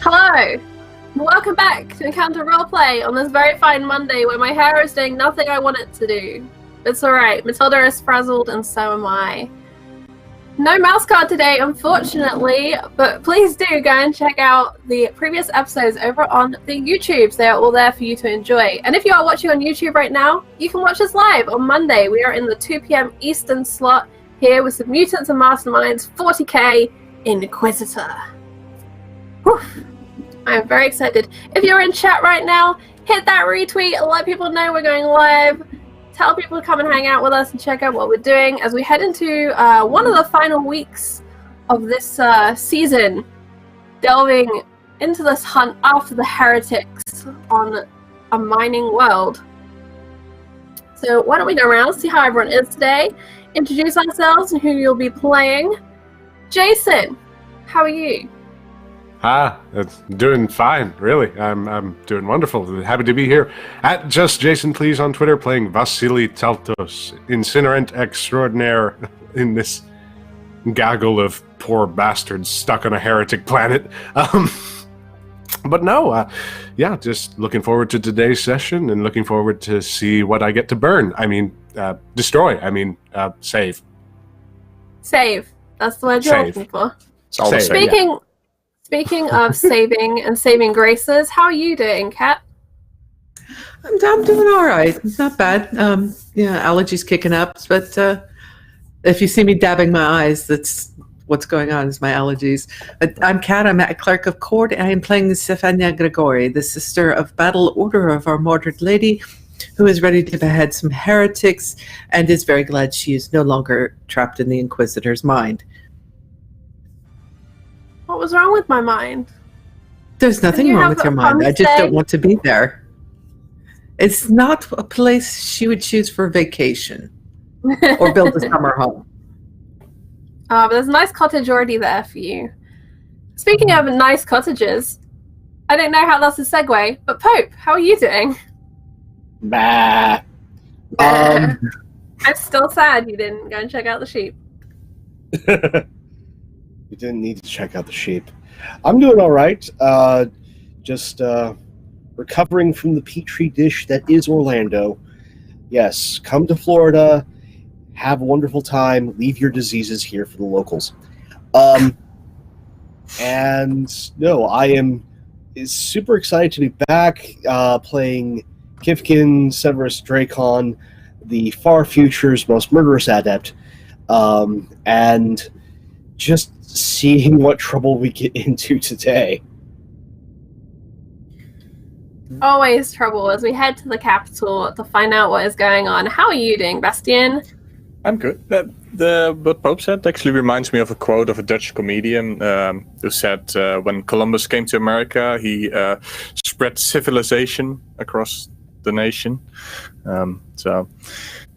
Hello! Welcome back to Encounter Roleplay on this very fine Monday where my hair is doing nothing I want it to do. It's alright, Matilda is frazzled and so am I. No mouse card today, unfortunately, but please do go and check out the previous episodes over on the YouTubes. They are all there for you to enjoy. And if you are watching on YouTube right now, you can watch us live on Monday. We are in the 2 p.m. Eastern slot here with some Mutants and Masterminds 40k Inquisitor. Whew. I'm very excited. If you're in chat right now, hit that retweet, let people know we're going live. Tell people to come and hang out with us and check out what we're doing as we head into one of the final weeks of this season, delving into this hunt after the heretics on a mining world. So why don't we go around, see how everyone is today, introduce ourselves and who you'll be playing. Jason, how are you? It's doing fine, really. I'm doing wonderful. Happy to be here. At JustJason, please, on Twitter, playing Vasily Taltos, Incinerant Extraordinaire, in this gaggle of poor bastards stuck on a heretic planet. But no, just looking forward to today's session and looking forward to see what I get to burn. Destroy. Save. Save. That's the word you're looking for. Save. Speaking of saving and saving graces, how are you doing, Kat? I'm doing all right. It's not bad. Allergies kicking up, but if you see me dabbing my eyes, that's what's going on, is my allergies. I'm Kat. I'm a clerk of court, and I'm playing Stefania Grigori, the sister of Battle Order of Our Martyred Lady, who is ready to behead some heretics and is very glad she is no longer trapped in the Inquisitor's mind. What was wrong with my mind? There's nothing wrong with your mind. I just don't want to be there. It's not a place she would choose for vacation or build a summer home. But there's a nice cottage already there for you. Speaking of nice cottages, I don't know how that's a segue, but Pope, how are you doing? Bah. I'm still sad you didn't go and check out the sheep. You didn't need to check out the sheep. I'm doing all right. Just recovering from the petri dish that is Orlando. Yes, come to Florida, have a wonderful time, leave your diseases here for the locals. And no, I am super excited to be back playing Kifkin Severus Dracon, the far future's most murderous adept, and just seeing what trouble we get into today. Always trouble as we head to the capital to find out what is going on. How are you doing, Bastian? I'm good. What Pope said actually reminds me of a quote of a Dutch comedian who said when Columbus came to America, he spread civilization across the nation. So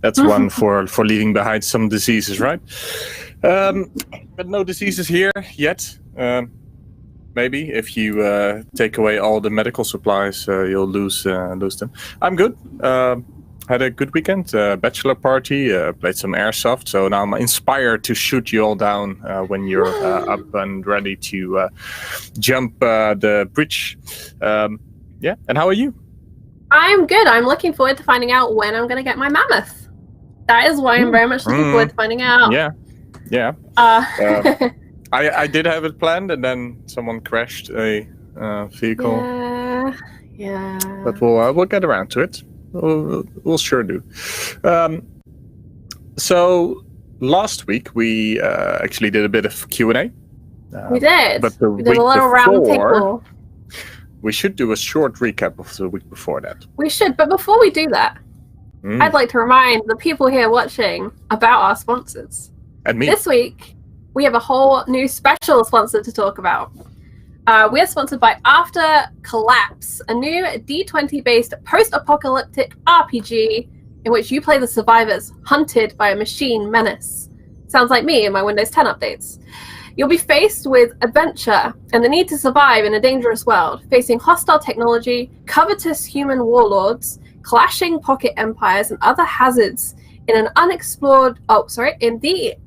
that's one for leaving behind some diseases, right? But no diseases here yet. Maybe if you take away all the medical supplies, you'll lose them. I'm good. Had a good weekend. Bachelor party. Played some airsoft. So now I'm inspired to shoot you all down when you're up and ready to jump the bridge. And how are you? I'm good. I'm looking forward to finding out when I'm going to get my mammoth. That is why I'm very much looking forward to finding out. Yeah. I did have it planned, and then someone crashed a vehicle. Yeah. But we'll get around to it. We'll sure do. So last week we actually did a bit of Q&A. We did. But we did a little round table. We should do a short recap of the week before that. We should, but before we do that, I'd like to remind the people here watching about our sponsors. And me. This week, we have a whole new special sponsor to talk about. We are sponsored by After Collapse, a new D20-based post-apocalyptic RPG in which you play the survivors hunted by a machine menace. Sounds like me in my Windows 10 updates. You'll be faced with adventure and the need to survive in a dangerous world, facing hostile technology, covetous human warlords, clashing pocket empires, and other hazards in the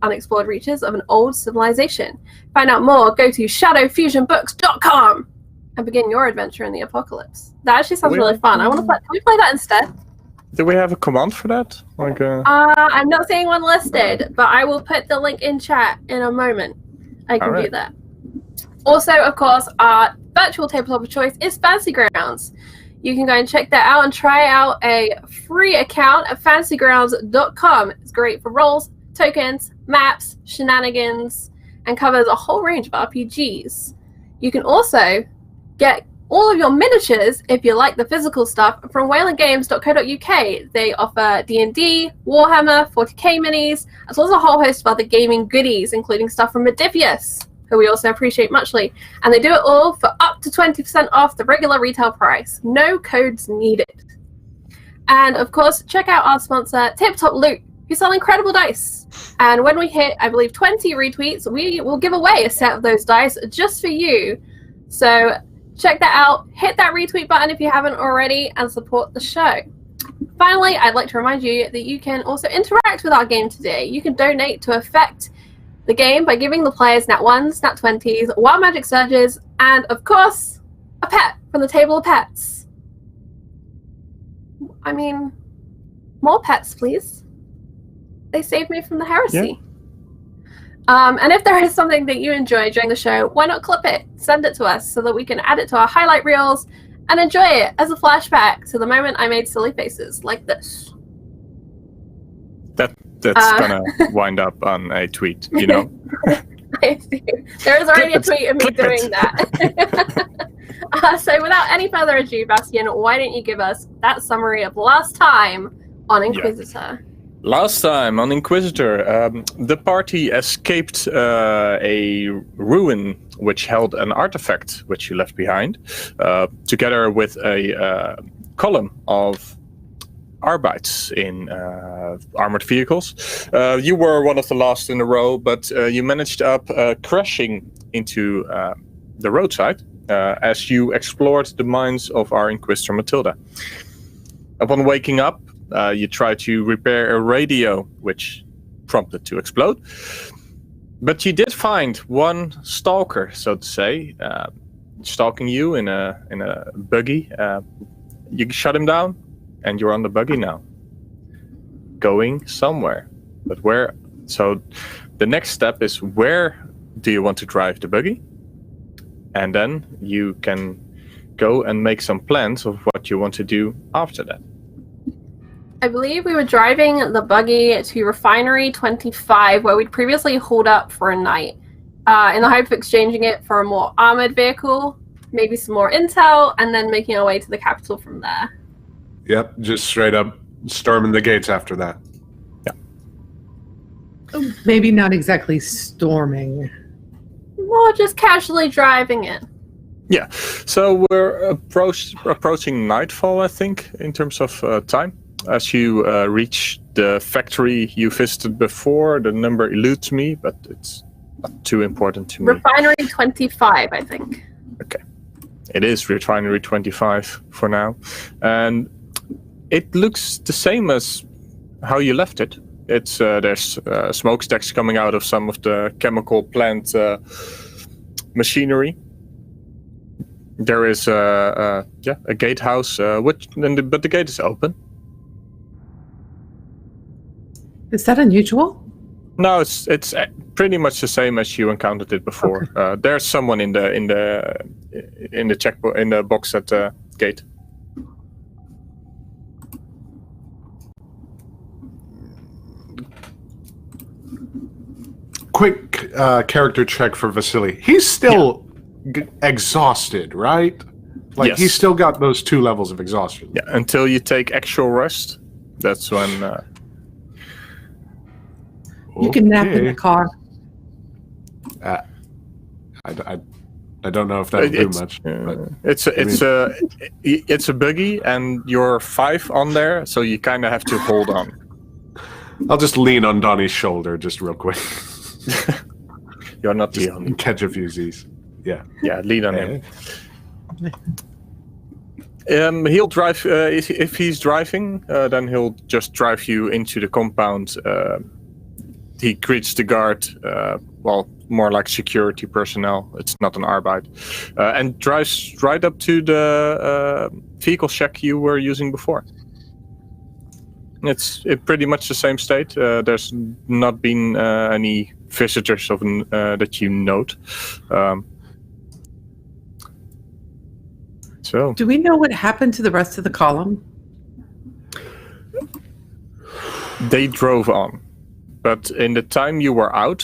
unexplored reaches of an old civilization. Find out more, go to shadowfusionbooks.com. and begin your adventure in the apocalypse. That actually sounds We really are- fun. I want to play. Can we play that instead? Do we have a command for that? Like, I'm not seeing one listed, but I will put the link in chat in a moment. I can do Alright. that. Also, of course, our virtual tabletop of choice is Fantasy Grounds. You can go and check that out and try out a free account at fantasygrounds.com. It's great for rolls, tokens, maps, shenanigans, and covers a whole range of RPGs. You can also get all of your miniatures, if you like the physical stuff, from whalengames.co.uk. They offer D&D, Warhammer, 40k minis, as well as a whole host of other gaming goodies, including stuff from Modifius, who we also appreciate muchly. And they do it all for up to 20% off the regular retail price. No codes needed. And of course, check out our sponsor, Tabletop Loot, who sell incredible dice. And when we hit, I believe, 20 retweets, we will give away a set of those dice just for you. So check that out, hit that retweet button if you haven't already, and support the show. Finally, I'd like to remind you that you can also interact with our game today. You can donate to affect the game by giving the players nat 1s, nat 20s, wild magic surges, and of course, a pet from the table of pets. I mean, more pets, please. They saved me from the heresy. And if there is something that you enjoy during the show, why not clip it, send it to us so that we can add it to our highlight reels and enjoy it as a flashback to the moment I made silly faces like this. That's gonna wind up on a tweet, you know? I see. There is already a Clip tweet of me it. doing that. So without any further ado, Bastian, why don't you give us that summary of last time on Inquisitor? Last time on Inquisitor, the party escaped a ruin which held an artifact which you left behind, together with a column of Arbites in armored vehicles. You were one of the last in a row, but you managed up crashing into the roadside as you explored the mines of our Inquisitor Matilda. Upon waking up, you tried to repair a radio, which prompted to explode. But you did find one stalker, so to say, stalking you in a buggy. You shut him down, and you're on the buggy now, going somewhere. But where? So the next step is, where do you want to drive the buggy? And then you can go and make some plans of what you want to do after that. I believe we were driving the buggy to Refinery 25, where we'd previously hauled up for a night, in the hope of exchanging it for a more armored vehicle, maybe some more intel, and then making our way to the capital from there. Yep, just straight up storming the gates after that. Maybe not exactly storming. More just casually driving it. Yeah, so we're approaching nightfall, I think, in terms of time. As you reach the factory you visited before, the number eludes me, but it's not too important to me. Refinery 25, I think. Okay. It is Refinery 25 for now. And it looks the same as how you left it. It's there's smokestacks coming out of some of the chemical plant machinery. There is a gatehouse, but the gate is open. Is that unusual? No, it's pretty much the same as you encountered it before. Okay. There's someone in the box at the gate. Quick character check for Vasily. He's still exhausted, right? Like, yes. He's still got those 2 levels of exhaustion. Yeah, until you take actual rest. That's when... You can nap in the car. I don't know if that would do much. It's a buggy, and you're 5 on there, so you kind of have to hold on. I'll just lean on Donnie's shoulder just real quick. You're not just the only. Catch a few Z's. Yeah. Yeah, lean on him. He'll drive. If he's driving, then he'll just drive you into the compound. He greets the guard, more like security personnel. It's not an Arbeit. And drives right up to the vehicle shack you were using before. It's pretty much the same state. There's not been any visitors that you note. So, Do we know what happened to the rest of the column? they drove on, but in the time you were out,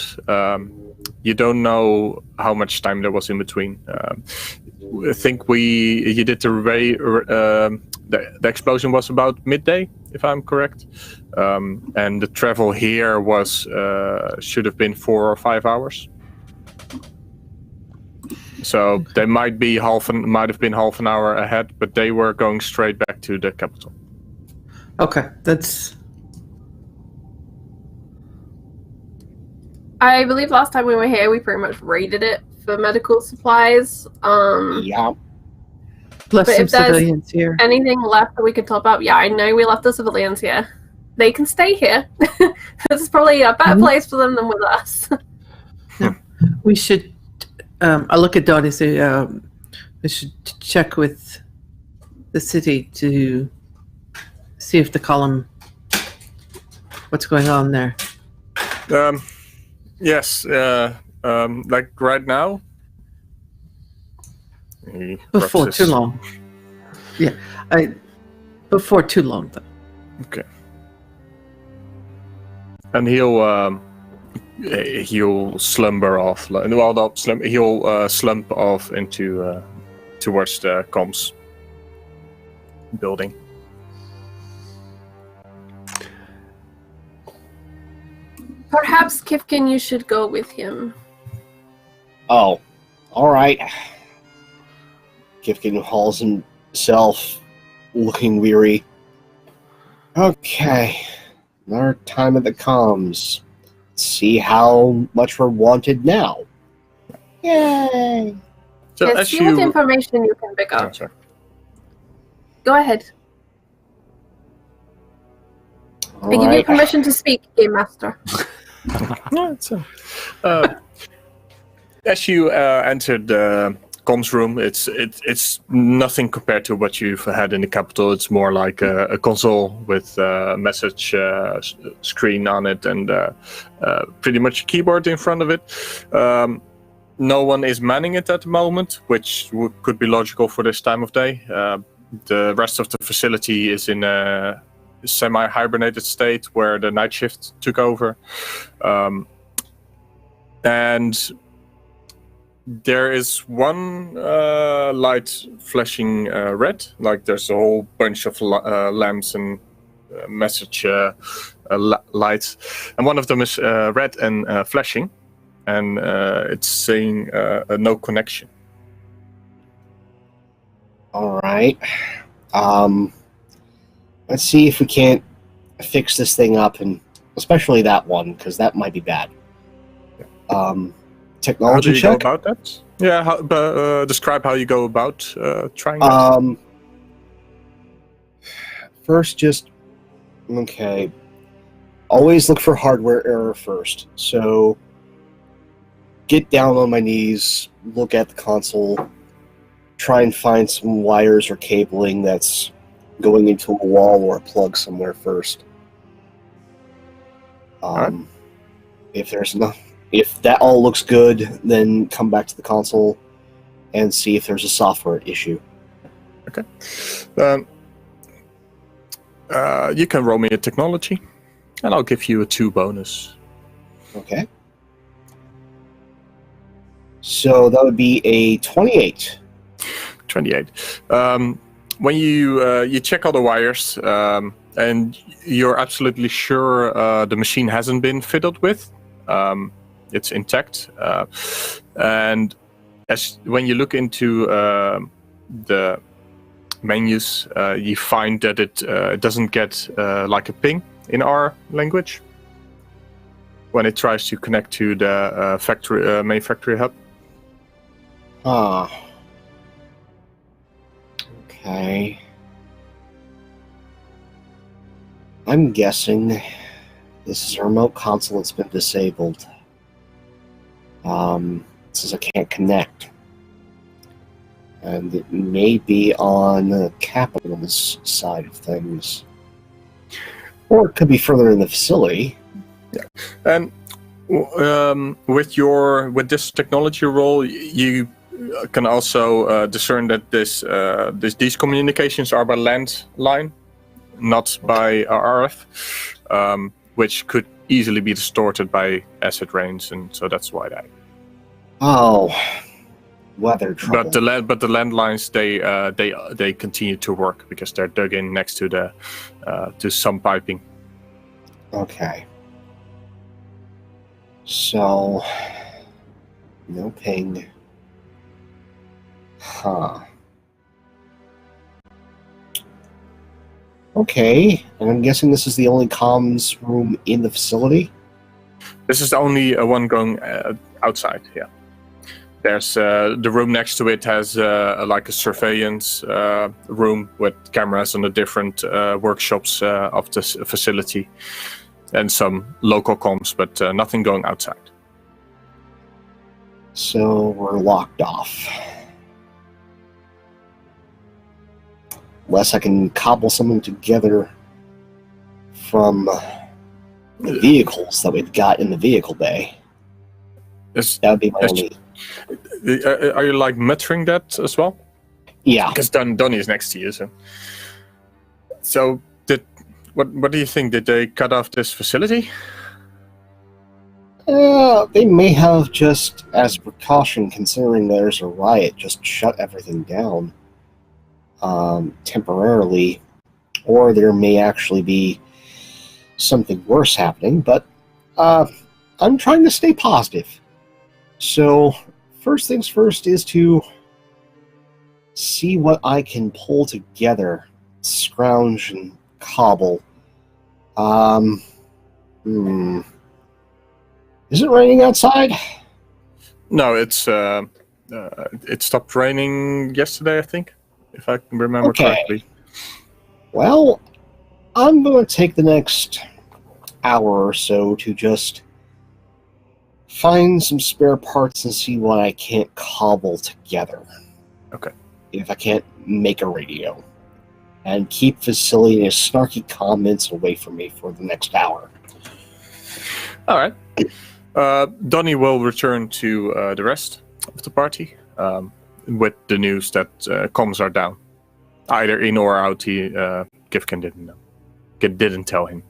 you don't know how much time there was in between. I think you did the explosion was about midday, if I'm correct, and the travel here was should have been 4 or 5 hours. So they might have been half an hour ahead, but they were going straight back to the capital. Okay, that's... I believe last time we were here, we pretty much raided it for medical supplies. Yeah. Left But some if there's civilians here. anything left that we could top up, yeah, I know we left the civilians here. They can stay here. This is probably a better place for them than with us. We should... I look at Don and say, we should check with the city to see if the column... What's going on there? Yes, like right now. Before too long. Yeah, before too long, though. Okay. And he'll slumber off. He'll slump off into towards the comms building. Perhaps, Kifkin, you should go with him. Oh, all right. Kifkin hauls himself, looking weary. Okay, another time at the comms. Let's see how much we're wanted now. Yay! So Yes, as see what information you can pick Oh, up. sorry. Go ahead. I give you permission to speak, Game Master. Yeah, it's as you entered the comms room, it's nothing compared to what you've had in the capital. It's more like a console with a message screen on it and pretty much a keyboard in front of it. No one is manning it at the moment, which could be logical for this time of day. The rest of the facility is in a semi-hibernated state where the night shift took over. And there is one light flashing red, like there's a whole bunch of lamps and message lights, and one of them is red and flashing, and it's saying no connection. All right. Let's see if we can't fix this thing up, and especially that one, because that might be bad. Technology check? How do you go about that? Yeah, describe how you go about trying that. First, just... Okay. Always look for hardware error first. So, get down on my knees, look at the console, try and find some wires or cabling that's going into a wall or a plug somewhere first. Right. If that all looks good, then come back to the console and see if there's a software issue. Okay. You can roll me a technology, and I'll give you a 2 bonus. Okay. So that would be a 28. 28. When you check all the wires, and you're absolutely sure the machine hasn't been fiddled with, it's intact. And when you look into the menus, you find that it doesn't get like a ping in our language when it tries to connect to the main factory hub. Okay. I'm guessing this is a remote console that's been disabled. Says I can't connect. And it may be on the Capitol's side of things. Or it could be further in the facility. Yeah. And with this technology role, you can also discern that these communications are by landline, not by RF, which could easily be distorted by acid rains, and so that's why that. Oh, weather trouble. But the landlines they continue to work because they're dug in next to the to some piping. Okay. So, no ping. Huh. Okay, and I'm guessing this is the only comms room in the facility? This is the only one going outside, yeah. There's the room next to it has like a surveillance room with cameras on the different workshops of this facility and some local comms, but nothing going outside. So we're locked off. Unless I can cobble something together from the vehicles that we've got in the vehicle bay. That would be my only... Are you like muttering that as well? Yeah. Because Donnie is next to you, so what do you think? Did they cut off this facility? They may have just, as a precaution, considering there's a riot, just shut everything down temporarily, or there may actually be something worse happening, but I'm trying to stay positive. So, first things first is to see what I can pull together, scrounge and cobble. Is it raining outside? No, it stopped raining yesterday, I think, if I can remember correctly. Well, I'm going to take the next hour or so to just find some spare parts and see what I can't cobble together. Okay. If I can't make a radio. And keep facility and snarky comments away from me for the next hour. All right. Donnie will return to the rest of the party with the news that comms are down. Either in or out, Gifkin didn't know. Didn't tell him.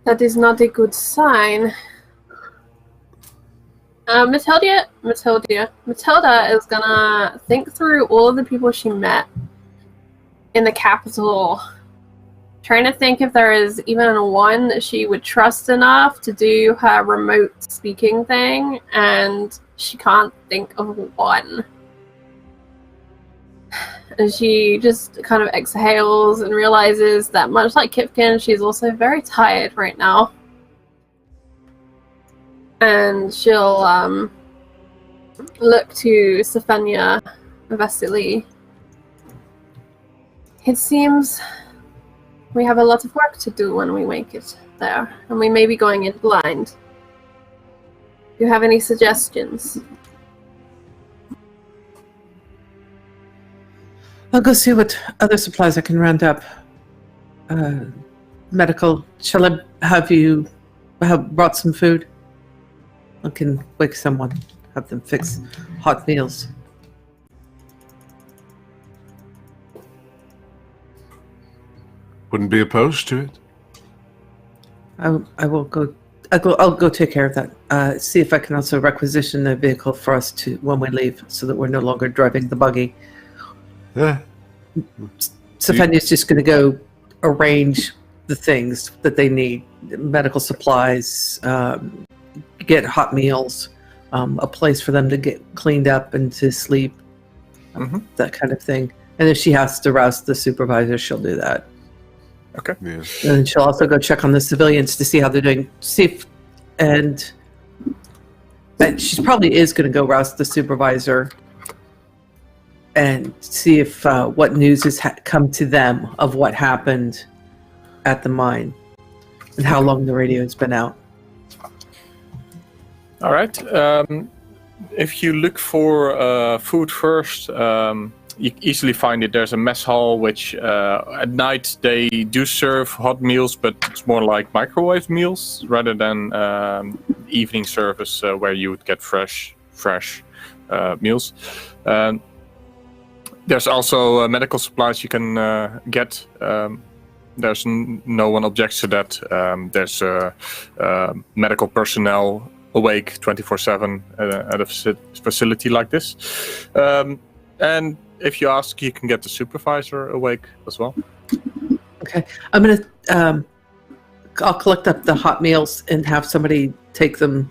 That is not a good sign. Matilda is gonna think through all of the people she met in the capital, trying to think if there is even one that she would trust enough to do her remote speaking thing, and she can't think of one. And she just kind of exhales and realizes that much like Kipkin, she's also very tired right now. And she'll look to Stefania Vasily. It seems we have a lot of work to do when we make it there, and we may be going in blind. Do you have any suggestions? I'll go see what other supplies I can round up. Medical. Shall I have you brought some food? I can wake someone, have them fix hot meals. Wouldn't be opposed to it. I'll go take care of that. See if I can also requisition the vehicle for us to when we leave, so that we're no longer driving the buggy. Yeah. Stefania's just going to go arrange the things that they need: medical supplies, get hot meals, a place for them to get cleaned up and to sleep, that kind of thing. And if she has to rouse the supervisor, she'll do that. Okay. Yeah. And she'll also go check on the civilians to see how they're doing. And she probably is going to go rouse the supervisor and see if what news has come to them of what happened at the mine. and how long the radio's been out. All right. If you look for food first, you easily find it. There's a mess hall, which at night they do serve hot meals, but it's more like microwave meals rather than evening service where you would get fresh meals. There's also medical supplies you can get. There's no one objects to that. There's medical personnel awake 24/7 at a facility like this. And if you ask, you can get the supervisor awake as well. Okay, I'm gonna. I'll collect up the hot meals and have somebody take them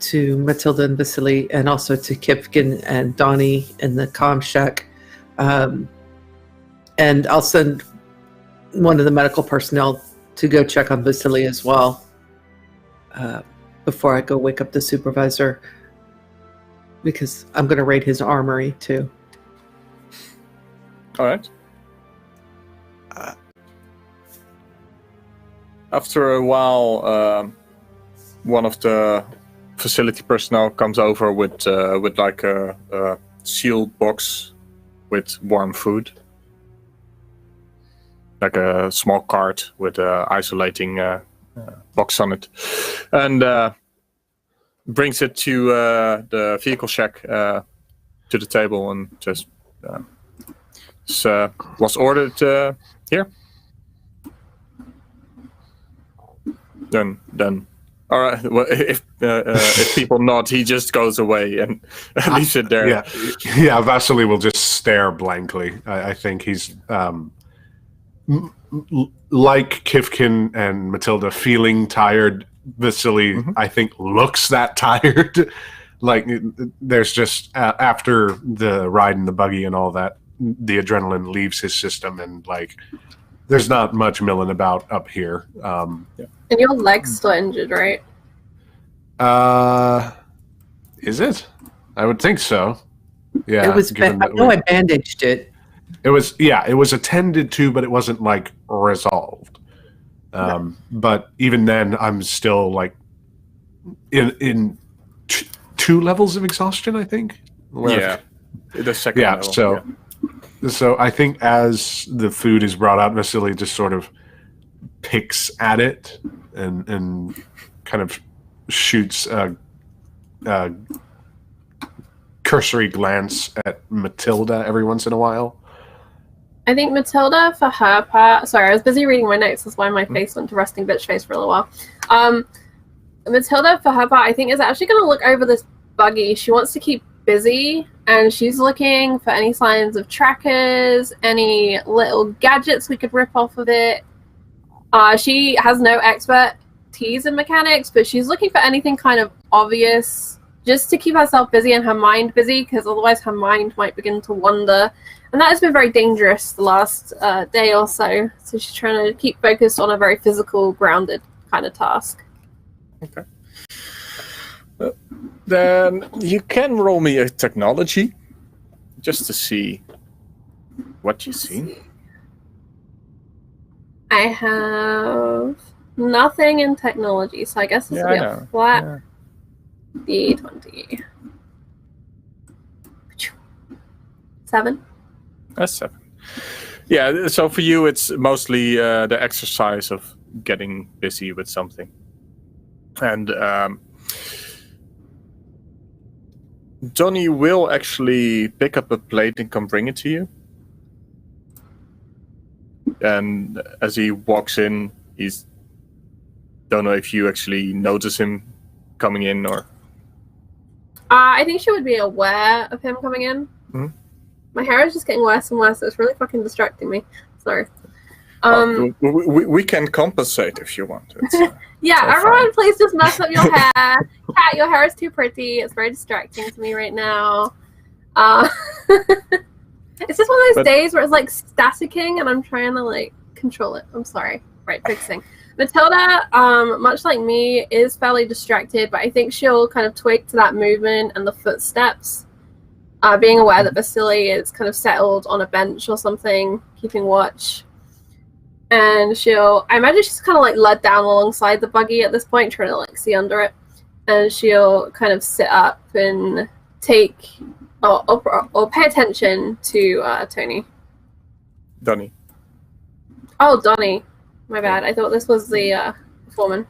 to Matilda and Vasily, and also to Kipkin and Donnie in the comm shack. And I'll send one of the medical personnel to go check on Vasily as well. Before I go wake up the supervisor, because I'm going to raid his armory too. All right. After a while, one of the facility personnel comes over with like a sealed box with warm food, like a small cart with a isolating box on it, and brings it to the vehicle shack to the table and just was ordered here. Then all right. Well, if people nod, he just goes away and leaves it there. Yeah. Vasily will just stare blankly. I think he's like Kifkin and Matilda, feeling tired. Vasily, I think, looks that tired. Like, there's just after the ride in the buggy and all that, the adrenaline leaves his system, and like, there's not much milling about up here. And your leg's still injured, right? Is it? I would think so. Yeah, it was. I know I bandaged it. It was. Yeah, it was attended to, but it wasn't like resolved. But even then, I'm still like in two levels of exhaustion, I think. Yeah, the second level. So I think as the food is brought out, Vasily just sort of picks at it and kind of shoots a cursory glance at Matilda every once in a while. I think Matilda, for her part... Sorry, I was busy reading my notes. That's why my face went to resting bitch face for a little while. Matilda, for her part, I think is actually going to look over this buggy. She wants to keep busy, and she's looking for any signs of trackers, any little gadgets we could rip off of it. She has no expertise in mechanics, but she's looking for anything kind of obvious just to keep herself busy and her mind busy, because otherwise her mind might begin to wander. And that has been very dangerous the last day or so. So she's trying to keep focused on a very physical, grounded kind of task. Okay. Then you can roll me a technology just to see what you see. I have nothing in technology, so I guess this will be a flat D20. 7. That's 7. Yeah, so for you it's mostly the exercise of getting busy with something. And Johnny will actually pick up a plate and come bring it to you. And as he walks in, he's... Don't know if you actually notice him coming in or... I think she would be aware of him coming in. Mm-hmm. My hair is just getting worse and worse. So it's really fucking distracting me. Sorry. We can compensate if you want. Yeah, everyone, please just mess up your hair. Kat, your hair is too pretty. It's very distracting to me right now. It's just one of those days where it's like staticking and I'm trying to like control it. I'm sorry. Right, fixing. Matilda, much like me, is fairly distracted, but I think she'll kind of twig to that movement and the footsteps. Being aware that Vasily is kind of settled on a bench or something, keeping watch. And I imagine she's kind of like led down alongside the buggy at this point, trying to like see under it. And she'll kind of sit up and take or pay attention to Tony. Donnie. Oh, Donnie. My bad. I thought this was the foreman.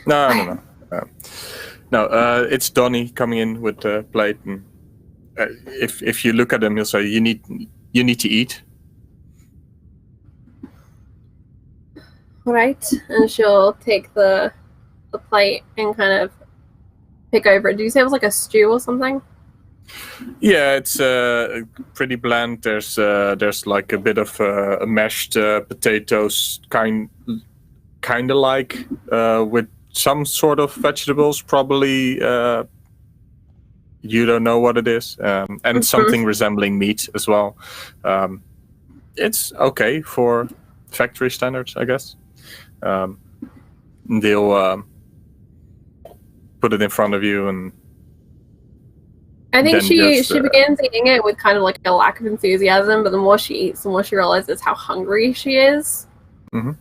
No. It's Donnie coming in with the plate, and if you look at him, he'll say, "You need to eat." Right, and she'll take the plate and kind of pick over it. Did you say it was like a stew or something? Yeah, it's pretty bland. There's like a bit of mashed potatoes, kind of like with some sort of vegetables. Probably you don't know what it is, and something resembling meat as well. It's okay for factory standards, I guess. They'll put it in front of you, and I think she begins eating it with kind of like a lack of enthusiasm, but the more she eats, the more she realizes how hungry she is. Mm-hmm.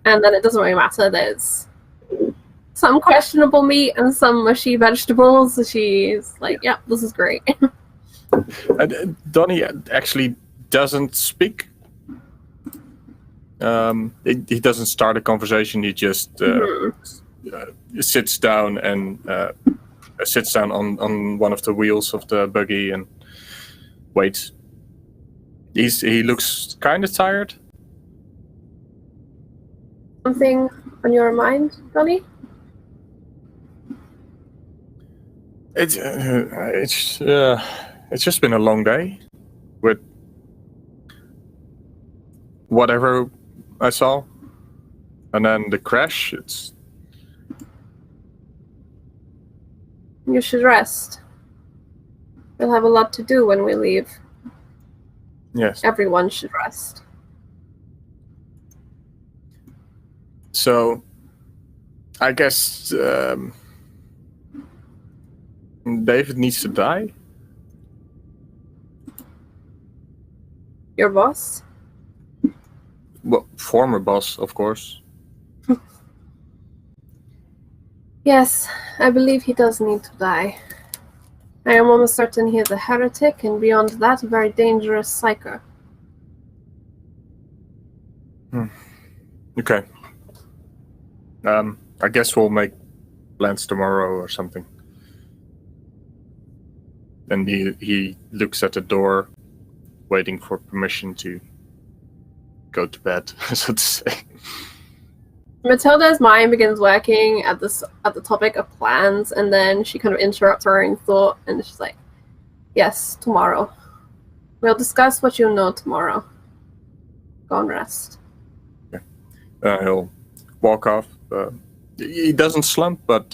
And then it doesn't really matter. There's some questionable meat and some mushy vegetables. She's like, "Yep, this is great." Donnie actually doesn't speak. He doesn't start a conversation. He just sits down and sits down on one of the wheels of the buggy and waits. He looks kind of tired. Something on your mind, Donnie? It's just been a long day with whatever I saw, and then the crash. You should rest. We'll have a lot to do when we leave. Yes. Everyone should rest. So, I guess David needs to die. Your boss? Well, former boss, of course. Yes, I believe he does need to die. I am almost certain he is a heretic, and beyond that, a very dangerous psycho. Okay. I guess we'll make plans tomorrow or something. And he looks at the door, waiting for permission to go to bed, so to say. Matilda's mind begins working at the topic of plans, and then she kind of interrupts her own thought, and she's like, "Yes, tomorrow. We'll discuss what you know tomorrow. Go and rest." Okay. He'll walk off. He doesn't slump, but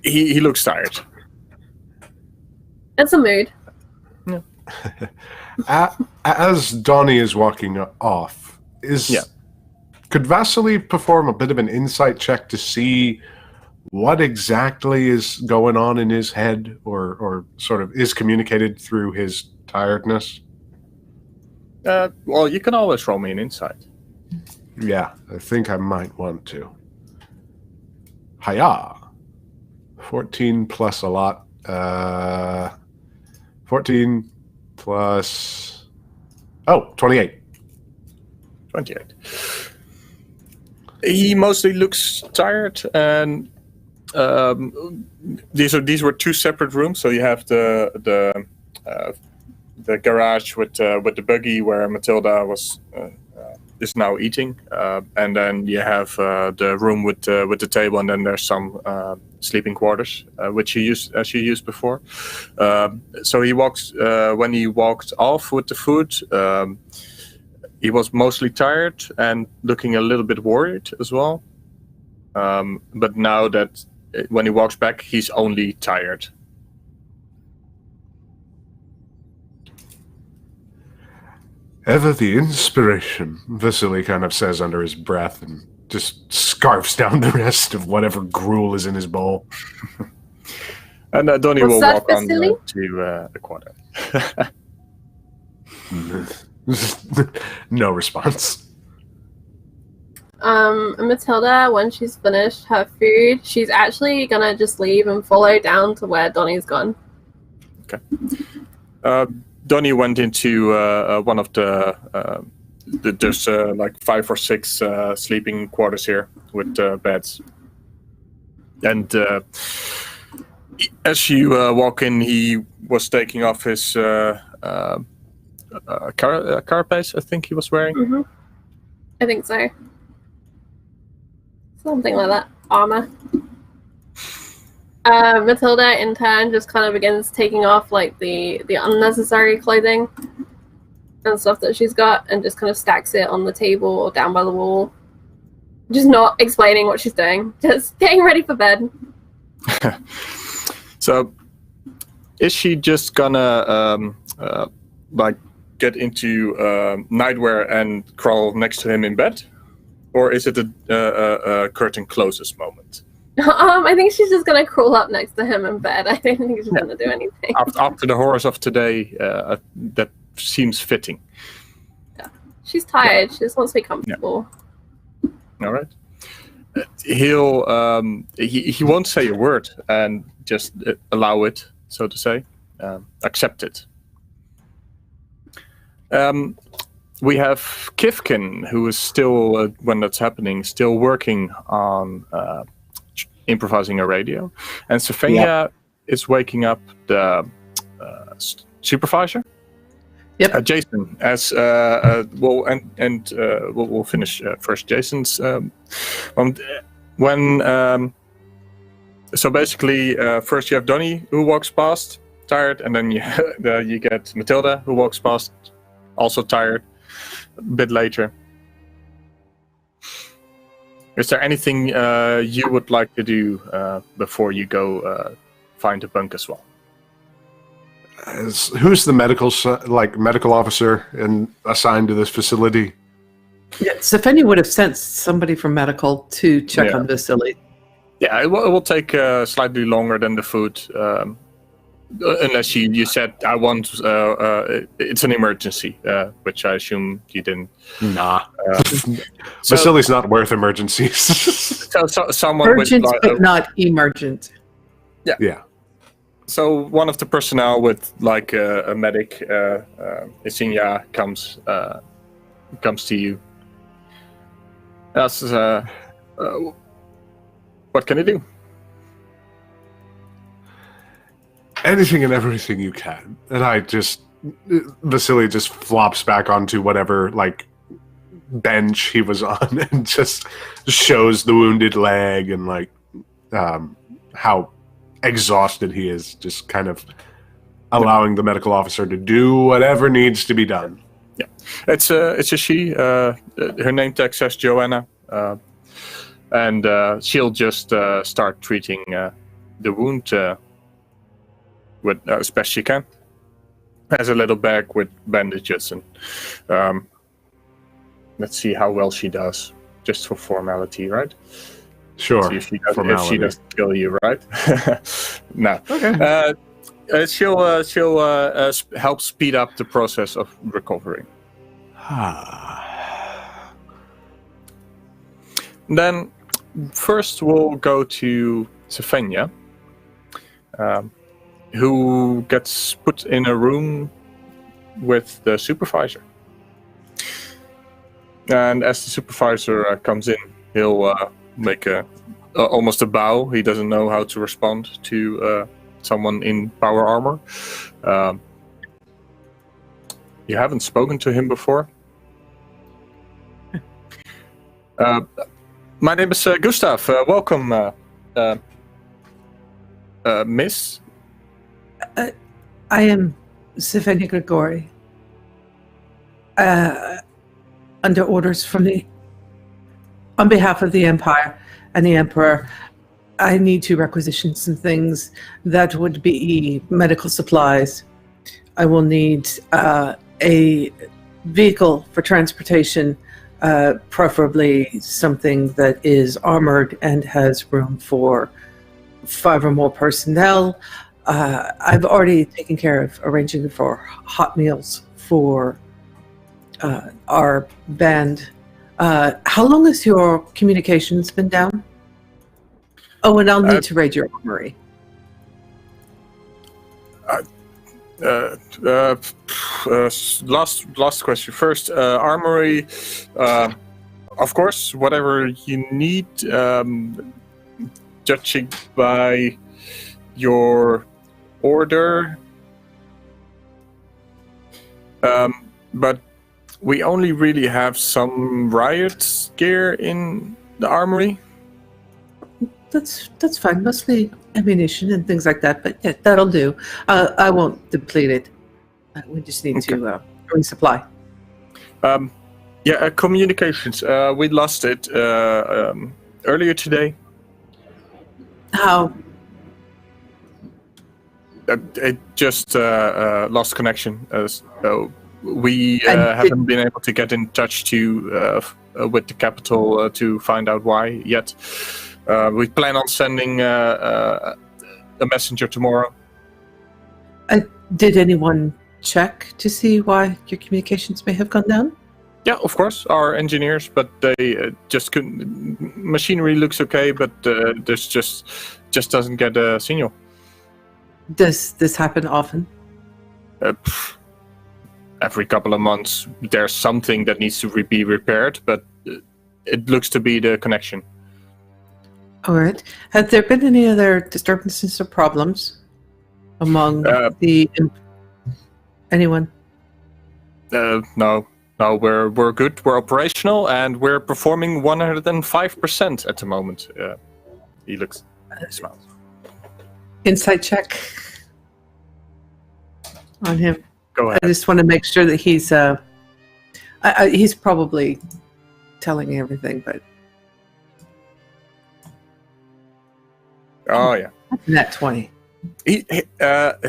he looks tired. It's a mood. Yeah. As Donnie is walking off, could Vasily perform a bit of an insight check to see what exactly is going on in his head, or sort of is communicated through his tiredness? Well, you can always roll me an insight. Yeah, I think I might want to. Hiya. 14 plus a lot. 14 plus... Oh, 28. 28. He mostly looks tired, and these were two separate rooms. So you have the garage with the buggy where Matilda is now eating, and then you have the room with the table, and then there's some sleeping quarters, which she used before. So he walks when he walked off with the food. He was mostly tired and looking a little bit worried as well. But now that when he walks back, he's only tired. Ever the inspiration, Vasily kind of says under his breath, and just scarfs down the rest of whatever gruel is in his bowl. And Donnie will walk on Vasily? to the quarter. No response. Matilda, when she's finished her food, she's actually gonna just leave and follow down to where Donnie's gone. Okay. Donnie went into one of there's like 5 or 6 sleeping quarters here with beds. And as you walk in, he was taking off his carapace, I think he was wearing. Mm-hmm. I think so. Something like that. Armor. Matilda, in turn, just kind of begins taking off like the unnecessary clothing and stuff that she's got, and just kind of stacks it on the table or down by the wall. Just not explaining what she's doing. Just getting ready for bed. So, is she just gonna like get into nightwear and crawl next to him in bed, or is it a curtain closes moment? I think she's just gonna crawl up next to him in bed. I don't think she's gonna do anything. After the horrors of today, that seems fitting. Yeah. She's tired. She just wants to be comfortable. All right. He'll he won't say a word and just allow it, so to say, accept it. We have Kifkin, who is still, when that's happening, still working on improvising a radio, and Sofenia is waking up the supervisor. Yep. Jason, as we'll finish first. Jason's so basically first you have Donnie who walks past tired, and then you get Matilda who walks past also tired a bit later. Is there anything you would like to do before you go find a bunk as well? Who's the medical officer and assigned to this facility? Yeah, Sofenia would have sent somebody from medical to check on Vasily. Yeah, it will take slightly longer than the food, unless you said I want. It's an emergency, which I assume you didn't. Nah, Vasily's not worth emergencies. so someone urgent, with, but not emergent. Yeah. So one of the personnel with like a medic, Isinya, comes to you. Asks, what can I do? Anything and everything you can. And Vasily just flops back onto whatever like bench he was on and just shows the wounded leg and like how exhausted he is, just kind of allowing the medical officer to do whatever needs to be done. Yeah, it's a she. Her name tag says Joanna, and she'll just start treating the wound with as best she can. Has a little bag with bandages, and let's see how well she does, just for formality, right? Sure. See if she doesn't kill you, right? No. Okay. She'll help speed up the process of recovery. Then, first we'll go to Sofenia, who gets put in a room with the supervisor. And as the supervisor comes in, he'll make almost a bow. He doesn't know how to respond to someone in power armor. You haven't spoken to him before. My name is Gustav. Welcome, Miss. I am Sofenia Grigori. Under orders on behalf of the Empire and the Emperor, I need to requisition some things that would be medical supplies. I will need a vehicle for transportation, preferably something that is armored and has room for 5 or more personnel. I've already taken care of arranging for hot meals for are banned. How long has your communications been down? Oh, and I'll need to raid your armory. Last question first. Armory, of course, whatever you need, judging by your order. But we only really have some riot gear in the armory. That's fine. Mostly ammunition and things like that, but yeah, that'll do. I won't deplete it. We just need to resupply. Communications. We lost it earlier today. How? It just lost connection. So we haven't been able to get in touch with the capital to find out why yet. We plan on sending a messenger tomorrow. Did anyone check to see why your communications may have gone down? Yeah, of course, our engineers, but they just couldn't. Machinery looks okay, but there's just doesn't get a signal. Does this happen often? Every couple of months, there's something that needs to be repaired, but it looks to be the connection. All right. Have there been any other disturbances or problems among anyone? No, we're good. We're operational, and we're performing 105% at the moment. He smiles. Insight check on him. Go ahead. I just want to make sure that he's probably telling everything, but. Oh yeah. Net 20.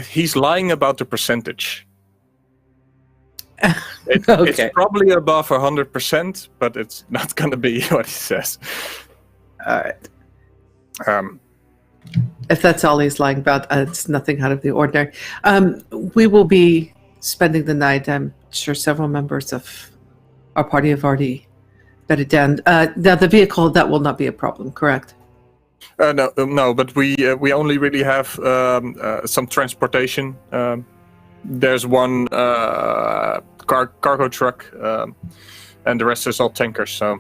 He's lying about the percentage. Okay. It's probably above 100%, but it's not going to be what he says. All right. If that's all he's lying about, it's nothing out of the ordinary. We will be spending the night. I'm sure several members of our party have already bedded down. Now, the vehicle, that will not be a problem, correct? No, but we only really have some transportation. There's one cargo truck, and the rest is all tankers. So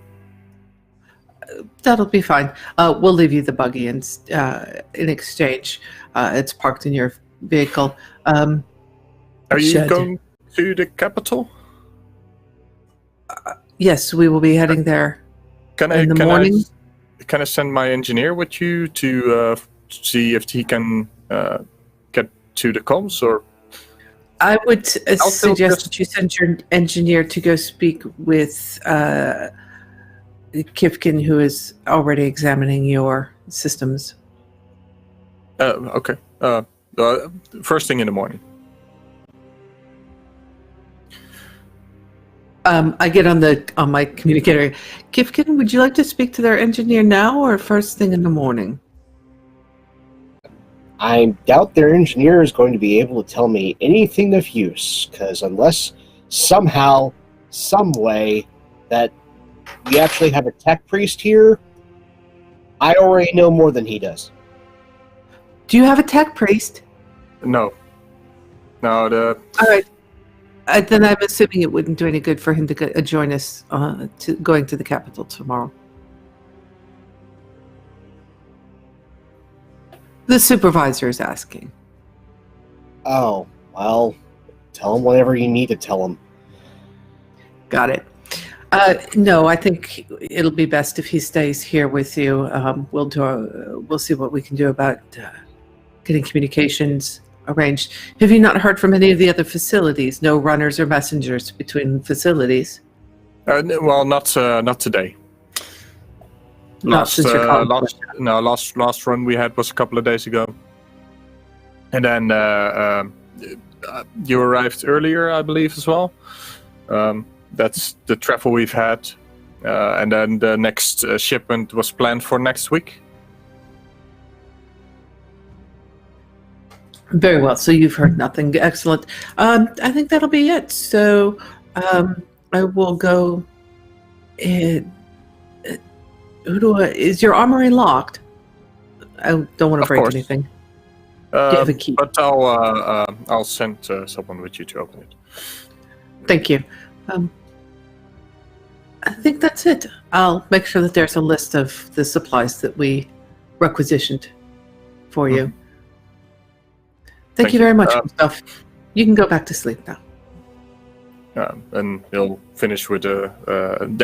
that'll be fine. We'll leave you the buggy in exchange. It's parked in your vehicle. Are you going to the capital? Yes, we will be heading there in the morning. Can I send my engineer with you to see if he can get to the comms? Or I would suggest that you send your engineer to go speak with Kifkin, who is already examining your systems. Okay. First thing in the morning. I get on my communicator. Kifkin, would you like to speak to their engineer now or first thing in the morning? I doubt their engineer is going to be able to tell me anything of use, because unless somehow, some way, that we actually have a tech priest here, I already know more than he does. Do you have a tech priest? No. All right. Then I'm assuming it wouldn't do any good for him to join us to going to the capital tomorrow. The supervisor is asking. Oh, well, tell him whatever you need to tell him. Got it. No, I think it'll be best if he stays here with you. We'll see what we can do about getting communications arranged. Have you not heard from any of the other facilities? No runners or messengers between facilities? Well, not today. Last run we had was a couple of days ago, and then you arrived earlier, I believe, as well. That's the travel we've had, and then the next shipment was planned for next week. Very well. So you've heard nothing. Excellent. I think that'll be it. So I will go. Is your armory locked? I don't want to Of break course. anything. Do you have a key? But I'll send someone with you to open it. Thank you. I think that's it. I'll make sure that there's a list of the supplies that we requisitioned for you. Thank you very much, Gustav. You can go back to sleep now. And he'll finish with the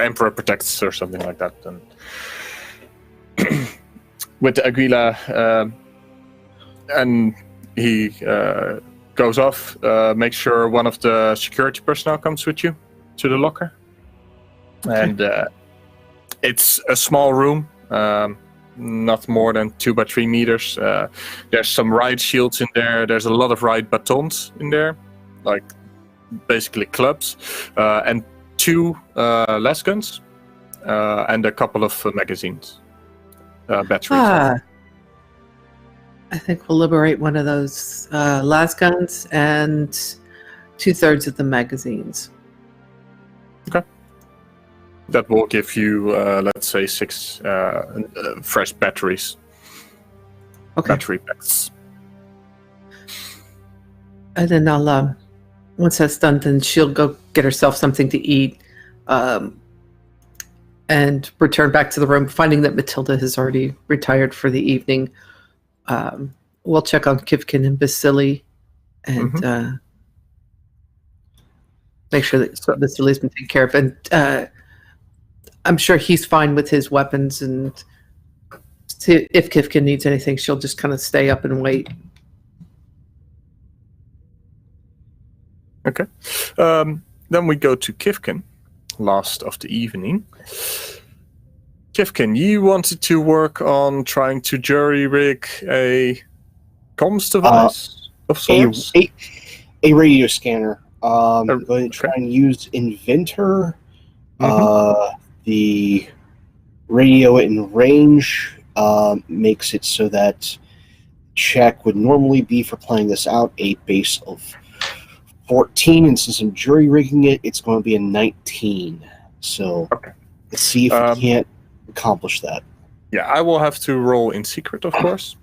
Emperor Protects or something like that. And with Aguila, and he goes off. Make sure one of the security personnel comes with you to the locker. Okay. And it's a small room, not more than 2 by 3 meters. There's some riot shields in there. There's a lot of riot batons in there, like basically clubs, and 2 las guns, and a couple of magazines, batteries. I think we'll liberate one of those las guns and 2/3 of the magazines. Okay. That will give you, let's say, 6 fresh batteries. Okay. Battery packs. And then I'll, once that's done, then she'll go get herself something to eat, and return back to the room, finding that Matilda has already retired for the evening. We'll check on Kivkin and Vasily, and make sure that Vasily's been taken care of. And I'm sure he's fine with his weapons, and if Kivkin needs anything, she'll just kind of stay up and wait. Okay. Then we go to Kivkin, last of the evening. Kivkin, you wanted to work on trying to jury-rig a comms device of sorts? A radio scanner. I'm going to try and use Inventor. The radio in range makes it so that check would normally be, for playing this out, a base of 14, and since I'm jury rigging it, it's going to be a 19. So let's see if we can't accomplish that. Yeah, I will have to roll in secret, of course.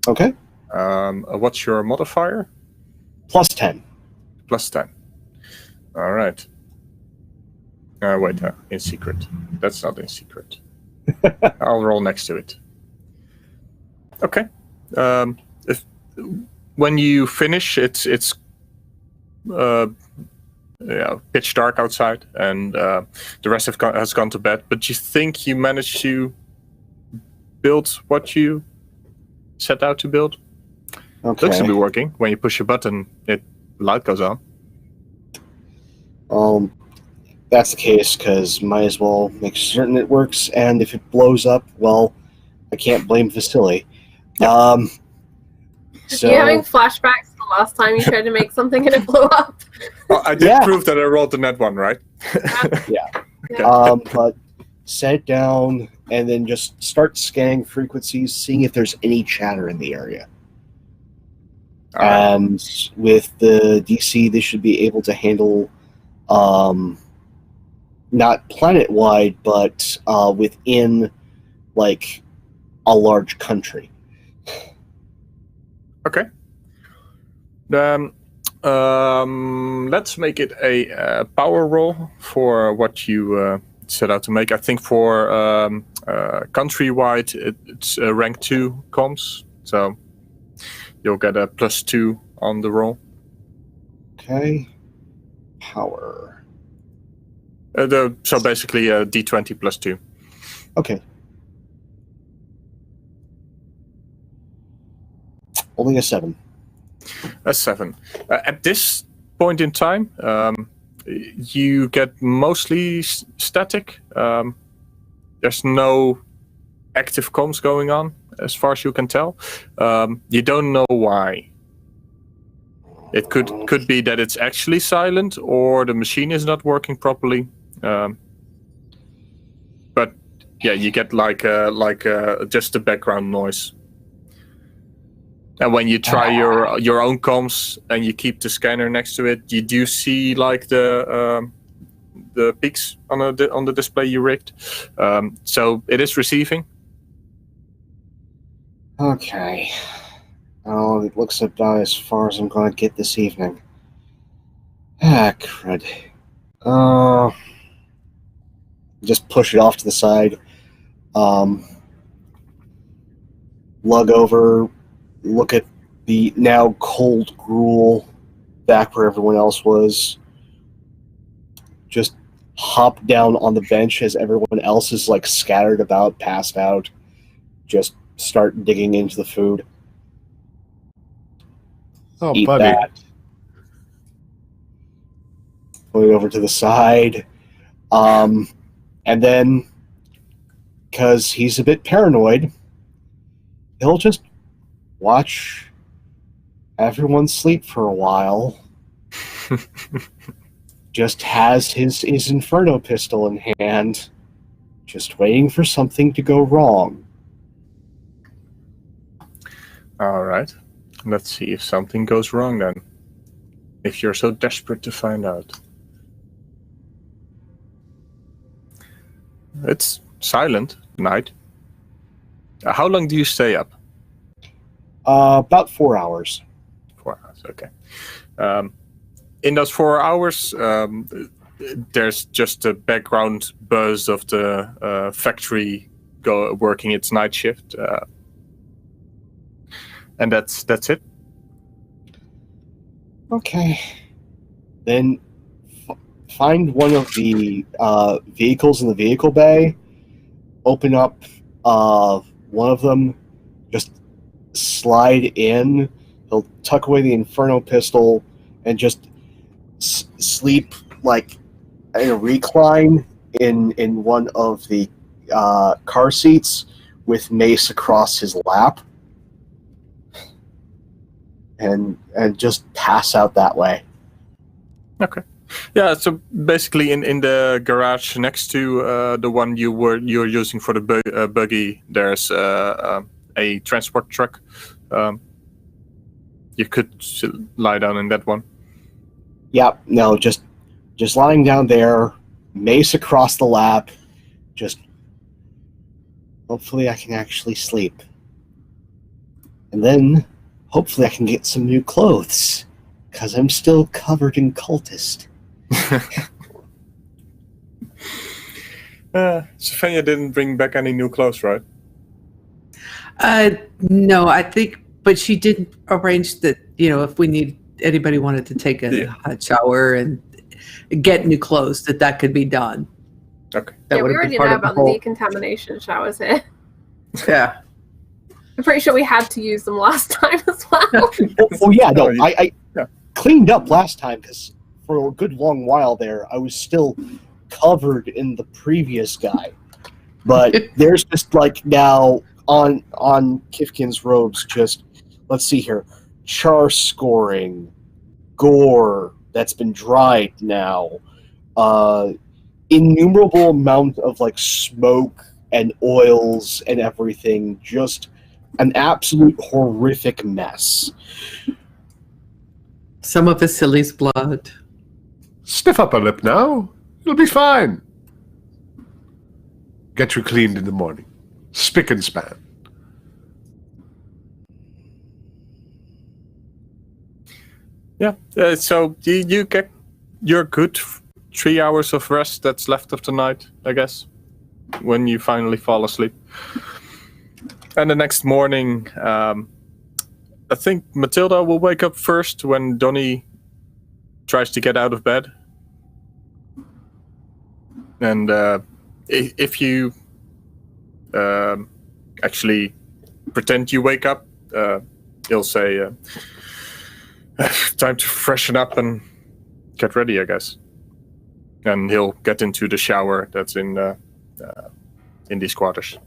Okay. What's your modifier? +10. +10. All right. Wait, in secret. That's not in secret. I'll roll next to it. Okay. When you finish, it's pitch dark outside, and the rest has gone to bed. But you think you managed to build what you set out to build? Okay. Looks to be working. When you push a button, light goes on. That's the case, because might as well make certain it works, and if it blows up, well, I can't blame Vasily. So, you're having flashbacks to the last time you tried to make something and it blew up. Well, I did prove that I rolled the net one, right? Yeah. Okay. But set it down and then just start scanning frequencies, seeing if there's any chatter in the area. And with the DC, they should be able to handle, not planet-wide, but within, like, a large country. Okay. Then let's make it a power roll for what you set out to make. I think for countrywide, it's rank 2 comms, so you'll get a +2 on the roll. Okay. Power. So basically a D20 +2. Okay. Only a 7. A 7. At this point in time, you get mostly static. There's no active comms going on, as far as you can tell. You don't know why. It could be that it's actually silent, or the machine is not working properly. But yeah, you get like just the background noise. And when you try your own comms and you keep the scanner next to it, you do see like the the peaks on the display you rigged. So it is receiving. Okay. Oh, it looks about as far as I'm going to get this evening. Ah, crud. Just push it off to the side. Lug over, look at the now cold gruel back where everyone else was. Just hop down on the bench as everyone else is like scattered about, passed out. Just start digging into the food. Oh, Eat buddy. that. Put it over to the side. And then, because he's a bit paranoid, he'll just watch everyone sleep for a while. Just has his Inferno pistol in hand, just waiting for something to go wrong. All right. Let's see if something goes wrong then. If you're so desperate to find out. It's silent night. How long do you stay up? About 4 hours. 4 hours, okay. In those 4 hours, there's just a background buzz of the factory working its night shift. And that's it. Okay. Then find one of the vehicles in the vehicle bay, open up one of them, just slide in. He'll tuck away the Inferno pistol and just sleep like in a recline in one of the car seats with Mace across his lap. And just pass out that way. Okay. Yeah, so basically in the garage next to the one you're using for the buggy, there's a transport truck. You could lie down in that one. Yeah, no, just lying down there, Mace across the lap, just hopefully I can actually sleep. And then hopefully I can get some new clothes, because I'm still covered in cultist. Sylvania didn't bring back any new clothes, right? No, I think, but she did arrange that, if anybody wanted to take a hot shower and get new clothes, that could be done. Okay. That we would have already been part know of the about the whole. decontamination showers here. Yeah. I'm pretty sure we had to use them last time as well. Oh yeah, no, Oh, I yeah. cleaned up last time, because for a good long while there, I was still covered in the previous guy. But there's just like now on Kifkin's robes, just, let's see here, char scoring, gore that's been dried now, innumerable amount of like smoke and oils and everything, just an absolute horrific mess. Some of Vasily's blood. Stiff up a lip now. It'll be fine. Get you cleaned in the morning. Spick and span. Yeah. So you get your good 3 hours of rest that's left of the night, I guess, when you finally fall asleep. And the next morning, I think Matilda will wake up first when Donnie tries to get out of bed. And if you actually pretend you wake up, he'll say, time to freshen up and get ready, I guess. And he'll get into the shower that's in these quarters.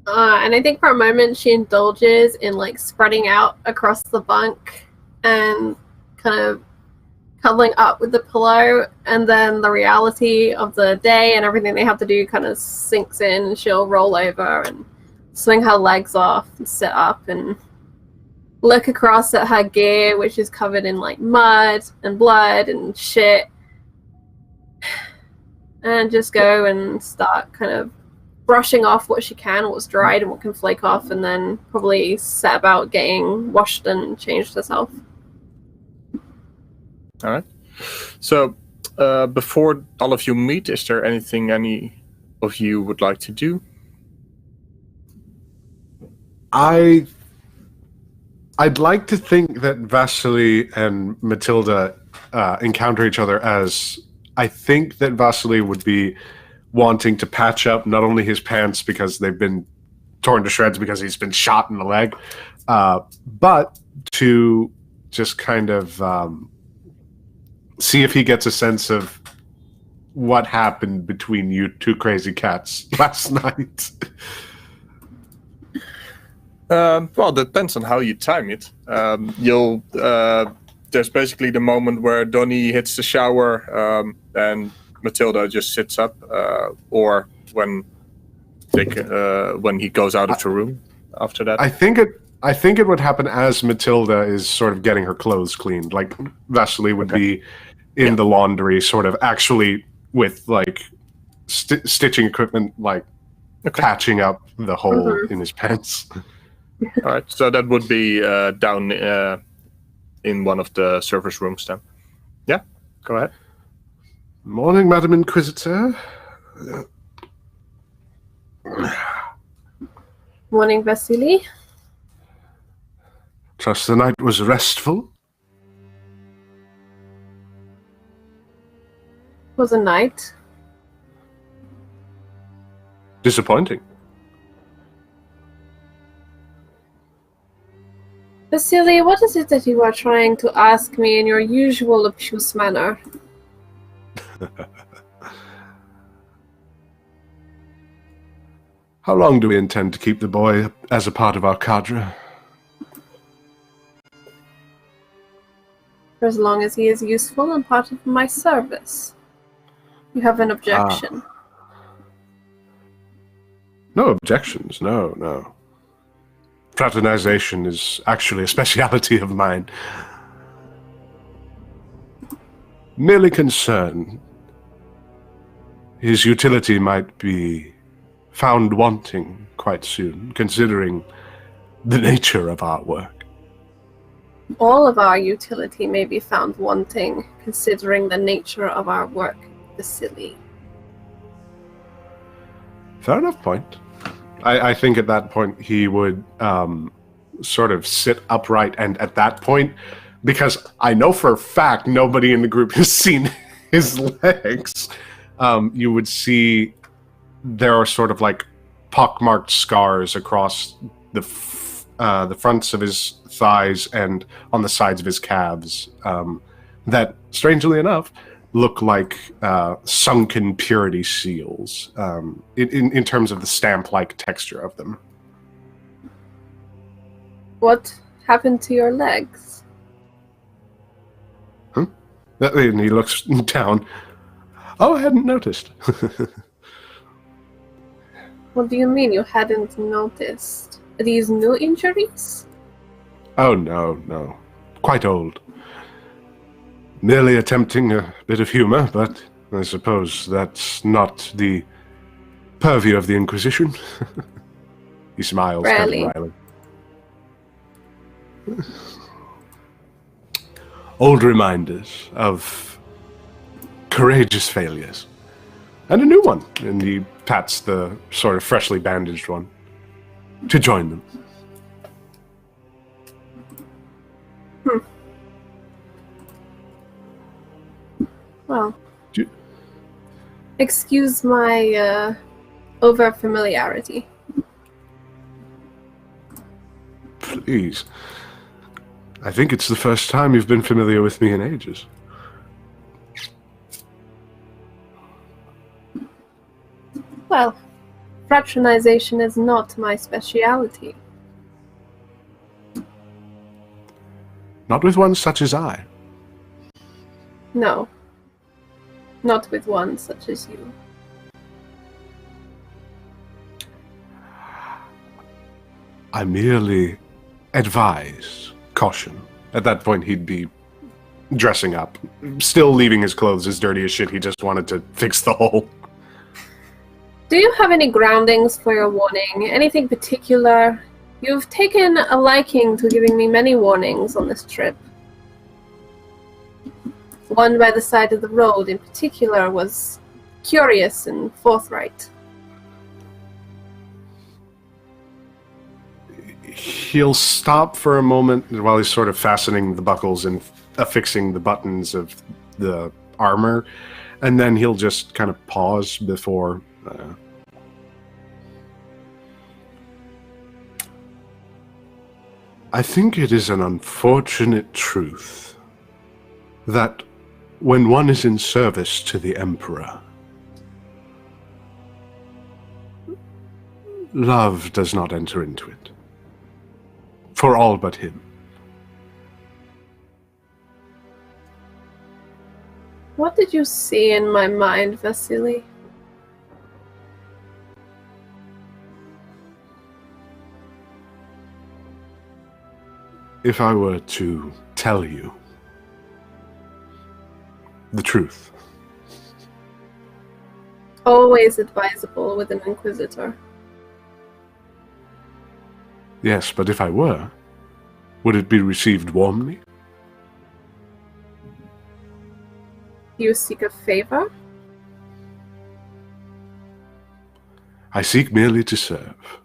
And I think for a moment she indulges in like spreading out across the bunk and kind of cuddling up with the pillow, and then the reality of the day and everything they have to do kind of sinks in, and she'll roll over and swing her legs off and sit up and look across at her gear, which is covered in like mud and blood and shit. and just go and start kind of brushing off what she can, what's dried and what can flake off, and then probably set about getting washed and changed herself. All right. So, before all of you meet, is there anything any of you would like to do? I'd like to think that Vasily and Matilda encounter each other as I think that Vasily would be wanting to patch up not only his pants because they've been torn to shreds because he's been shot in the leg, but to just kind of see if he gets a sense of what happened between you two crazy cats last night. Well, it depends on how you time it. There's basically the moment where Donnie hits the shower and Matilda just sits up, or when he goes out of the room after that. I think it would happen as Matilda is sort of getting her clothes cleaned. Like Vasily would be in the laundry, sort of actually with like stitching equipment, like patching up the hole in his pants. All right, so that would be down in one of the servers' rooms then. Yeah, go ahead. Morning, Madam Inquisitor. Morning, Vasily. Trust the night was restful. Was a night. Disappointing. Vasily, what is it that you are trying to ask me in your usual obtuse manner? How long do we intend to keep the boy as a part of our cadre? For as long as he is useful and part of my service. You have an objection? No objections, no. Fraternization is actually a speciality of mine. Merely concerned his utility might be found wanting quite soon, considering the nature of our work. All of our utility may be found wanting, considering the nature of our work, Vasily. Fair enough point. I think at that point he would sort of sit upright, and at that point, because I know for a fact nobody in the group has seen his legs, you would see there are sort of like pockmarked scars across the fronts of his thighs and on the sides of his calves that, strangely enough, look like sunken purity seals in terms of the stamp-like texture of them. What happened to your legs? Huh? And he looks down. Oh, I hadn't noticed. What do you mean you hadn't noticed? Are these new injuries? Oh, no. Quite old. Merely attempting a bit of humor, but I suppose that's not the purview of the Inquisition. He smiles kind of wryly. Old reminders of courageous failures. And a new one. And he pats the sort of freshly bandaged one to join them. Well, excuse my over-familiarity. Please. I think it's the first time you've been familiar with me in ages. Well, fraternization is not my speciality. Not with one such as I. No. Not with one such as you. I merely advise caution. At that point, he'd be dressing up, still leaving his clothes as dirty as shit. He just wanted to fix the hole. Do you have any groundings for your warning? Anything particular? You've taken a liking to giving me many warnings on this trip. One by the side of the road in particular was curious and forthright. He'll stop for a moment while he's sort of fastening the buckles and affixing the buttons of the armor, and then he'll just kind of pause before... I think it is an unfortunate truth that when one is in service to the Emperor, love does not enter into it. For all but him. What did you see in my mind, Vasily? If I were to tell you the truth. Always advisable with an Inquisitor. Yes, but if I were, would it be received warmly? You seek a favor? I seek merely to serve.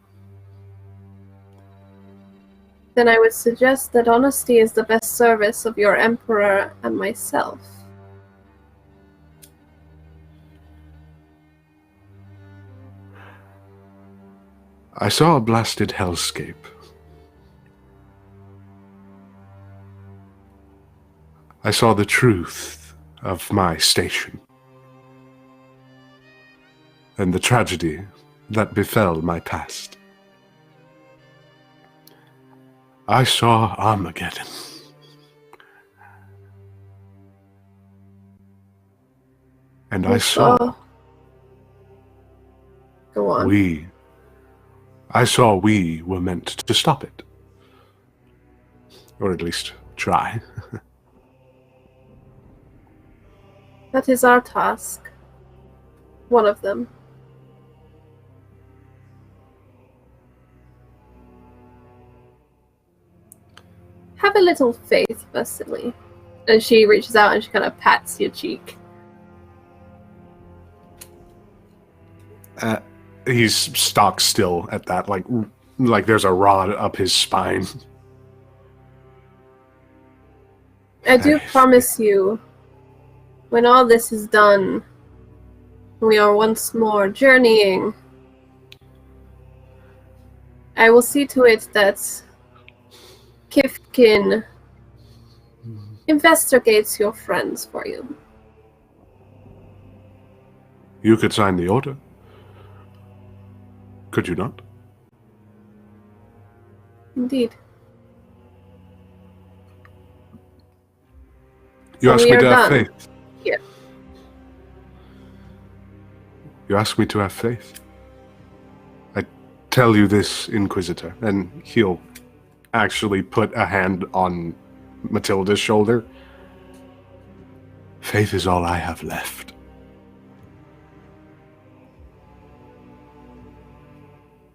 Then I would suggest that honesty is the best service of your Emperor and myself. I saw a blasted hellscape. I saw the truth of my station. And the tragedy that befell my past. I saw Armageddon. And I saw... Go on. I saw we were meant to stop it. Or at least try. That is our task. One of them. Have a little faith, Vasily. And she reaches out and she kind of pats your cheek. He's stock still at that, like there's a rod up his spine. I do promise you, when all this is done, we are once more journeying, I will see to it that Kifkin investigates your friends for you. You could sign the order. Could you not? Indeed. You asked me to have done. faith. Yeah. You asked me to have faith. I tell you this, Inquisitor, and he'll actually put a hand on Matilda's shoulder. Faith is all I have left.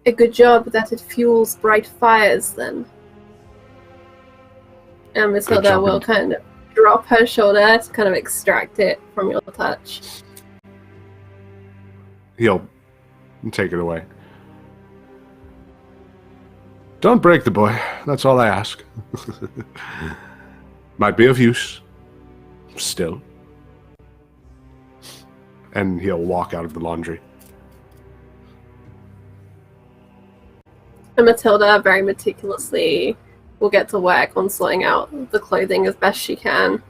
A good job that it fuels bright fires, then. And Matilda will kind of drop her shoulder to kind of extract it from your touch. He'll take it away. Don't break the boy. That's all I ask. Might be of use. Still. And he'll walk out of the laundry. And Matilda very meticulously will get to work on sorting out the clothing as best she can.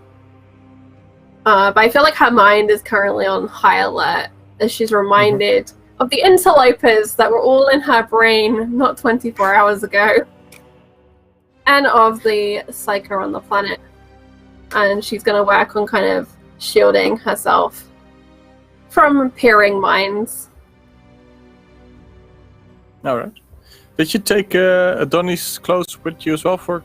But I feel like her mind is currently on high alert as she's reminded of the interlopers that were all in her brain not 24 hours ago. And of the psyker on the planet. And she's going to work on kind of shielding herself from peering minds. Alright. Did you take Adonis' clothes with you as well for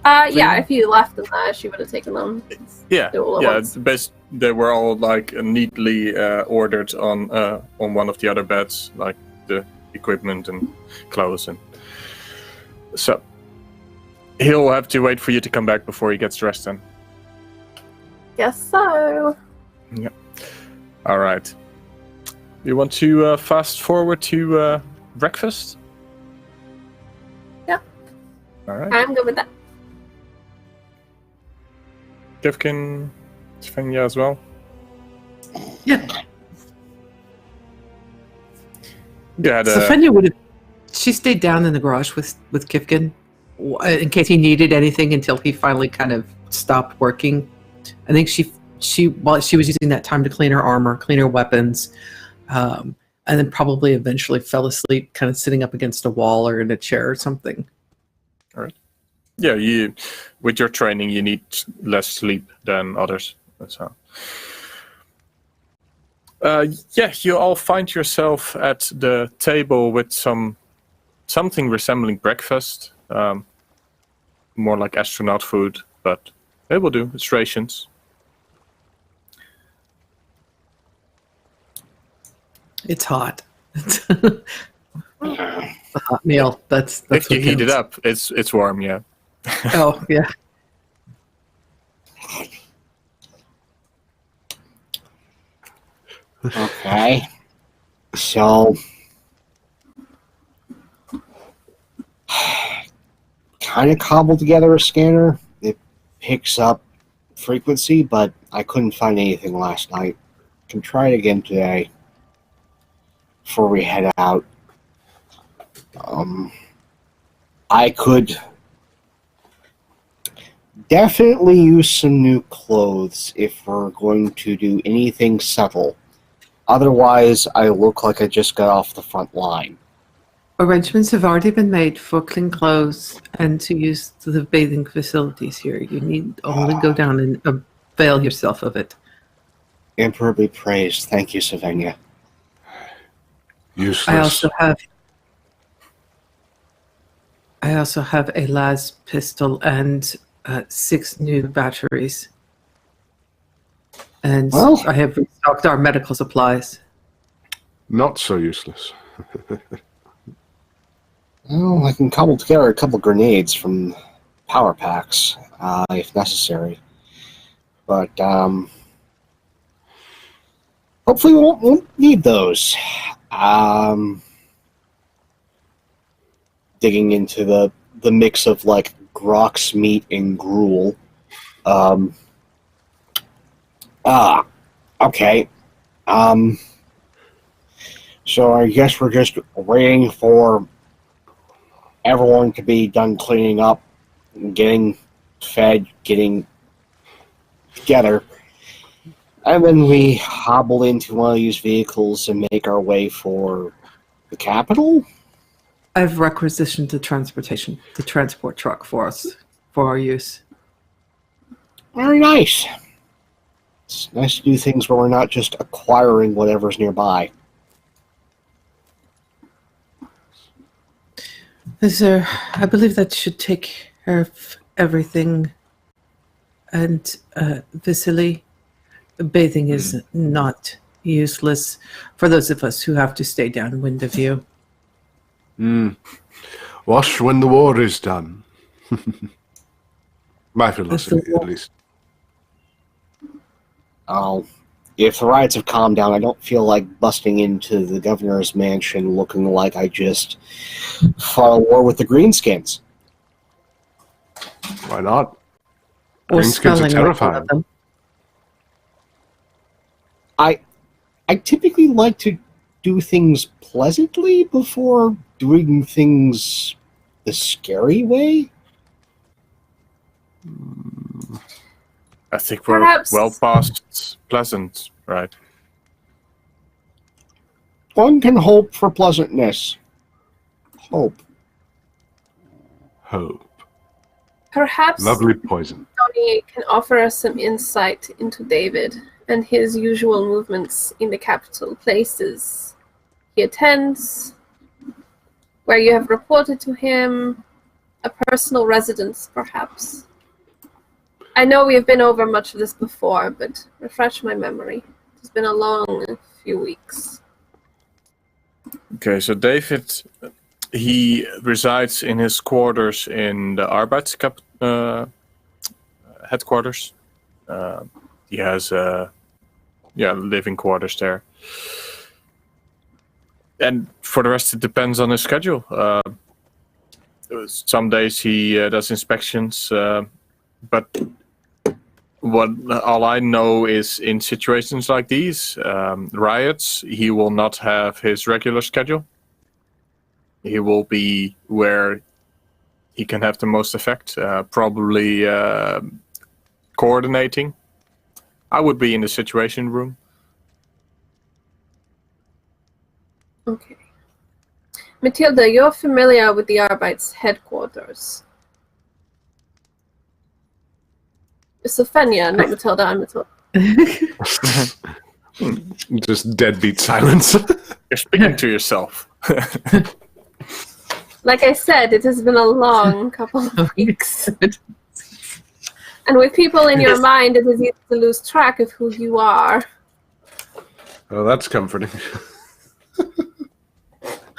Yeah, if you left them there, she would have taken them. Yeah, all at yeah. once. They were all like neatly ordered on one of the other beds, like the equipment and clothes, and so he'll have to wait for you to come back before he gets dressed. Then. Guess so. Yeah. All right. You want to fast forward to breakfast? Yeah. All right. I'm good with that. Kivkin, Svenja as well. Yeah. Yeah. Safenya would have. She stayed down in the garage with Kivkin in case he needed anything until he finally kind of stopped working. I think she was using that time to clean her armor, clean her weapons, and then probably eventually fell asleep, kind of sitting up against a wall or in a chair or something. All right. Yeah, with your training, you need less sleep than others. So, you all find yourself at the table with something resembling breakfast, more like astronaut food, but it will do. It's rations. It's hot. A hot meal. That's if you what heat it counts. up, it's warm. Yeah. Oh yeah. Okay. So, kind of cobbled together a scanner. It picks up frequency, but I couldn't find anything last night. Can try it again today before we head out. I could definitely use some new clothes if we're going to do anything subtle. Otherwise, I look like I just got off the front line. Arrangements have already been made for clean clothes and to use the bathing facilities here. You need only go down and avail yourself of it. Emperor be praised. Thank you, Svenja. Useless. I also have a las pistol and 6 new batteries. And Well, I have restocked our medical supplies. Not so useless. well, I can cobble together a couple grenades from power packs, if necessary. But hopefully we won't need those. Digging into the mix of like Grok's meat and gruel. Okay. So I guess we're just waiting for everyone to be done cleaning up, getting fed, getting together. And then we hobble into one of these vehicles and make our way for the capital? I've requisitioned the transport truck for us, for our use. Very nice. It's nice to do things where we're not just acquiring whatever's nearby. I believe that should take care of everything. And Vasily, bathing is not useless for those of us who have to stay downwind of you. Wash when the war is done. My philosophy, at least. Oh, if the riots have calmed down, I don't feel like busting into the governor's mansion looking like I just fought a war with the Greenskins. Why not? Or Greenskins are smelling like one terrifying. of them. I typically like to do things pleasantly before doing things the scary way. I think we're Perhaps- well past pleasant, right? One can hope for pleasantness. Hope. Hope. Perhaps Lovely poison. Donnie can offer us some insight into David and his usual movements in the capital, places he attends, where you have reported to him, A personal residence, perhaps. I know we have been over much of this before, but refresh my memory. It's been a long few weeks. Okay, so David, he resides in his quarters in the headquarters. He has living quarters there. And for the rest, it depends on his schedule. Some days he does inspections, but all I know is in situations like these, riots, he will not have his regular schedule. He will be where he can have the most effect, probably coordinating. I would be in the situation room. Okay. Matilda, you're familiar with the Arbeit's headquarters. It's Sophenia, not Matilda. I'm Matilda. Just deadbeat silence. You're speaking to yourself. Like I said, it has been a long couple of weeks. And with people in your mind, it is easy to lose track of who you are. Oh, that's comforting.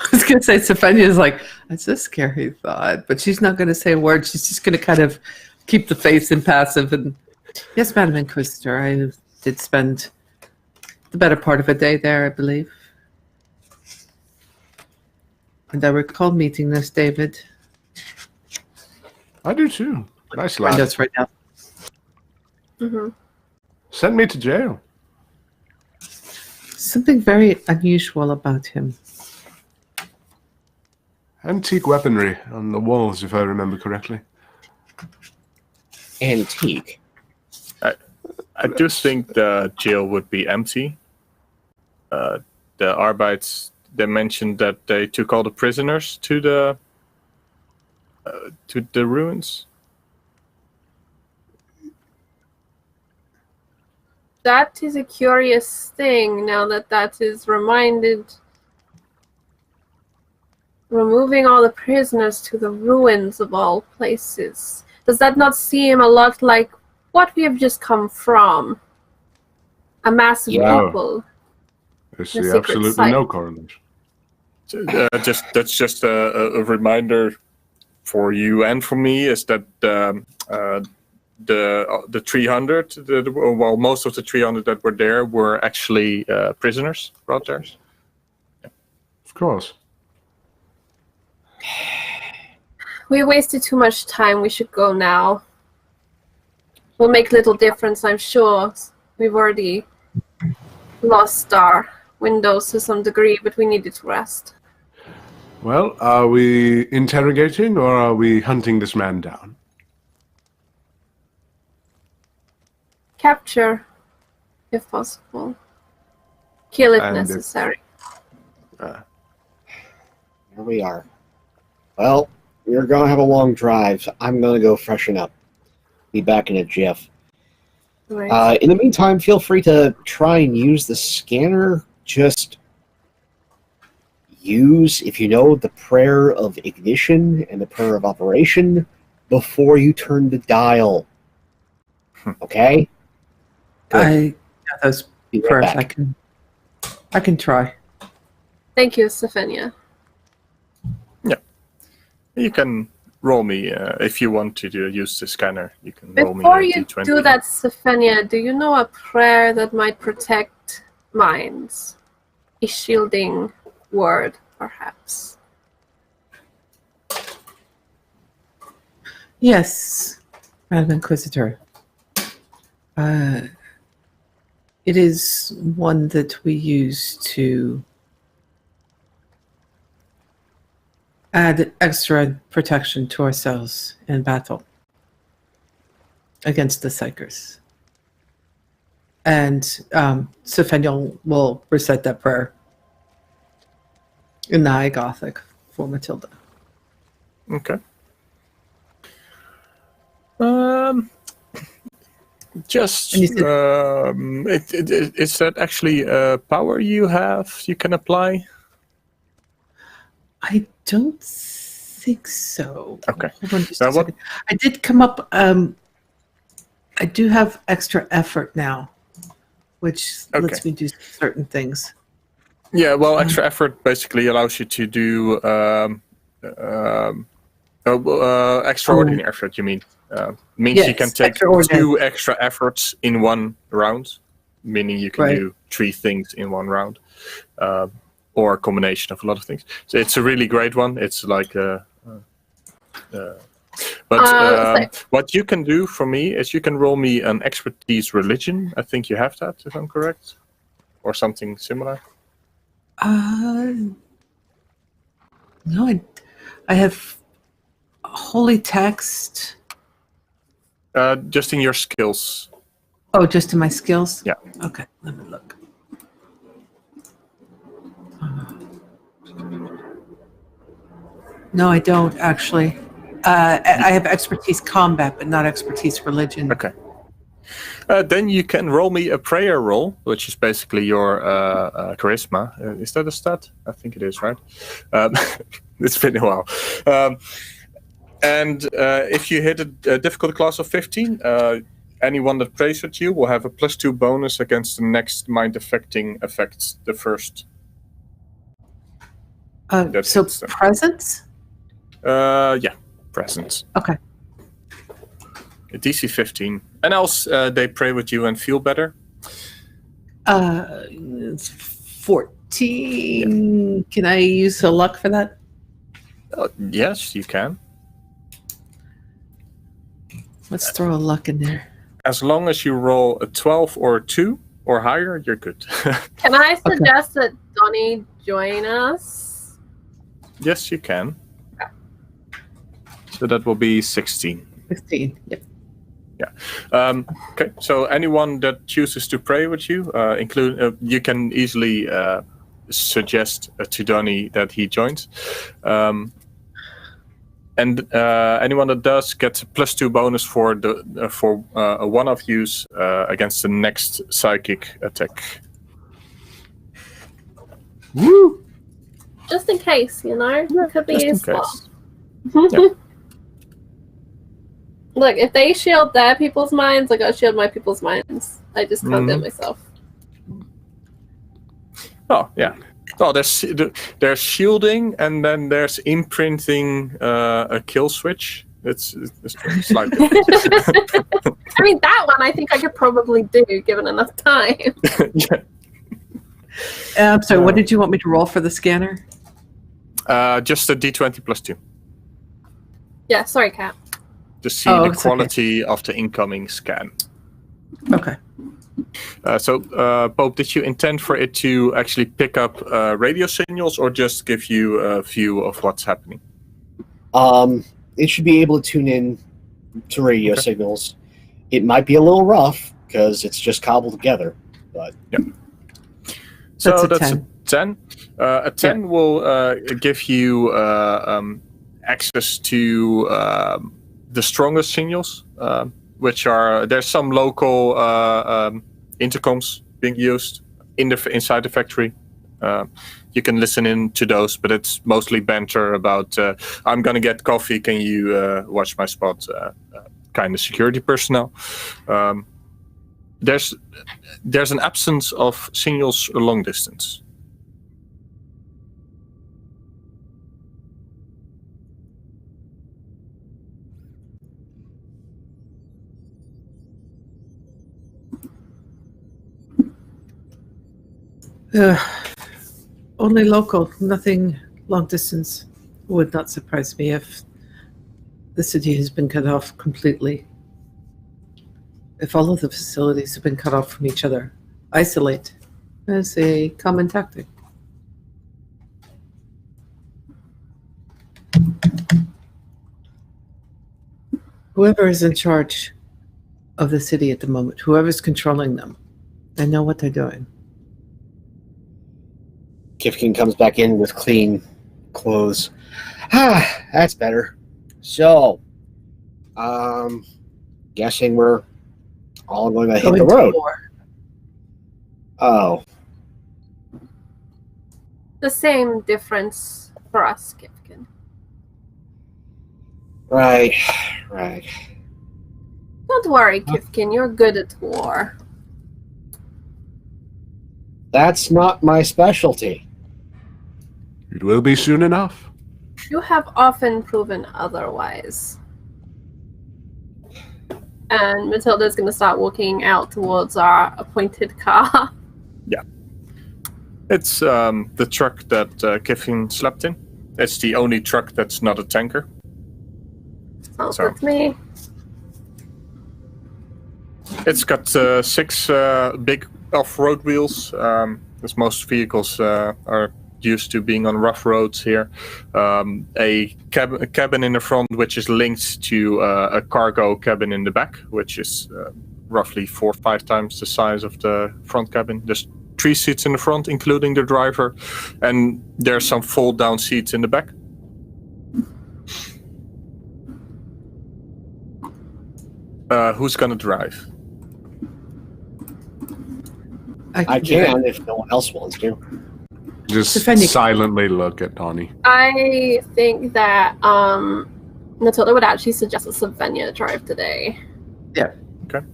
I was going to say, Sophenia's like, that's a scary thought, but she's not going to say a word. She's just going to kind of keep the face impassive. And yes, Madam Inquisitor, I did spend the better part of a day there, I believe. And I recall meeting this David. I do too. Nice lad. That's right now. Mm-hmm. Send me to jail. Something very unusual about him. Antique weaponry on the walls, if I remember correctly. Antique. I do think the jail would be empty. The Arbeits, they mentioned that they took all the prisoners to the ruins. That is a curious thing, now that is reminded. Removing all the prisoners to the ruins of all places. Does that not seem a lot like what we have just come from? A mass of people. I see absolutely no correlation. That's just a reminder for you and for me is that the 300, most of the 300 that were there were actually prisoners brought there. Of course. We wasted too much time. We should go now. Will make little difference, I'm sure. We've already lost our windows to some degree, but we needed to rest. Well, are we interrogating or are we hunting this man down? Capture, if possible. Kill if necessary. Here we are. Well, we're going to have a long drive. I'm going to go freshen up. Be back in a jiff. Right. In the meantime, feel free to try and use the scanner. Just use, if you know, the prayer of ignition and the prayer of operation before you turn the dial. Okay? Good. I got those Be right prayers. back. I can try. Thank you, Sophenia. You can roll me if you want to use the scanner. You can roll me Before a you D20. do that, Sophenia, do you know a prayer that might protect minds? A shielding word, perhaps. Yes, Madam Inquisitor. It is one that we use to add extra protection to ourselves in battle against the Psychers. And Sophenia will recite that prayer in the High Gothic for Matilda. Okay. Just And you said- is that actually a power you have? You can apply. I don't think so. Okay. Hold on just a What- second. I did come up. I do have extra effort now, which lets me do certain things. Yeah, well, extra effort basically allows you to do extraordinary effort, you mean? Means you Yes, can take extraordinary. 2 extra efforts in one round, meaning you can do 3 things in one round, or a combination of a lot of things. So it's a really great one. It's like what you can do for me is you can roll me an expertise religion. I think you have that, if I'm correct, or something similar. No, I have holy text. Just in your skills. Oh, just in my skills? Yeah. Okay, let me look. No, I don't actually. I have expertise combat, but not expertise religion. Okay. Then you can roll me a prayer roll, which is basically your charisma. Is that a stat? I think it is, right? It's been a while. And if you hit a difficult class of 15, anyone that prays with you will have a +2 bonus against the next mind-affecting effects, the first. So presence? Yeah, presence. Okay. DC 15. And else they pray with you and feel better? It's 14. Yeah. Can I use a luck for that? Yes, you can. Let's throw a luck in there. As long as you roll a 12 or a 2 or higher, you're good. Can I suggest that Donnie join us? Yes, you can. So that will be 16. 16, yep. Yeah. Okay. So anyone that chooses to pray with you, you can easily suggest to Donnie that he joins. And anyone that does gets a +2 bonus for a one-off use against the next psychic attack. Woo! Just in case, you know? It could be useful. Yeah. Look, if they shield their people's minds, I gotta shield my people's minds. I just can't do it myself. Oh, yeah. Oh, there's shielding, and then there's imprinting a kill switch. It's slightly different. I mean, that one I think I could probably do, given enough time. Yeah. I'm sorry, what did you want me to roll for the scanner? Just a D20 +2. Yeah, sorry, Kat. To see the quality of the incoming scan. Okay. So, Pope, did you intend for it to actually pick up radio signals, or just give you a view of what's happening? It should be able to tune in to radio signals. It might be a little rough because it's just cobbled together, but yeah. So that's a 10. A 10 will give you access to the strongest signals, which are there's some local intercoms being used inside the factory. You can listen in to those, but it's mostly banter about I'm gonna get coffee, can you watch my spot, kind of security personnel. There's an absence of signals long distance. Only local, nothing long distance. Would not surprise me if the city has been cut off completely. If all of the facilities have been cut off from each other. Isolate as a common tactic. Whoever is in charge of the city at the moment, whoever's controlling them, they know what they're doing. Kifkin comes back in with clean clothes. Ah, that's better. So, guessing we're all going to hit the road. Oh. The same difference for us, Kifkin. Right. Don't worry, Kifkin, you're good at war. That's not my specialty. It will be soon enough. You have often proven otherwise. And Matilda's going to start walking out towards our appointed car. Yeah. It's the truck that Kifkin slept in. It's the only truck that's not a tanker. Sounds good to me. It's got 6 big off-road wheels, as most vehicles are used to being on rough roads here. A cabin in the front, which is linked to a cargo cabin in the back, which is roughly 4 or 5 times the size of the front cabin. There's 3 seats in the front, including the driver, and there's some fold-down seats in the back. Who's gonna drive? I can if no one else wants to. Just Defending. silently look at Donnie. I think that Matilda would actually suggest that Savenya drive today. Yeah. Okay.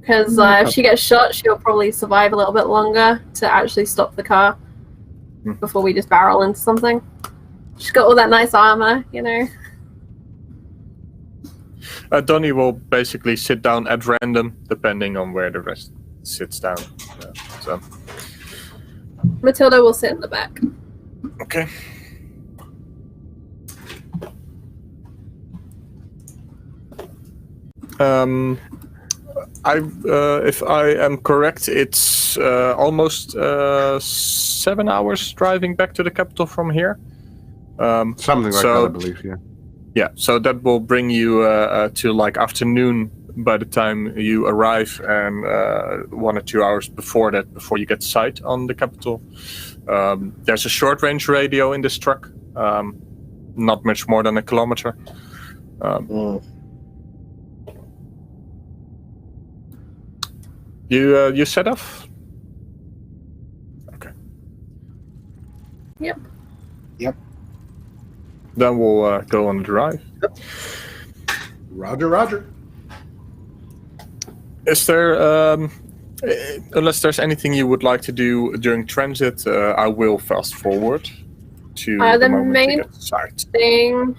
Because if she gets shot, she'll probably survive a little bit longer to actually stop the car before we just barrel into something. She's got all that nice armor, you know. Donnie will basically sit down at random, depending on where the rest sits down. So. Matilda will sit in the back. Okay. If I am correct, it's almost 7 hours driving back to the capital from here. Something like that, I believe, yeah. Yeah, so that will bring you to like afternoon by the time you arrive, and 1 or 2 hours before that, before you get sight on the capital. There's a short-range radio in this truck, not much more than a kilometer. You set off? Okay. Yep. Then we'll go on the drive. Roger. Is there, unless there's anything you would like to do during transit, I will fast forward to the moment main you get sight. thing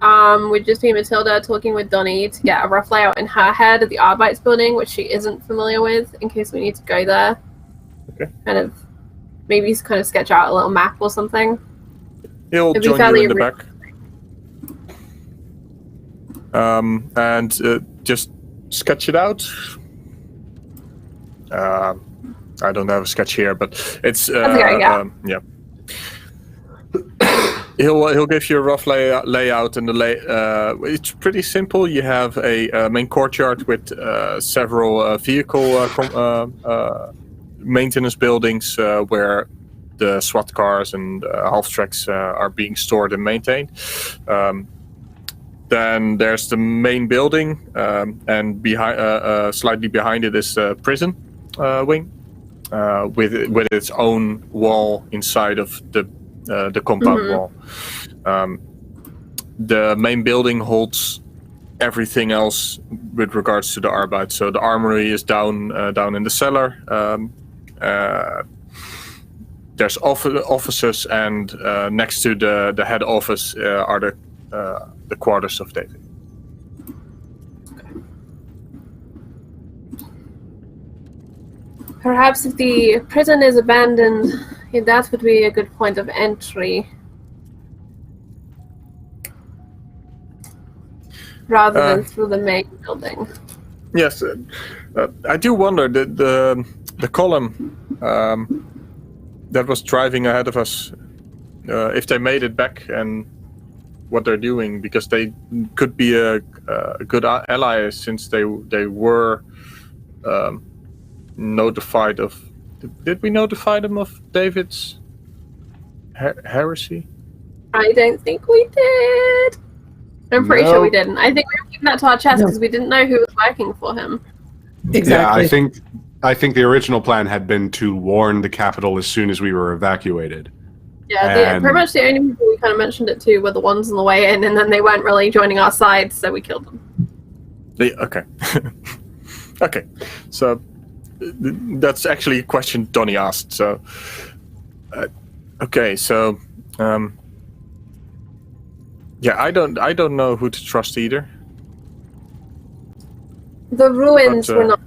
would just be Matilda talking with Donnie to get a rough layout in her head of the Arbeits building, which she isn't familiar with, in case we need to go there. Okay. Kind of, maybe kind of sketch out a little map or something. He'll It'd be join you fairly in the back. And just sketch it out. I don't have a sketch here, but it's okay, yeah. Yeah. He'll give you a rough layout, and it's pretty simple. You have a main courtyard with several vehicle maintenance buildings where the SWAT cars and half tracks are being stored and maintained. Then there's the main building, and behind, slightly behind it is a prison wing with its own wall inside of the compound wall. The main building holds everything else with regards to the Arbeit. So the armory is down in the cellar. There's offices, and next to the head office are the quarters of David. Perhaps if the prison is abandoned, that would be a good point of entry. Rather than through the main building. Yes, I do wonder the column that was driving ahead of us, if they made it back and what they're doing, because they could be a good ally, since they were notified of. Did we notify them of David's heresy? I don't think we did. I'm pretty sure we didn't. I think we were keeping that to our chest because we didn't know who was working for him. Exactly. Yeah, I think the original plan had been to warn the capital as soon as we were evacuated. Yeah, pretty much the only people we kind of mentioned it to were the ones on the way in, and then they weren't really joining our side, so we killed them. Okay. Okay. So that's actually a question Donnie asked. So, okay. So, yeah, I don't know who to trust either. The ruins were not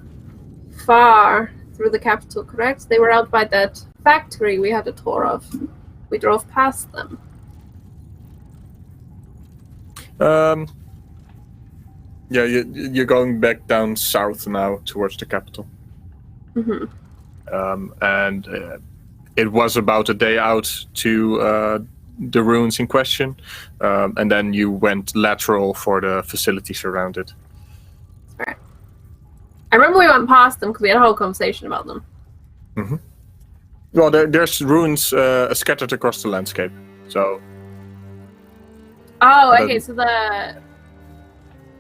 far through the capital, correct? They were out by that factory we had a tour of. We drove past them. Yeah, you're going back down south now towards the capital. Mm-hmm. And it was about a day out to the ruins in question, and then you went lateral for the facilities around it. Right. I remember we went past them because we had a whole conversation about them. Mm-hmm. Well, there's ruins scattered across the landscape, so... Oh, okay, so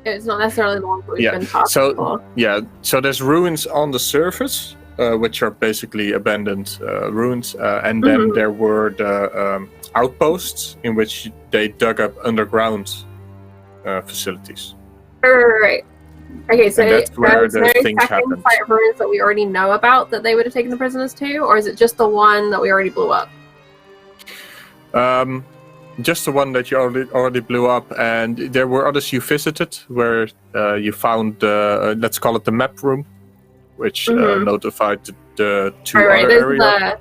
it's not necessarily the ones that we've been past before. Yeah, so there's ruins on the surface, which are basically abandoned ruins, and then there were the outposts in which they dug up underground facilities. Right. Okay, so that's where the things happened. happened. Site of ruins that we already know about that they would have taken the prisoners to, or is it just the one that we already blew up? Just the one that you already blew up, and there were others you visited where you found, let's call it the map room, which notified the two other areas.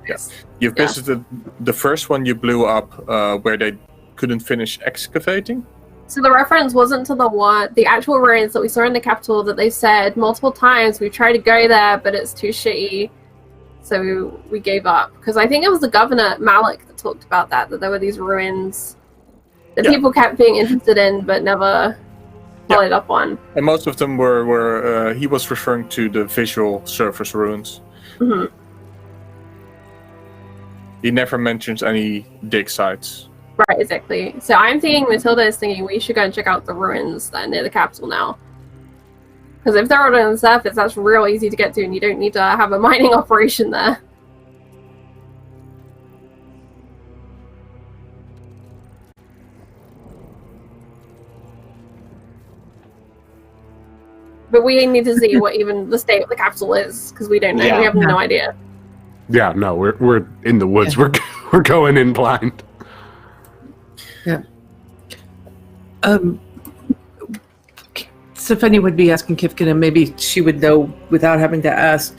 Yes. You visited the first one you blew up where they couldn't finish excavating. So the reference wasn't to the actual ruins that we saw in the capital that they said multiple times, we tried to go there, but it's too shitty. So we gave up. Because I think it was the governor, Malik, that talked about that there were these ruins that people kept being interested in, but never followed up on. And most of them were he was referring to the visual surface ruins. Mm-hmm. He never mentions any dig sites. Right, exactly. So I'm thinking Matilda is thinking we should go and check out the ruins that are near the capital now. Because if they're on the surface, that's real easy to get to, and you don't need to have a mining operation there. But we need to see what even the state of the capital is, because we don't know. We have no idea. Yeah, no, we're in the woods. Yeah. We're going in blind. Yeah. Stephanie would be asking Kifkin, and maybe she would know without having to ask,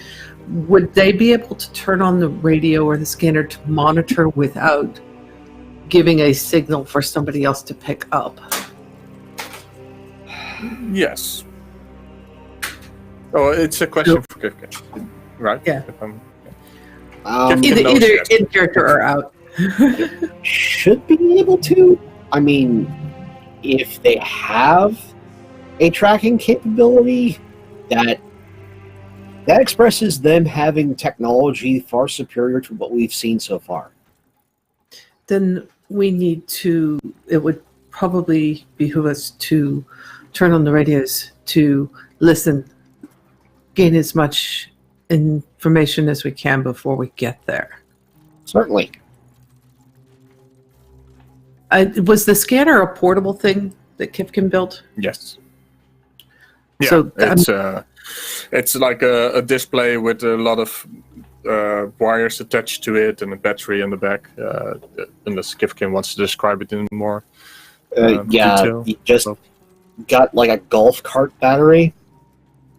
would they be able to turn on the radio or the scanner to monitor without giving a signal for somebody else to pick up? Yes. Oh, it's a question for Kifkin, right? Yeah. Either in character or out. Should be able to. I mean, if they have a tracking capability, that expresses them having technology far superior to what we've seen so far. Then we need to, it would probably behoove us to turn on the radios to listen, gain as much information as we can before we get there. Certainly. Was the scanner a portable thing that Kifkin built? Yes. Yeah, so it's like a display with a lot of wires attached to it and a battery in the back. Unless Kifkin wants to describe it in more detail. He just got like a golf cart battery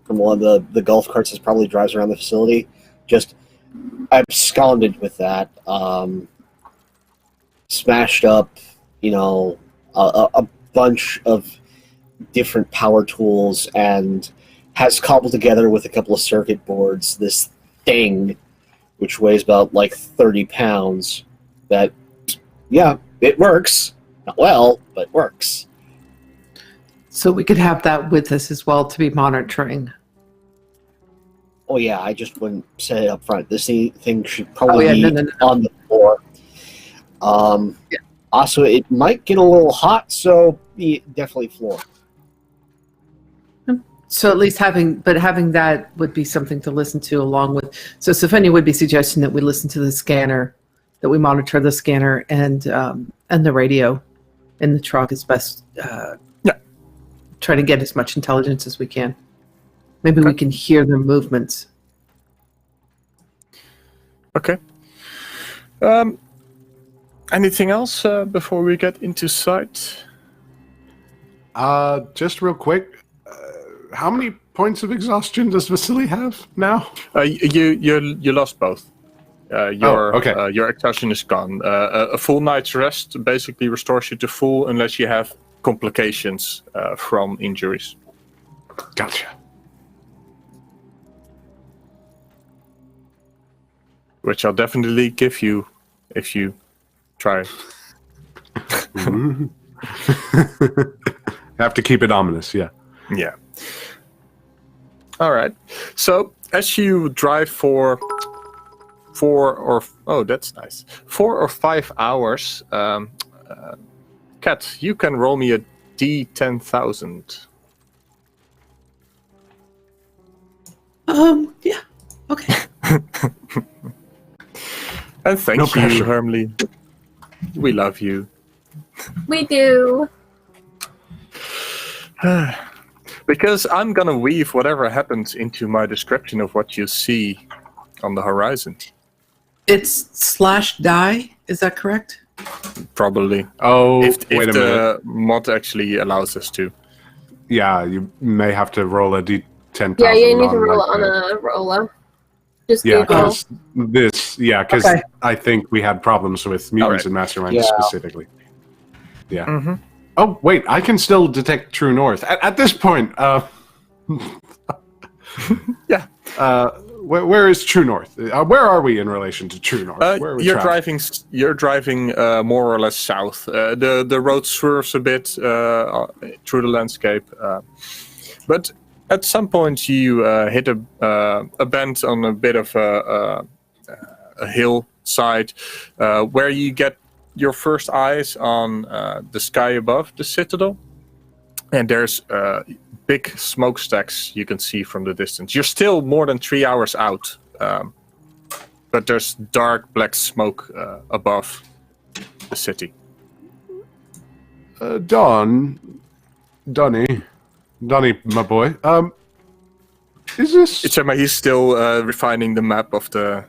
from one of the golf carts that probably drives around the facility. Just absconded with that. Smashed up, a bunch of different power tools and has cobbled together with a couple of circuit boards this thing which weighs about like 30 pounds that, it works. Not well, but works. So we could have that with us as well to be monitoring. Oh yeah, I just wouldn't say it up front. This thing should probably be no. on the floor. Also, it might get a little hot, so definitely floor. So at least having that would be something to listen to along with. So Stephanie would be suggesting that we listen to the scanner that we monitor the scanner and the radio in the truck as best. Try to get as much intelligence as we can. Maybe we can hear their movements. Okay. Anything else before we get into sight? Just real quick, how many points of exhaustion does Vasily have now? You lost both. Okay. Your exhaustion is gone. A full night's rest basically restores you to full unless you have complications from injuries. Gotcha. Which I'll definitely give you if you try. Have to keep it ominous, yeah. Yeah. All right. So as you drive for 4 or 5 hours, Kat, you can roll me a D10,000. Yeah. Okay. And thank No you, pressure. Hermley. We love you. We do. Because I'm gonna weave whatever happens into my description of what you see on the horizon. It's /die. Is that correct? Probably. Oh, If wait a minute. the mod actually allows us to. Yeah, you may have to roll a D10,000. Yeah, you need to on, roll like, it on a roller. Just Yeah, Google. because Okay. I think we had problems with mutants Alright. and masterminds Yeah. specifically. Yeah. Mm-hmm. Oh, wait, I can still detect true north. At this point, Yeah. where is true north? Where are we in relation to true north? Where are we You're traveling? driving more or less south. The road swerves a bit through the landscape, but at some point you hit a bend on a bit of a hillside, where you get your first eyes on the sky above the citadel, and there's big smokestacks you can see from the distance. You're still more than 3 hours out, but there's dark black smoke above the city. Donnie, my boy. Is this? He's still refining the map of the.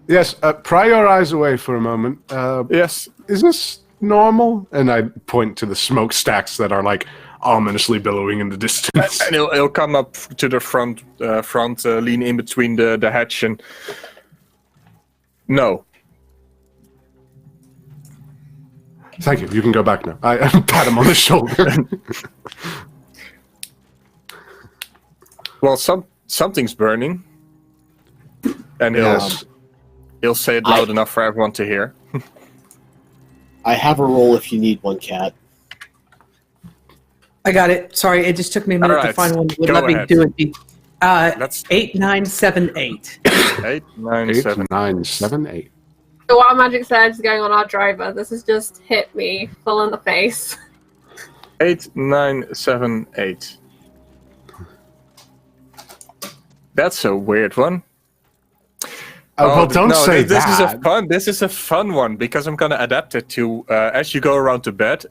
Yes. Pry your eyes away for a moment. Yes. Is this normal? And I point to the smokestacks that are like ominously billowing in the distance. And he'll come up to the front, lean in between the hatch, and no. Thank you. You can go back now. I pat him on the shoulder. Well, something's burning, and he'll say it loud enough for everyone to hear. I have a roll if you need one, Cat. I got it. Sorry, it just took me a minute to Alright, find one that would go let ahead. me do it. That's 8978. 8, 9, 7. 8, 9, 7, 8. So while Magic Surge is going on our driver, this has just hit me full in the face. 8, 9, 7, 8. That's a weird one. Well, don't say this that. This is a fun one because I'm gonna adapt it to as you go around the bed.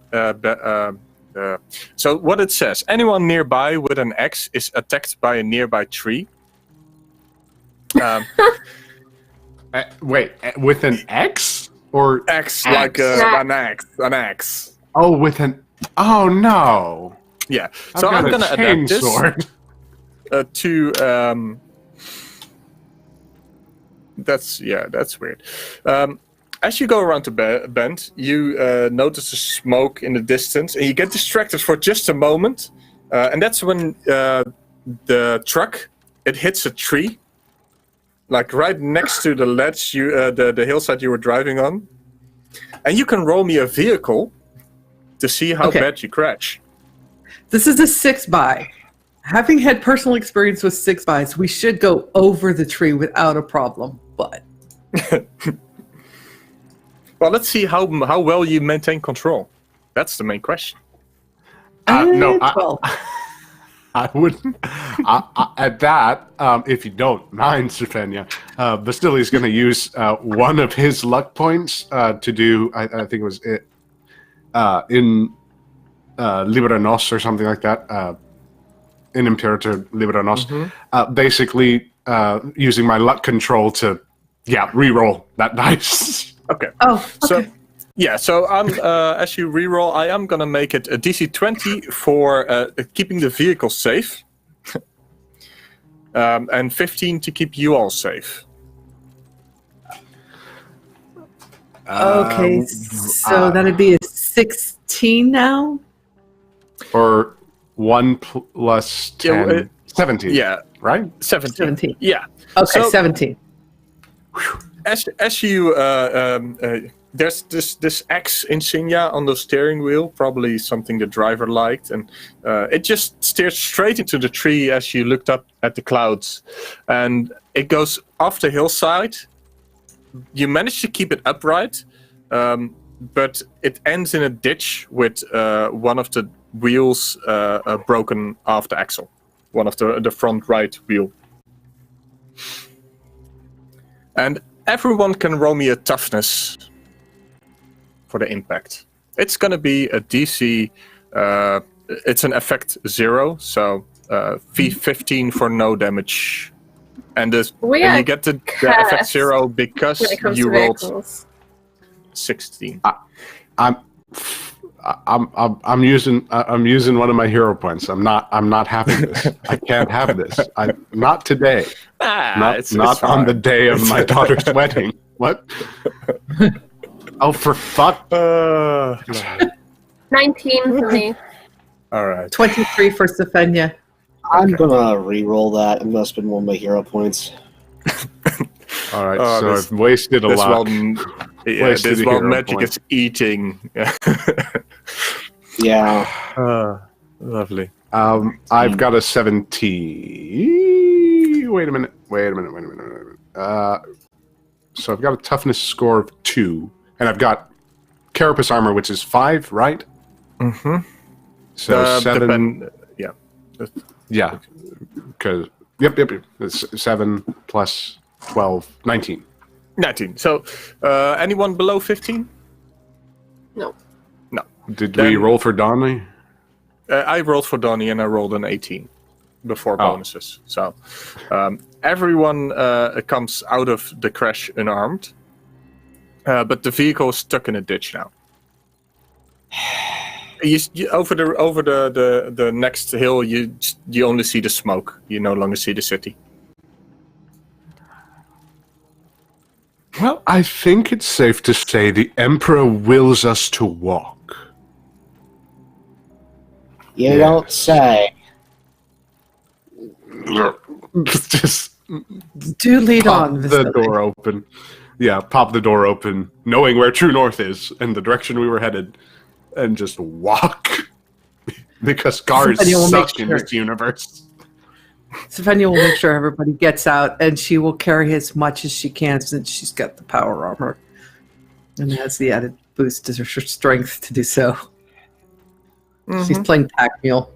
So what it says: anyone nearby with an X is attacked by a nearby tree. Wait, with an X or X Axe. like an axe. Oh, with an. Oh no! Yeah. I've So got I'm a gonna adapt this sword. to. That's weird. As you go around the bend, you notice the smoke in the distance, and you get distracted for just a moment, and that's when the truck it hits a tree, like right next to the ledge, the hillside you were driving on, and you can roll me a vehicle to see how bad you crash. This is a 6x. Having had personal experience with 6x's, we should go over the tree without a problem, but... Well, let's see how well you maintain control. That's the main question. No, 12. I wouldn't. At that, if you don't mind, Stefania, Vasily's going to use one of his luck points to do, I think it was it, in Libranos or something like that, in Imperator Libranos, basically using my luck control to, re-roll that dice. Okay. Oh, okay. So as you reroll, I am gonna make it a DC 20 for keeping the vehicle safe, and 15 to keep you all safe. Okay, so that'd be a 16 now? Or 1 plus 10, 17. Yeah, Right? 17. Yeah. Okay, So, 17. As you there's this X insignia on the steering wheel, probably something the driver liked, and it just steered straight into the tree as you looked up at the clouds, and it goes off the hillside. You manage to keep it upright, but it ends in a ditch with one of the wheels broken off the axle, one of the front right wheel. And everyone can roll me a toughness for the impact. It's going to be a DC, it's an effect 0, so V15 for no damage. And you get the effect 0 because you rolled 16. I'm using one of my hero points. I'm not having this. I can't have this. Not today. Not on the day of my daughter's wedding. What? Oh, for fuck! 19 for me. All right. 23 for Safenya. I'm gonna re-roll that. I'm gonna spend one of my hero points. All right, so I've wasted a lot. This one magic is eating. Yeah. Lovely. I've got a 17. Wait a minute. So I've got a toughness score of 2, and I've got carapace armor, which is 5, right? Mm-hmm. So 7. Yeah. Because yep. It's 7 plus 12, 19. 19. So, anyone below 15? No. Did we roll for Donnie? I rolled for Donnie and I rolled an 18 before bonuses. So, everyone comes out of the crash unarmed, but the vehicle is stuck in a ditch now. You over the next hill, you only see the smoke. You no longer see the city. Well, I think it's safe to say the Emperor wills us to walk. You don't say. Just Do lead pop on. the door open. Yeah, pop the door open, knowing where true north is and the direction we were headed, and just walk. Because cars suck in this universe. Safenya will make sure everybody gets out, and she will carry as much as she can since she's got the power armor and has the added boost to her strength to do so. Mm-hmm. She's playing pack mule.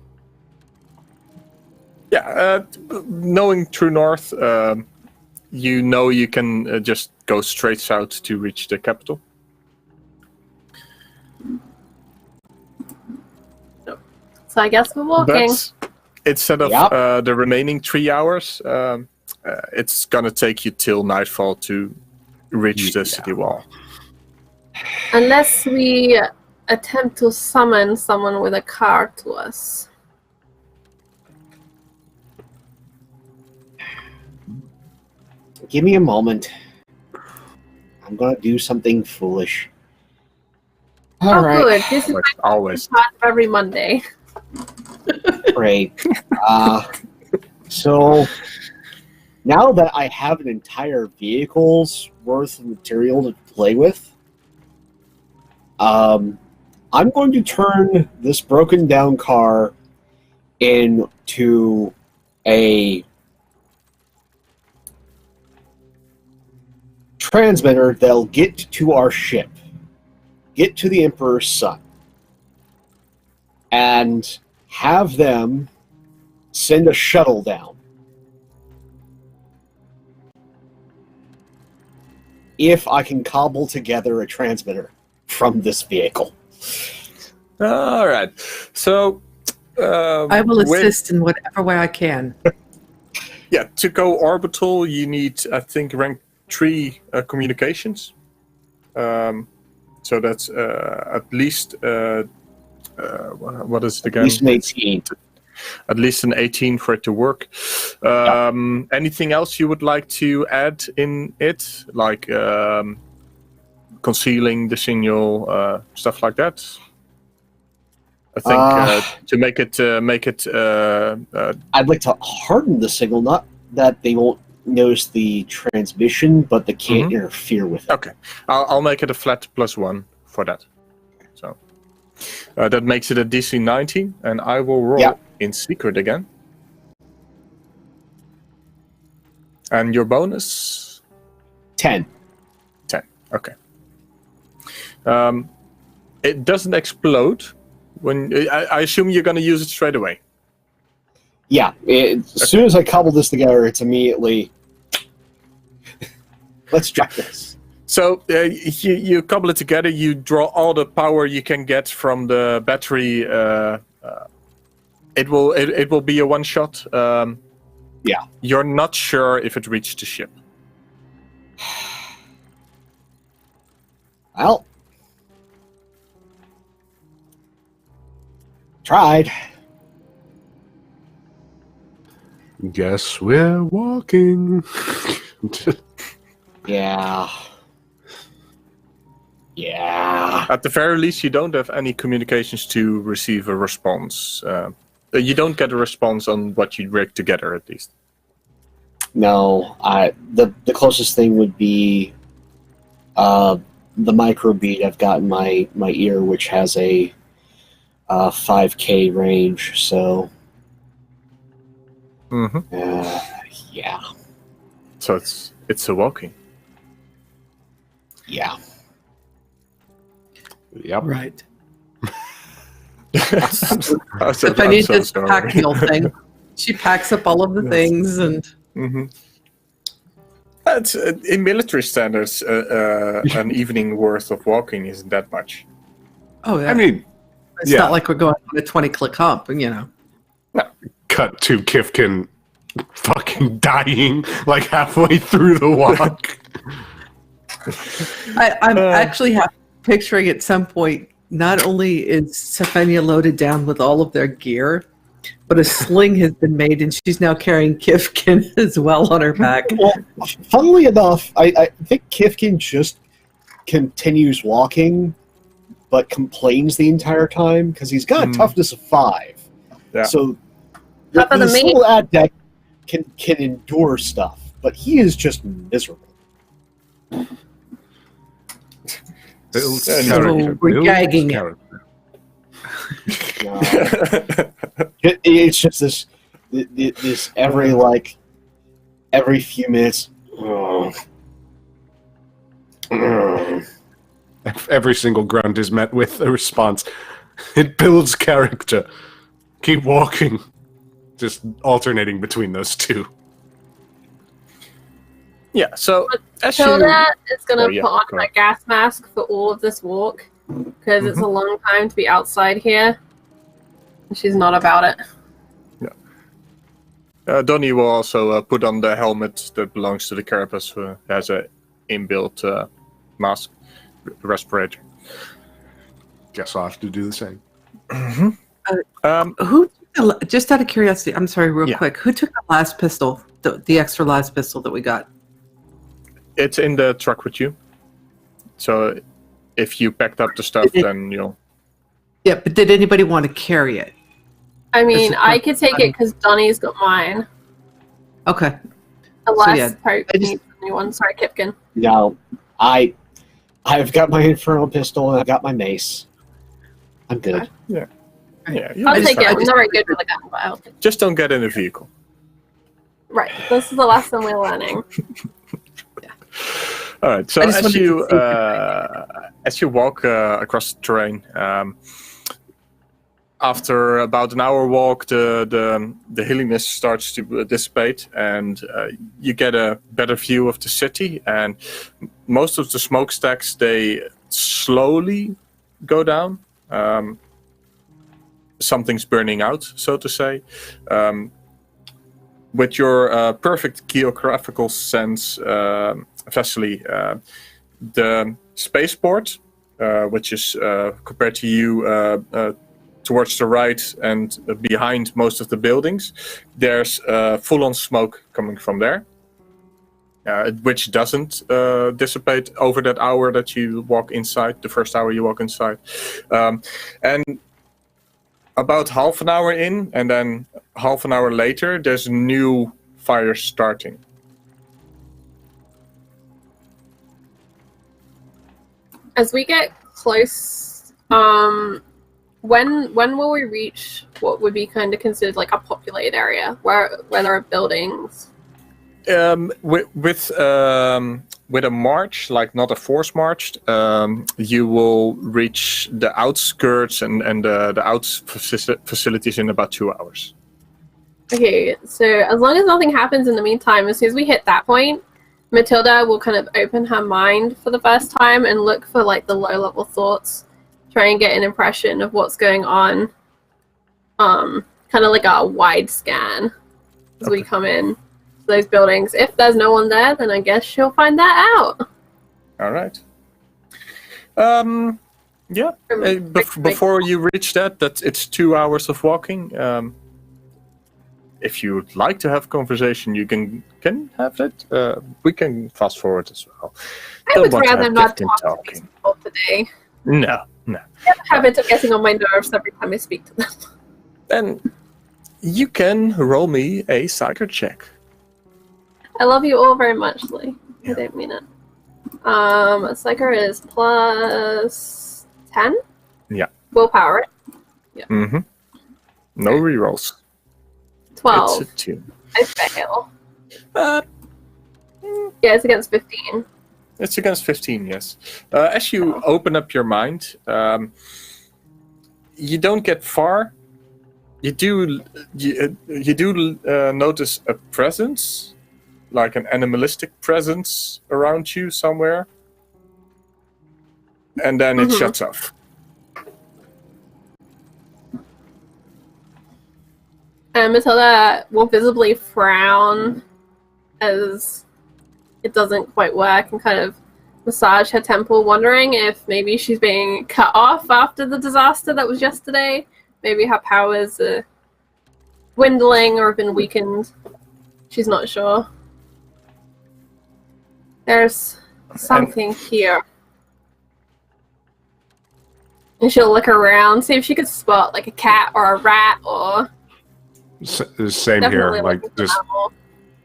Yeah, knowing True North, you can just go straight south to reach the capital. So I guess we're walking. But instead of the remaining 3 hours, it's gonna take you till nightfall to reach the city wall. Unless we attempt to summon someone with a car to us. Give me a moment. I'm gonna do something foolish. All right. Good. This is always part of every Monday. Great. So now that I have an entire vehicle's worth of material to play with, I'm going to turn this broken down car into a transmitter that'll get to our ship, get to the Emperor's son, and have them send a shuttle down. if I can cobble together a transmitter from this vehicle. All right. So I will assist in whatever way I can. Yeah, to go orbital, you need, I think, rank 3 communications. So that's at least what is it again? At least an 18. At least an 18 for it to work. Anything else you would like to add in it, like concealing the signal, stuff like that? I think to make it. I'd like to harden the signal, not that they won't notice the transmission, but they can't interfere with it. Okay, I'll make it a flat +1 for that. So that makes it a DC 19, and I will roll in secret again. And your bonus? 10. 10. Okay. It doesn't explode. When I assume you're going to use it straight away. Yeah, as soon as I cobble this together, it's immediately. Let's check this. So you cobble it together. You draw all the power you can get from the battery. It will be a one shot. Yeah. You're not sure if it reached the ship. Well. Tried. Guess we're walking. Yeah. At the very least, you don't have any communications to receive a response. You don't get a response on what you rig together, at least. No, the closest thing would be the microbead I've got in my ear, which has a 5K range. So, yeah. So it's a walking. Yeah. Yep. Right. If I need this pack mule thing. She packs up all of the things and. That's, in military standards, an evening worth of walking isn't that much. Oh yeah. I mean, it's not like we're going on a 20-click hump, you know. cut to Kifkin fucking dying like halfway through the walk. I'm actually picturing at some point, not only is Sefenia loaded down with all of their gear, but a sling has been made and she's now carrying Kifkin as well on her back. Well, funnily enough, I think Kifkin just continues walking, but complains the entire time because he's got a toughness of 5. Yeah. So Tougher than this me. little adept can endure stuff, but he is just miserable. We're gagging it. It's just this every few minutes. Every single grunt is met with a response. It builds character. Keep walking. Just alternating between those two. Yeah, so Matilda is going to put on go my on. gas mask for all of this walk because it's a long time to be outside here. And she's not about it. Donnie will also put on the helmet that belongs to the carapace, has a inbuilt mask, respirator. Guess I'll have to do the same. Who, just out of curiosity, I'm sorry, real Yeah. quick, who took the last pistol, the extra last pistol that we got? It's in the truck with you. So if you packed up the stuff, then you'll... Yeah, but did anybody want to carry it? I mean, I could take it because Donnie's got mine. Okay. Unless Pope I just- needs a new one. Sorry, Kipkin. No, I've got my infernal pistol and I've got my mace. I'm good. Yeah, I'll take it. I'm not very good with a gun, but I'll take it. just don't get in a vehicle. Right. This is the lesson we're learning. All right. So I just as wanted you to see if I could. as you walk across the terrain, after about an hour walk, the hilliness starts to dissipate, and you get a better view of the city. And most of the smokestacks, they slowly go down. Something's burning out, so to say. With your perfect geographical sense, Vasily, the spaceport, which is compared to you towards the right and behind most of the buildings, there's full-on smoke coming from there, which doesn't dissipate over that hour that you walk inside, the first hour you walk inside. And about half an hour in, and then half an hour later, there's a new fire starting. As we get close, when will we reach what would be kind of considered like a populated area where there are buildings? With a march, like not a forced march, you will reach the outskirts and the facilities in about 2 hours. Okay, so as long as nothing happens in the meantime, as soon as we hit that point, Matilda will kind of open her mind for the first time and look for like the low-level thoughts, try and get an impression of what's going on, kind of like a wide scan as we come in to those buildings. If there's no one there, then I guess she'll find that out. All right. Yeah. Before you reach that, it's 2 hours of walking. If you'd like to have conversation, you can have it. We can fast forward as well. I would rather not talk to these people today. No. I have a habit of getting on my nerves every time I speak to them. Then you can roll me a psycho check. I love you all very much, Lee. I don't mean it. Psycho is plus 10? Yeah. Willpower, right? Yeah. Mm-hmm. No rerolls. 12. It's a 2. I fail. Yeah, it's against 15. It's against 15, yes. As you open up your mind, you don't get far. You do notice a presence, like an animalistic presence around you somewhere, and then it shuts off. And Matilda will visibly frown as it doesn't quite work and kind of massage her temple, wondering if maybe she's being cut off after the disaster that was yesterday. Maybe her powers are dwindling or have been weakened. She's not sure. There's something here. And she'll look around, see if she could spot like a cat or a rat or... Same here, like just... animal.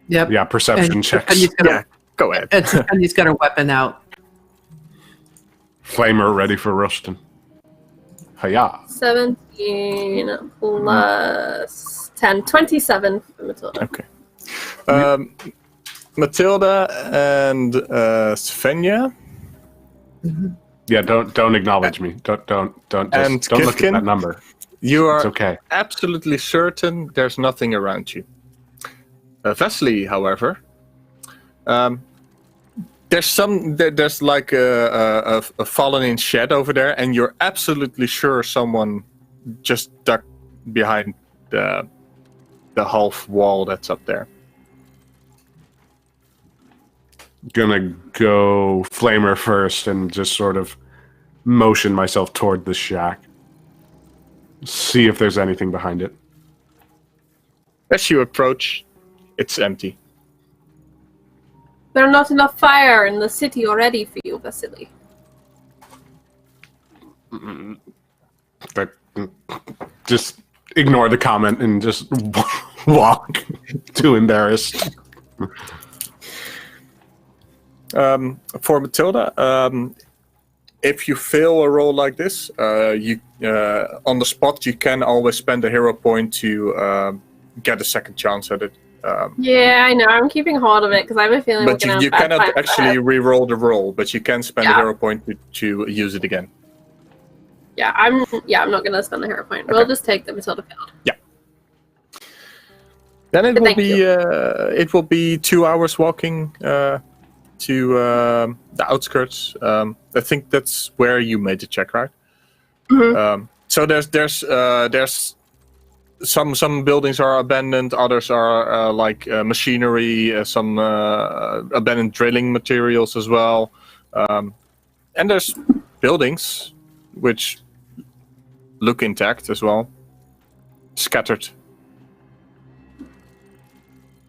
Yep. Yeah, perception checks. Go ahead. And he's got a weapon out. Flamer ready for Rustin. Hiya. 17 plus 10. 27 for Matilda. Okay. Matilda and Svenja. Yeah, don't acknowledge me. Don't look at that number. You are okay. Absolutely certain there's nothing around you. Vasily, however, there's like a fallen-in shed over there, and you're absolutely sure someone just ducked behind the half wall that's up there. Gonna go Flamer first and just sort of motion myself toward the shack. See if there's anything behind it. As you approach, it's empty. There's not enough fire in the city already for you, Vasily. Just ignore the comment and just walk. Too embarrassed. For Matilda, if you fail a roll like this, you on the spot you can always spend a hero point to get a second chance at it. Yeah, I know. I'm keeping hold of it because I have a feeling. But you cannot actually re-roll the roll, but you can spend a hero point to use it again. I'm not gonna spend the hero point. We'll just take the Matilda field. Yeah. Then it will be 2 hours walking to the outskirts. I think that's where you made the check, right? Mm-hmm. So there's some buildings are abandoned, others are machinery, some abandoned drilling materials as well, and there's buildings which look intact as well, scattered.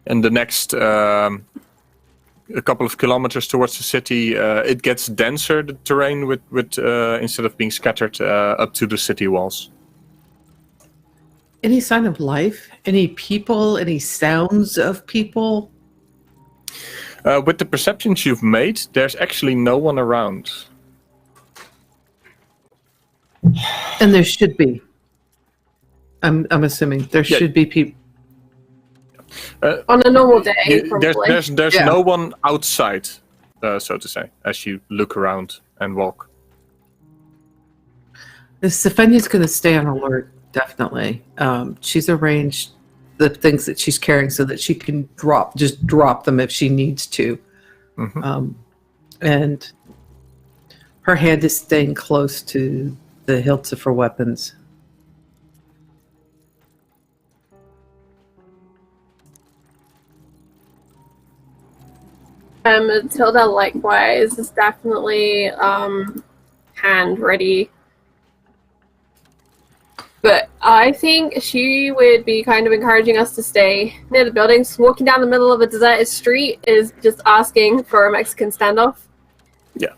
And the next a couple of kilometers towards the city, it gets denser, the terrain, with instead of being scattered up to the city walls. Any sign of life? Any people? Any sounds of people? With the perceptions you've made, there's actually no one around. And there should be. I'm assuming there should be people. On a normal day, probably. There's no one outside, so to say, as you look around and walk. Stefania's going to stay on alert, definitely. She's arranged the things that she's carrying so that she can drop them if she needs to. Mm-hmm. And her hand is staying close to the hilts of her weapons. Matilda, likewise, is definitely hand ready. But I think she would be kind of encouraging us to stay near the buildings. Walking down the middle of a deserted street is just asking for a Mexican standoff. Yeah.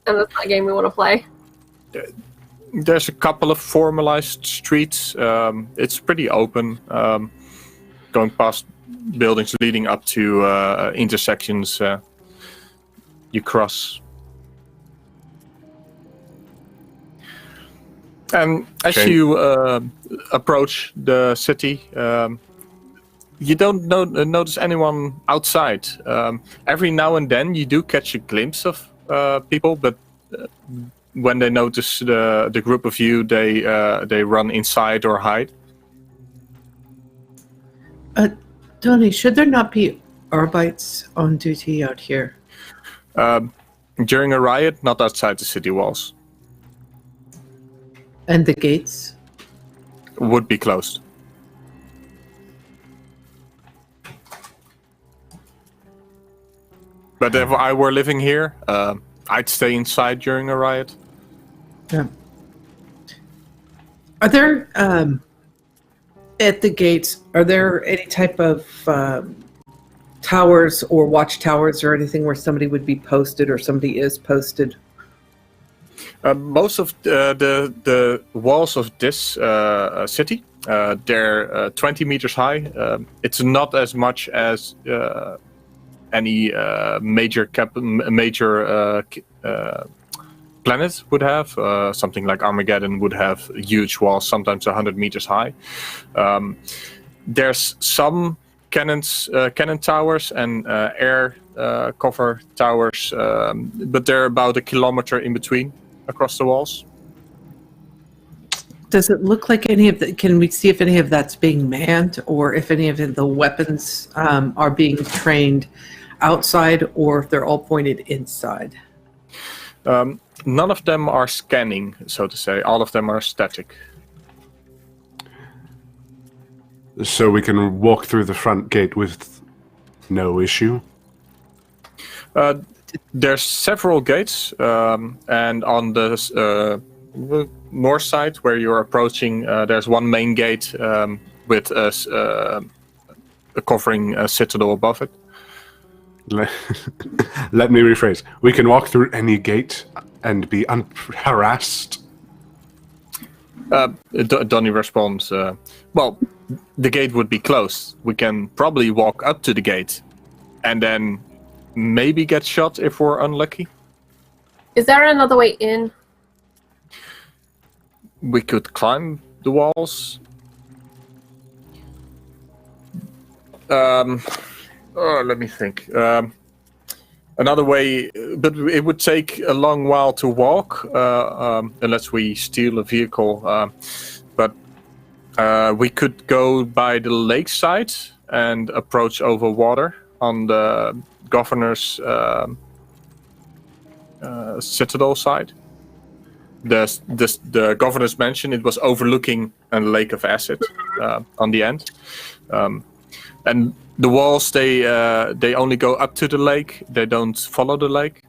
And that's not a game we want to play. There's a couple of formalized streets. It's pretty open. Going past buildings leading up to intersections, you cross. And as you approach the city, you don't notice anyone outside. Every now and then you do catch a glimpse of people, but when they notice the group of you, they run inside or hide. Tony, should there not be Arbites on duty out here? During a riot, not outside the city walls. And the gates? Would be closed. But if I were living here, I'd stay inside during a riot. Yeah. Are there, at the gates, are there any type of towers or watchtowers or anything where somebody would be posted or somebody is posted? Most of the walls of this city, they're 20 meters high. It's not as much as any major planet would have. Something like Armageddon would have huge walls, sometimes 100 meters high. There's some cannon towers and air cover towers, but they're about 1 kilometer in between across the walls. Does it look like any of that? Can we see if any of that's being manned, or if any of the weapons are being trained outside, or if they're all pointed inside? None of them are scanning, so to say. All of them are static. So we can walk through the front gate with no issue? There's several gates, and on the north side where you're approaching, there's one main gate with a covering a citadel above it. Let me rephrase. We can walk through any gate and be unharassed? Donnie responds, well, the gate would be closed. We can probably walk up to the gate and then maybe get shot if we're unlucky. Is there another way in? We could climb the walls. Let me think. Another way, but it would take a long while to walk unless we steal a vehicle. But we could go by the lakeside and approach over water on the governor's citadel side. The governor's mansion, it was overlooking a lake of acid on the end. And the walls, they only go up to the lake. They don't follow the lake.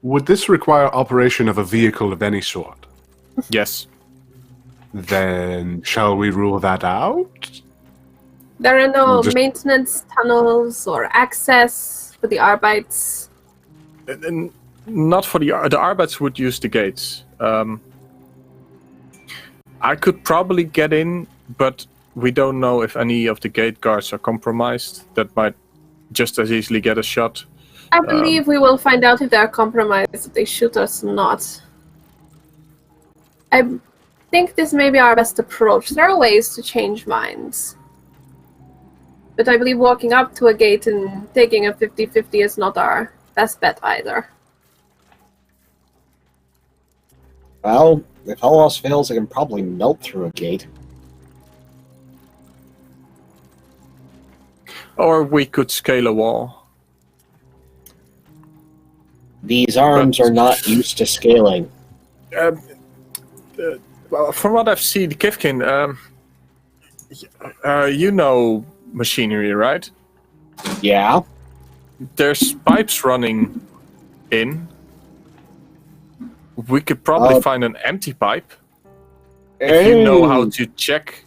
Would this require operation of a vehicle of any sort? Yes. Then shall we rule that out? There are no maintenance tunnels or access for the Arbeits. And not for the Arbeits would use the gates. I could probably get in, but we don't know if any of the gate guards are compromised. That might just as easily get a shot. I believe we will find out if they are compromised, if they shoot us or not. I think this may be our best approach. There are ways to change minds. But I believe walking up to a gate and taking a 50-50 is not our best bet either. Well, if all else fails, I can probably melt through a gate. Or we could scale a wall. These arms are not used to scaling. Well, from what I've seen, Kifkin, you know machinery, right? Yeah. There's pipes running in. We could probably find an empty pipe. If you know how to check,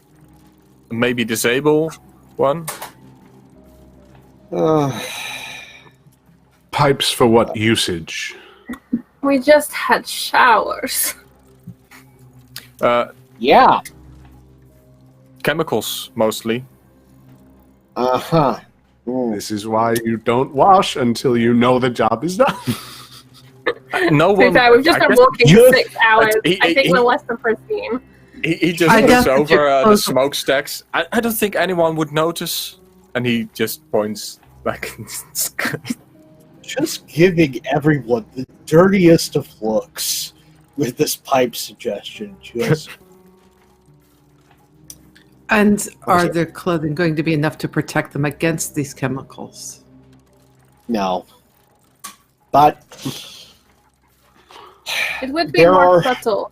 maybe disable one. Pipes for what usage? We just had showers. Yeah. Chemicals, mostly. Uh-huh. This is why you don't wash until you know the job is done. No one. We've just been walking for 6 hours. I think we're less than pristine. He just looks over the smokestacks. I don't think anyone would notice. And he just points back in the sky. Just giving everyone the dirtiest of looks with this pipe suggestion. Just. And are their clothing going to be enough to protect them against these chemicals? No. But it would be more subtle.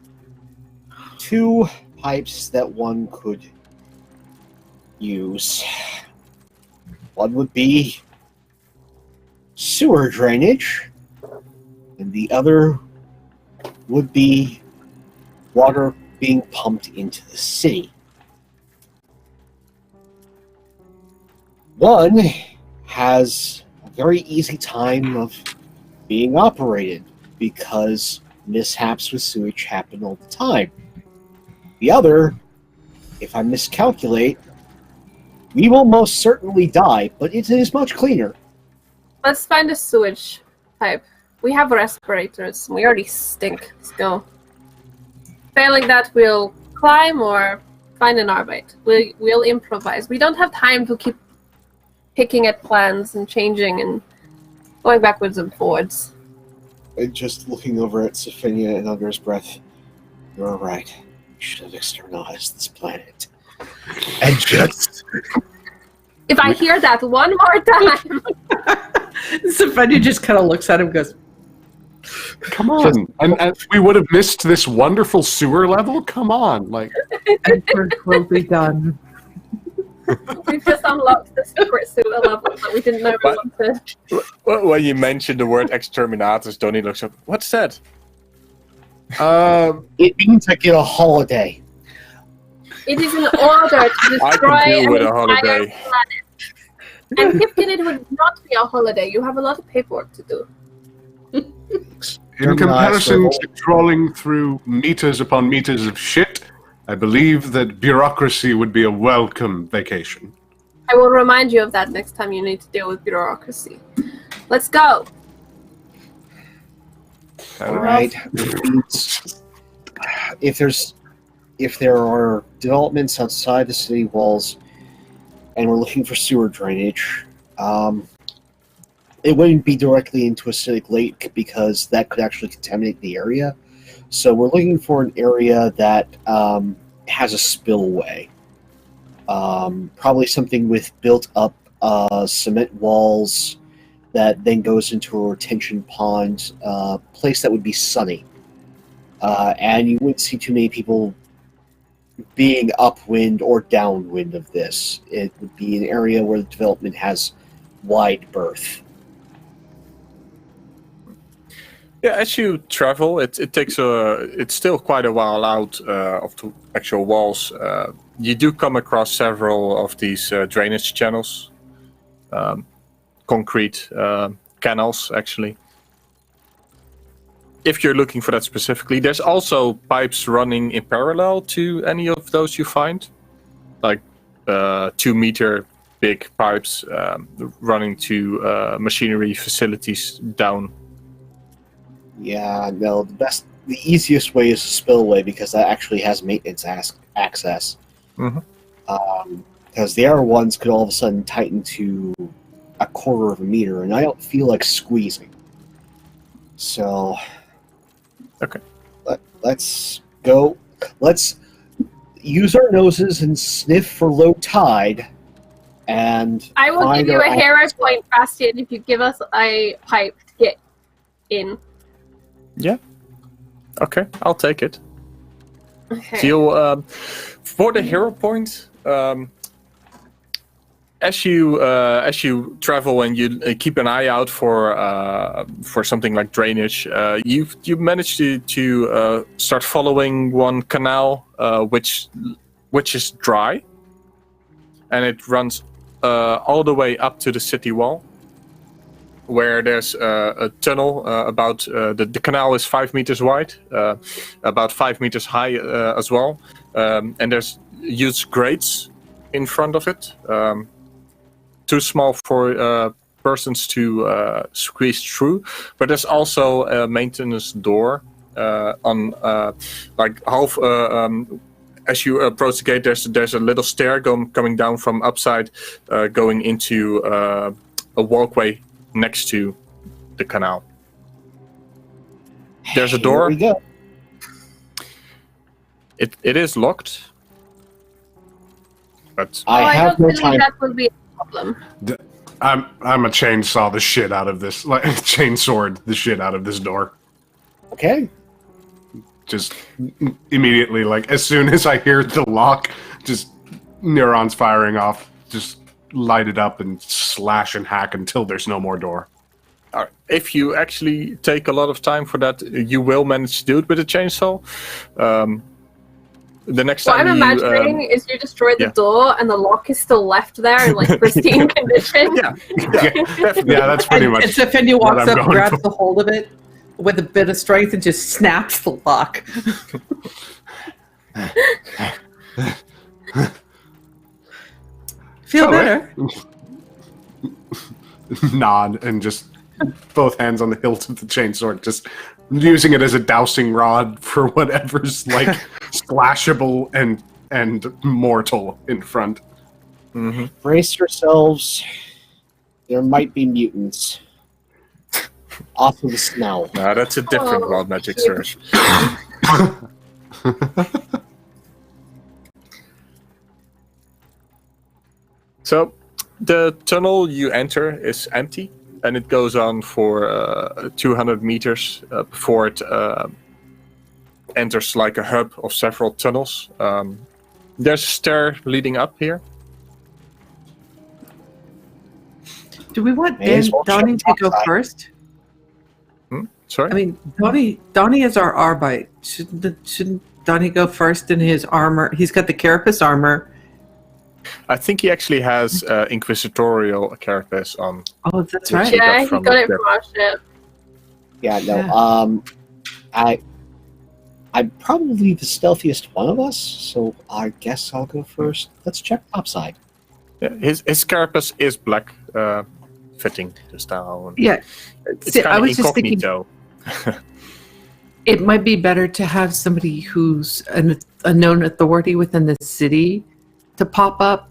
2 pipes that one could use. One would be sewer drainage, and the other would be water being pumped into the city. One has a very easy time of being operated because mishaps with sewage happen all the time. The other, if I miscalculate, we will most certainly die, but it is much cleaner. Let's find a sewage pipe. We have respirators. We already stink. Let's go. Failing that, we'll climb or find an Arbeit. We'll improvise. We don't have time to keep picking at plans and changing and going backwards and forwards. And just looking over at Sophia and under his breath, you're right. We should have externalized this planet. And just... If I hear that one more time... Sophia just kind of looks at him and goes, come on. And we would have missed this wonderful sewer level? Come on. Edward will be done. We've just unlocked the secret sewer level that we didn't know we wanted. When you mentioned the word exterminatus, Donnie looks up. What's that? It means I get a holiday. It is in order to destroy an entire planet. And Kifkin, it would not be a holiday. You have a lot of paperwork to do. In comparison to trawling through meters upon meters of shit, I believe that bureaucracy would be a welcome vacation. I will remind you of that next time you need to deal with bureaucracy. Let's go. All right. If there are developments outside the city walls, and we're looking for sewer drainage, it wouldn't be directly into acidic lake because that could actually contaminate the area. So we're looking for an area that has a spillway. Probably something with built-up cement walls that then goes into a retention pond, place that would be sunny. And you wouldn't see too many people being upwind or downwind of this. It would be an area where the development has wide berth. Yeah, as you travel, it takes it's still quite a while out of the actual walls. You do come across several of these drainage channels, concrete canals, actually. If you're looking for that specifically, there's also pipes running in parallel to any of those you find, like 2-meter big pipes running to machinery facilities down. Yeah, no, the easiest way is a spillway because that actually has maintenance access. Because the other ones could all of a sudden tighten to 1/4 of a meter, and I don't feel like squeezing. So, okay, let's go. Let's use our noses and sniff for low tide. And I will give you a hero point, Bastian, if you give us a pipe to get in. Yeah. Okay, I'll take it. Okay. So for the hero point, as you travel and you keep an eye out for something like drainage, you manage to start following one canal which is dry, and it runs all the way up to the city wall, where there's a tunnel about the canal is 5 meters wide, about 5 meters high as well, and there's huge grates in front of it, too small for persons to squeeze through. But there's also a maintenance door on like half. As you approach the gate, there's a little stair coming down from upside, going into a walkway next to the canal. There's a door. Here we go. It is locked, but I have don't no believe time. that would be a problem. I'm a chainsaw the shit out of this, like chainsword the shit out of this door. Okay. Just immediately, like as soon as I hear the lock, just neurons firing off, just light it up and slash and hack until there's no more door. if you actually take a lot of time for that, you will manage to do it with a chainsaw. The next What time I'm imagining is you destroy the door and the lock is still left there in like pristine condition. Yeah, that's pretty much. And Tiffany walks what I'm up, going grabs for. the hold of it with a bit of strength, and just snaps the lock. Feel better? Nod and just both hands on the hilt of the chainsword, just using it as a dousing rod for whatever's like splashable and mortal in front. Mm-hmm. Brace yourselves. There might be mutants. Off of the smell. No, that's a different wild magic search. So, the tunnel you enter is empty, and it goes on for 200 meters before it enters like a hub of several tunnels. There's a stair leading up here. Do we want May as well Donnie check to go outside. first? Sorry? I mean, Donnie is our Arbite. Shouldn't Donnie go first in his armor? He's got the carapace armor. I think he actually has inquisitorial carapace on. Oh, that's Which right. he got Yeah, he from got it the- from our ship. Yeah, no. Yeah. I'm probably the stealthiest one of us, so I guess I'll go first. Let's check topside. Yeah, his carapace is black, fitting the style. Yeah. It's See, I kind of was just thinking- incognito. It might be better to have somebody who's a known authority within the city to pop up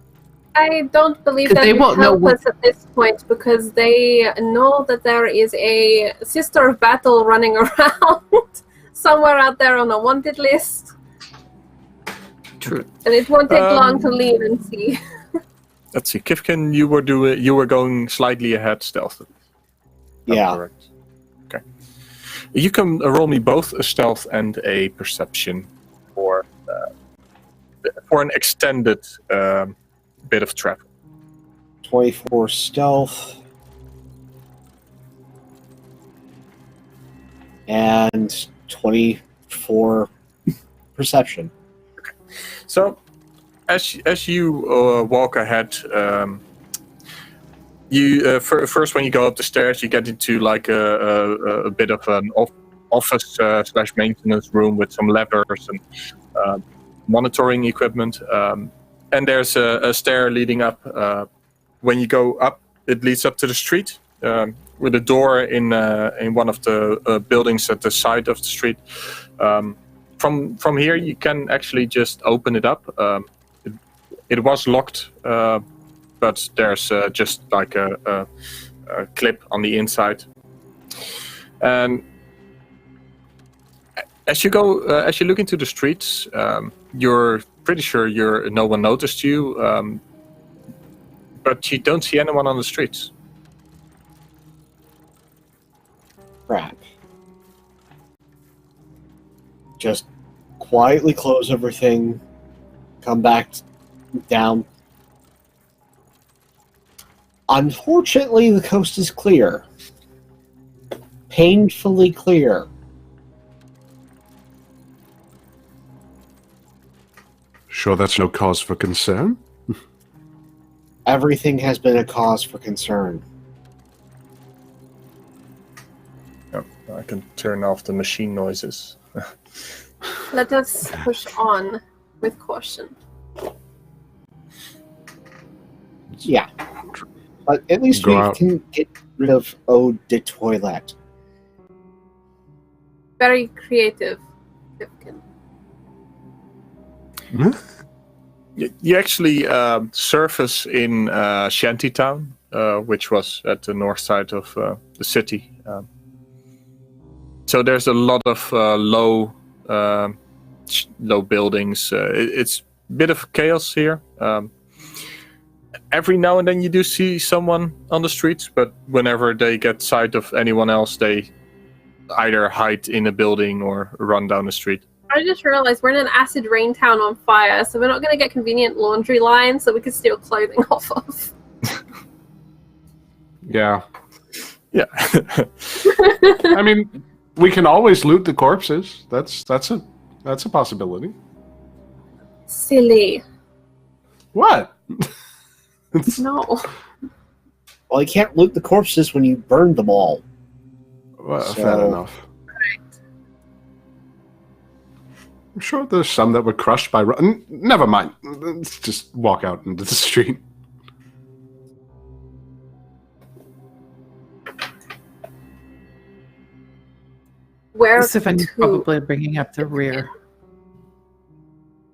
I don't believe 'Cause that they will won't know help us at this point because they know that there is a Sister of Battle running around somewhere out there on a wanted list. True. And it won't take long to leave and see. Let's see, Kifkin, you were going slightly ahead stealth. Yeah. Correct. Okay. You can roll me both a stealth and a perception for an extended bit of travel. 24 stealth. And 24 perception. So, as you walk ahead, you first when you go up the stairs, you get into like a bit of an office / maintenance room with some levers and monitoring equipment. And there's a stair leading up. When you go up, it leads up to the street with a door in one of the buildings at the side of the street. From here, you can actually just open it up. It was locked, but there's just like a clip on the inside. And as you look into the streets, you're pretty sure no one noticed you, but you don't see anyone on the streets. Crap. Just quietly close everything, come back down. Unfortunately, the coast is clear. Painfully clear. Sure, that's no cause for concern. Everything has been a cause for concern. Oh, I can turn off the machine noises. Let us push on with caution. Yeah. But at least Go we out. can get rid of Eau de Toilette. Very creative. You actually surface in Shantytown, which was at the north side of the city. So there's a lot of low buildings. It's a bit of chaos here. Every now and then you do see someone on the streets, but whenever they get sight of anyone else, they either hide in a building or run down the street. I just realized we're in an acid rain town on fire, so we're not going to get convenient laundry lines that we can steal clothing off of. Yeah. Yeah. I mean, we can always loot the corpses. That's a possibility. Silly. What? No. Well, you can't loot the corpses when you burned them all. Well, So- fair enough. I'm sure there's some that were crushed by... Never mind. Let's just walk out into the street. Where Stephanie to? probably bringing up the rear.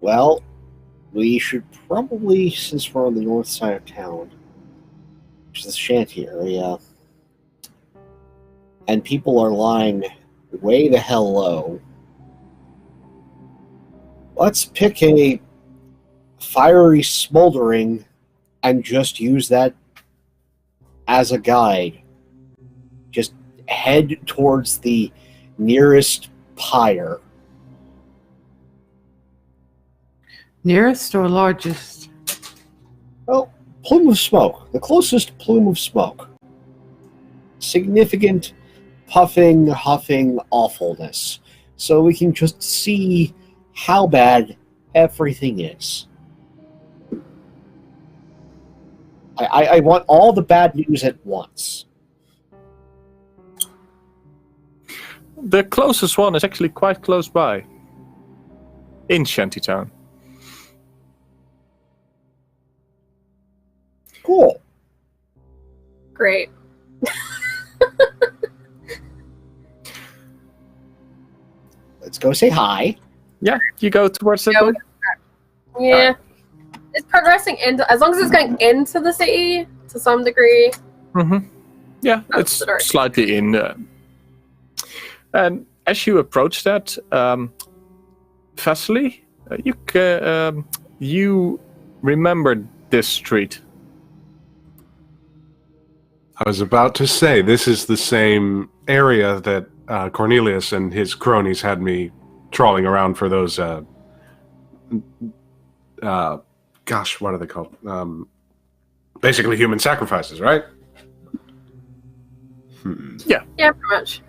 Well, we should probably, since we're on the north side of town, which is the shanty area, and people are lying way the hell low, let's pick a fiery smoldering and just use that as a guide. Just head towards the nearest pyre. Nearest or largest? Well, plume of smoke. The closest plume of smoke. Significant puffing, huffing awfulness. So we can just see how bad everything is. I want all the bad news at once. The closest one is actually quite close by. In Shantytown. Cool. Great. Let's go say hi. Yeah, you go towards that Yeah, way? Yeah. It's progressing into, as long as it's going into the city to some degree. Mm-hmm. Yeah, That's it's the direction. slightly in. And as you approach that, Vasily, you remembered this street. I was about to say, this is the same area that Cornelius and his cronies had me trawling around for those, gosh, what are they called? Basically human sacrifices, right? Yeah. Yeah, pretty much.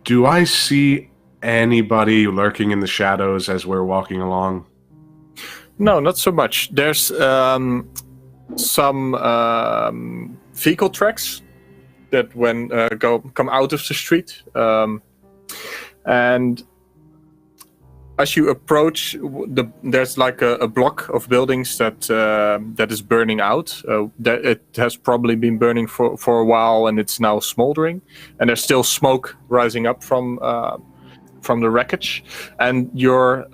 Do I see anybody lurking in the shadows as we're walking along? No, not so much. There's some vehicle tracks that come out of the street, and as you approach, there's like a block of buildings that is burning out. That it has probably been burning for a while, and it's now smoldering. And there's still smoke rising up from the wreckage. And you're,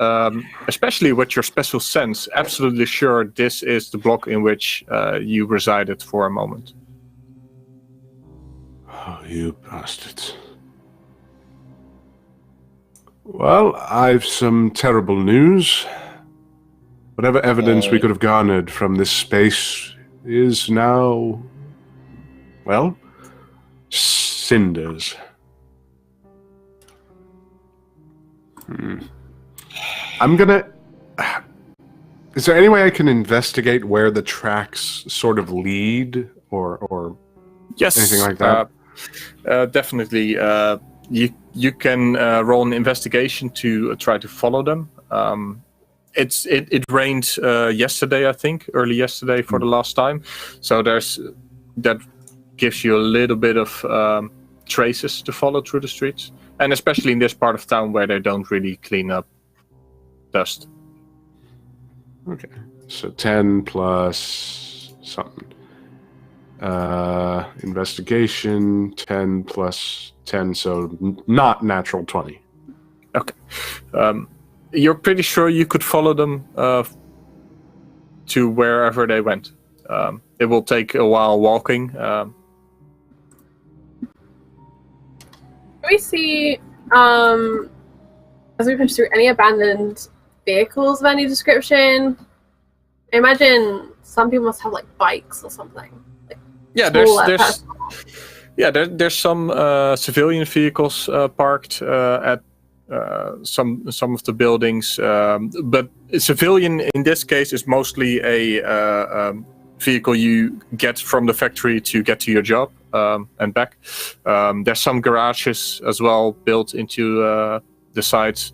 especially with your special sense, absolutely sure this is the block in which you resided for a moment. Oh, you bastards. Well, I've some terrible news. Whatever evidence we could have garnered from this space is now, well, cinders. I'm gonna... Is there any way I can investigate where the tracks sort of lead, or Yes, anything like that? Definitely. You can roll an investigation to try to follow them. It rained yesterday, I think, early yesterday for the last time. So that gives you a little bit of traces to follow through the streets, and especially in this part of town where they don't really clean up dust. Okay, so 10 plus something. Investigation, 10 plus 10, so not natural 20. Okay. You're pretty sure you could follow them to wherever they went. It will take a while walking. Do we see, as we push through, any abandoned vehicles of any description? I imagine some people must have like bikes or something. Yeah, there's some civilian vehicles parked at some of the buildings, but a civilian in this case is mostly a vehicle you get from the factory to get to your job and back. There's some garages as well built into the sites.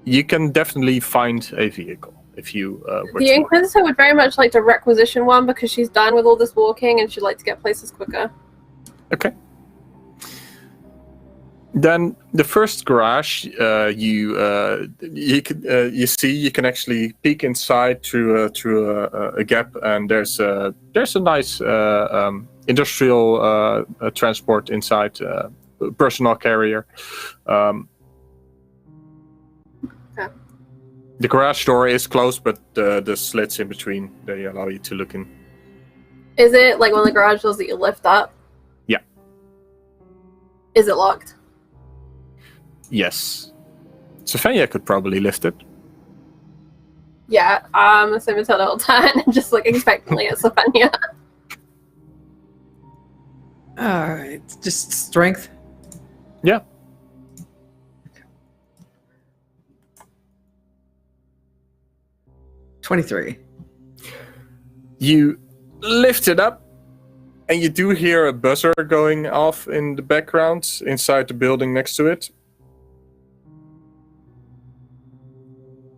You can definitely find a vehicle. If you the Inquisitor would very much like to requisition one because she's done with all this walking and she'd like to get places quicker. Okay. Then the first garage, you can actually peek inside through a gap, and there's a nice industrial transport inside, personal carrier. The garage door is closed, but the slits in between, they allow you to look in. Is it like one of the garage doors that you lift up? Yeah. Is it locked? Yes. Sofia could probably lift it. Yeah, so Matilda will turn and just look expectantly at Sophia. Alright, just strength. Yeah. 23. You lift it up, and you do hear a buzzer going off in the background inside the building next to it.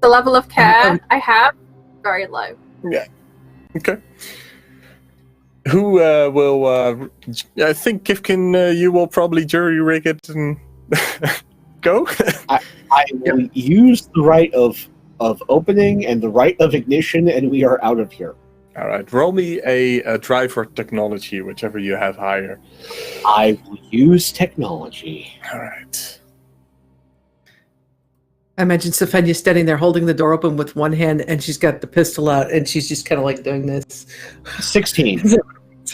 The level of care I have, very low. Yeah. Okay. Who will... I think, Kifkin, you will probably jury rig it and go? I will use the right of opening and the right of ignition, and we are out of here. All right. Roll me a driver technology, whichever you have higher. I will use technology. All right. I imagine Safenya standing there holding the door open with one hand, and she's got the pistol out, and she's just kind of like doing this. 16.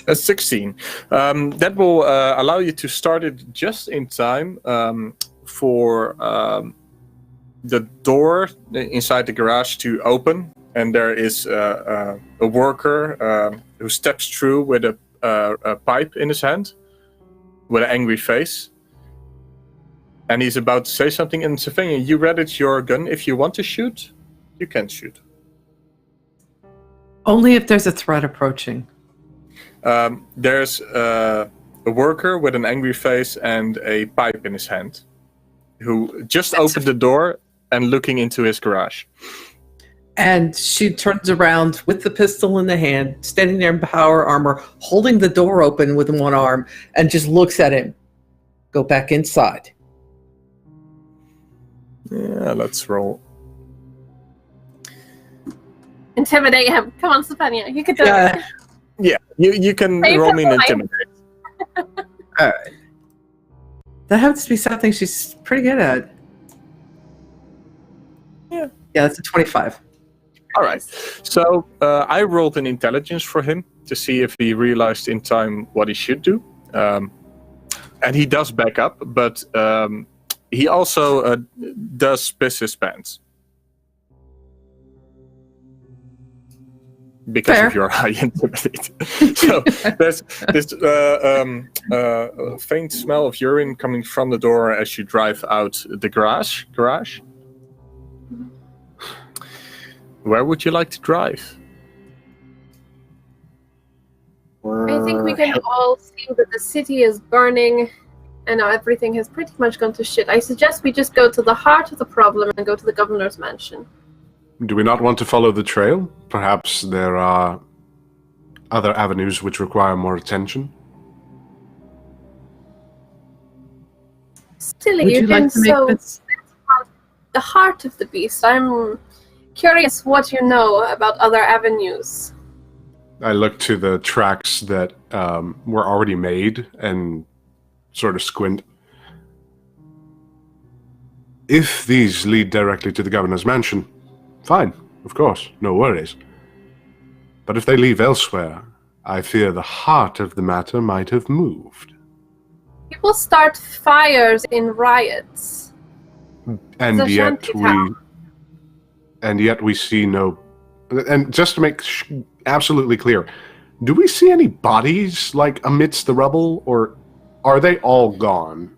A 16. That will allow you to start it just in time for the door inside the garage to open, and there is a worker who steps through with a pipe in his hand, with an angry face. And he's about to say something, and Safenya, you readied your gun. If you want to shoot, you can shoot. Only if there's a threat approaching. There's a worker with an angry face and a pipe in his hand, who just opened the door and looking into his garage. And she turns around with the pistol in the hand, standing there in power armor, holding the door open with one arm, and just looks at him. Go back inside. Yeah, let's roll. Intimidate him. Come on, Safenya. You can do it. Yeah, you can roll me an intimidate. All right. That happens to be something she's pretty good at. Yeah, that's a 25. All right. So I rolled an intelligence for him to see if he realized in time what he should do. And he does back up, but he also does piss his pants. Because Fair. of your high intimidate. So there's this faint smell of urine coming from the door as you drive out the garage. Where would you like to drive? I think we can all see that the city is burning and now everything has pretty much gone to shit. I suggest we just go to the heart of the problem and go to the governor's mansion. Do we not want to follow the trail? Perhaps there are other avenues which require more attention. Silly, Would you you've like been to make so this? the heart of the beast. I'm curious what you know about other avenues. I look to the tracks that were already made and sort of squint. If these lead directly to the governor's mansion, fine, of course, no worries. But if they leave elsewhere, I fear the heart of the matter might have moved. People start fires in riots. And It's a yet shantytown. we see no... And just to make absolutely clear, do we see any bodies, like, amidst the rubble, or are they all gone?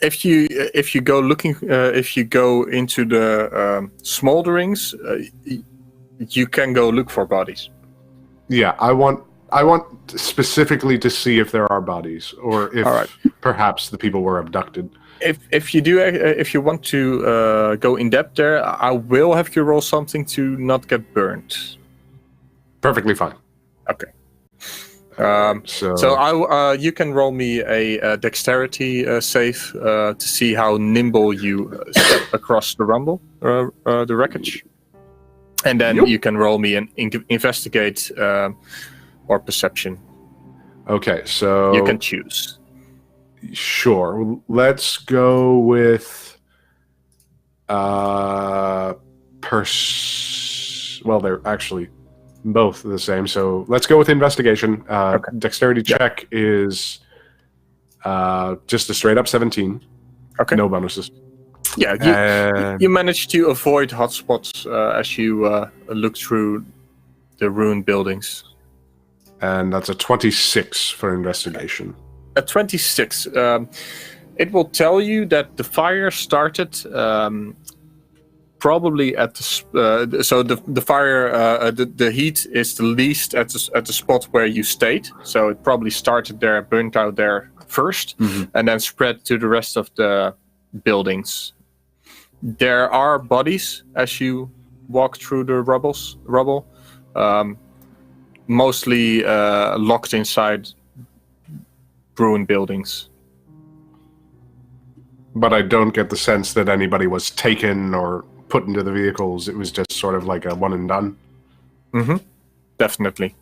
If you go looking, if you go into the smolderings, you can go look for bodies. Yeah, I want specifically to see if there are bodies, or if perhaps the people were abducted. If you want to go in depth there, I will have you roll something to not get burnt. Perfectly fine. Okay. So you can roll me a dexterity save to see how nimble you step across the rumble, the wreckage, and then you can roll me an investigate or perception. Okay, so you can choose. Sure. Let's go with well, they're actually both the same. So let's go with investigation. Dexterity check is just a straight up 17. Okay. No bonuses. Yeah, you managed to avoid hotspots as you look through the ruined buildings. And that's a 26 for investigation. A 26. It will tell you that the fire started probably at the so the fire the heat is the least at the spot where you stayed. So it probably started there, burnt out there first, and then spread to the rest of the buildings. There are bodies as you walk through the rubble, mostly locked inside ruined buildings. But I don't get the sense that anybody was taken or put into the vehicles. It was just sort of like a one and done. Definitely.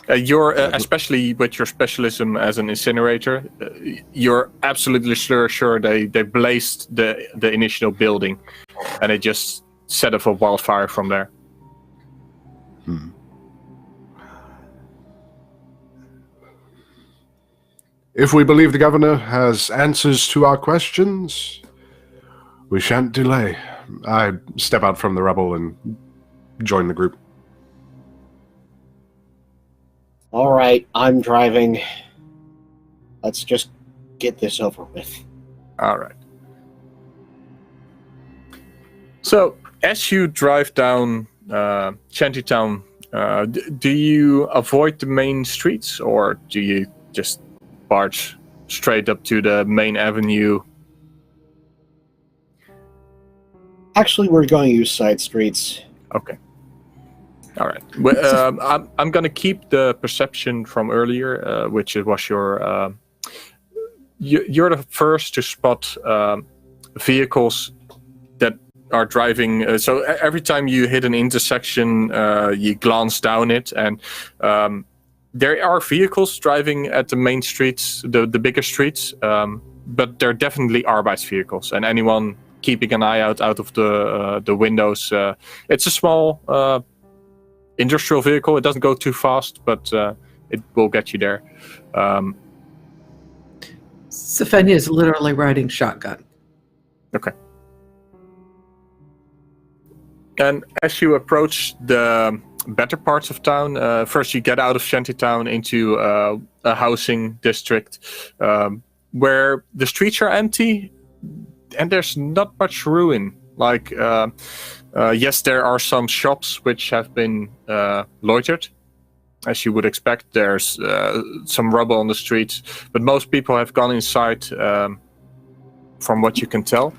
You're especially with your specialism as an incinerator. You're absolutely sure they blazed the initial building, and they just set off a wildfire from there. If we believe the governor has answers to our questions, we shan't delay. I step out from the rubble and join the group. All right, I'm driving. Let's just get this over with. All right. So, as you drive down Shantytown, do you avoid the main streets, or do you just barge straight up to the main avenue? Actually, we're going to use side streets. Okay. All right. Well, I'm going to keep the perception from earlier, which was your... you're the first to spot vehicles that are driving. So every time you hit an intersection, you glance down it, and there are vehicles driving at the main streets, the bigger streets, but they're definitely Arbeidsvehicles, and anyone keeping an eye out of the windows. It's a small industrial vehicle. It doesn't go too fast, but it will get you there. Safenya is literally riding shotgun. Okay. And as you approach the better parts of town, first you get out of Shantytown into a housing district where the streets are empty and there's not much ruin. Like, yes, there are some shops which have been loitered. As you would expect, there's some rubble on the streets, but most people have gone inside, from what you can tell.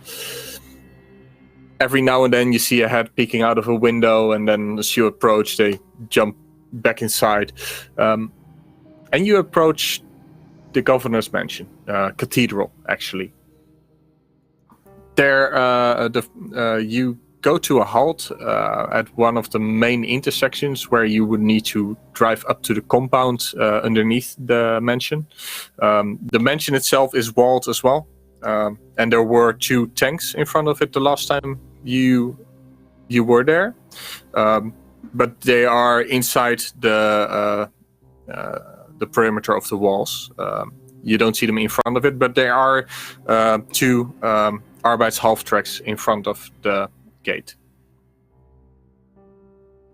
Every now and then you see a head peeking out of a window, and then as you approach, they jump back inside. And you approach the governor's mansion, cathedral, actually. There, you go to a halt at one of the main intersections where you would need to drive up to the compound underneath the mansion. The mansion itself is walled as well, and there were 2 tanks in front of it the last time you were there, but they are inside the perimeter of the walls. You don't see them in front of it, but there are 2 Arbeidshalftreks in front of the gate.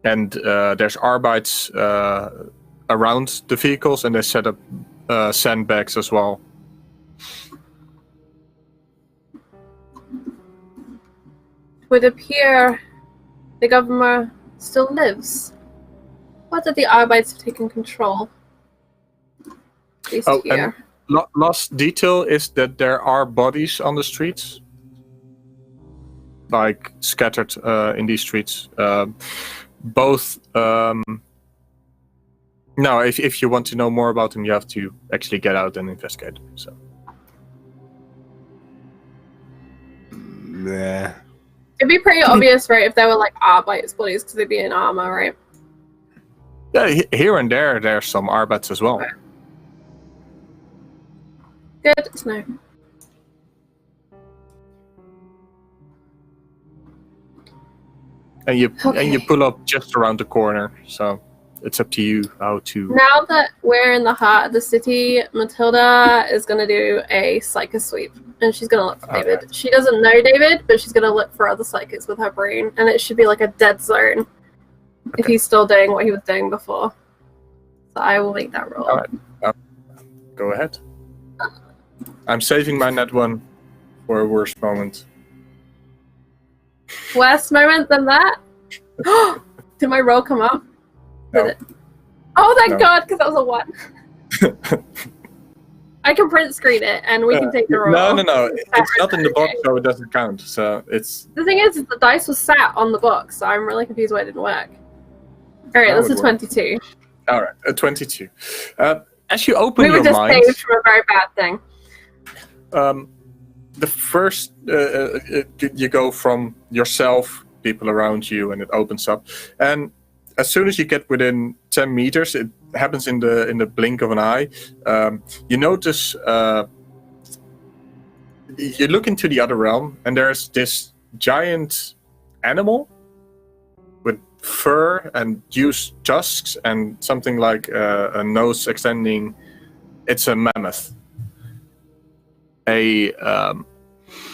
And there's Arbeids around the vehicles, and they set up sandbags as well. It would appear the governor still lives. What did the Arbeids have taken control? At least here. And last detail is that there are bodies on the streets, like scattered in these streets. Both. Now, if you want to know more about them, you have to actually get out and investigate. So. Nah. It'd be pretty obvious, right, if they were like Arbeids bodies, because they'd be in armor, right? Yeah, here and there's some Arbeids as well. Okay. Good to know. And you pull up just around the corner, so it's up to you how to... Now that we're in the heart of the city, Matilda is going to do a psychic sweep, and she's going to look for David. Right. She doesn't know David, but she's going to look for other psychics with her brain, and it should be like a dead zone if he's still doing what he was doing before. So I will make that roll. All right. Go ahead. I'm saving my net one for a worse moment. Worse moment than that? Did my roll come up? No. Did it? Oh, thank No. God, because that was a 1. I can print screen it, and we can take the roll. No. It's not in the box, so it doesn't count. So it's... The thing is the dice was sat on the box, so I'm really confused why it didn't work. Alright, That that's a would work. 22. All right, a 22. As you open We were your just mind... saved from a very bad thing. The first, you go from yourself, people around you, and it opens up. And as soon as you get within 10 meters, it happens in the blink of an eye. You notice, you look into the other realm, and there's this giant animal with fur and huge tusks and something like a nose extending. It's a mammoth. A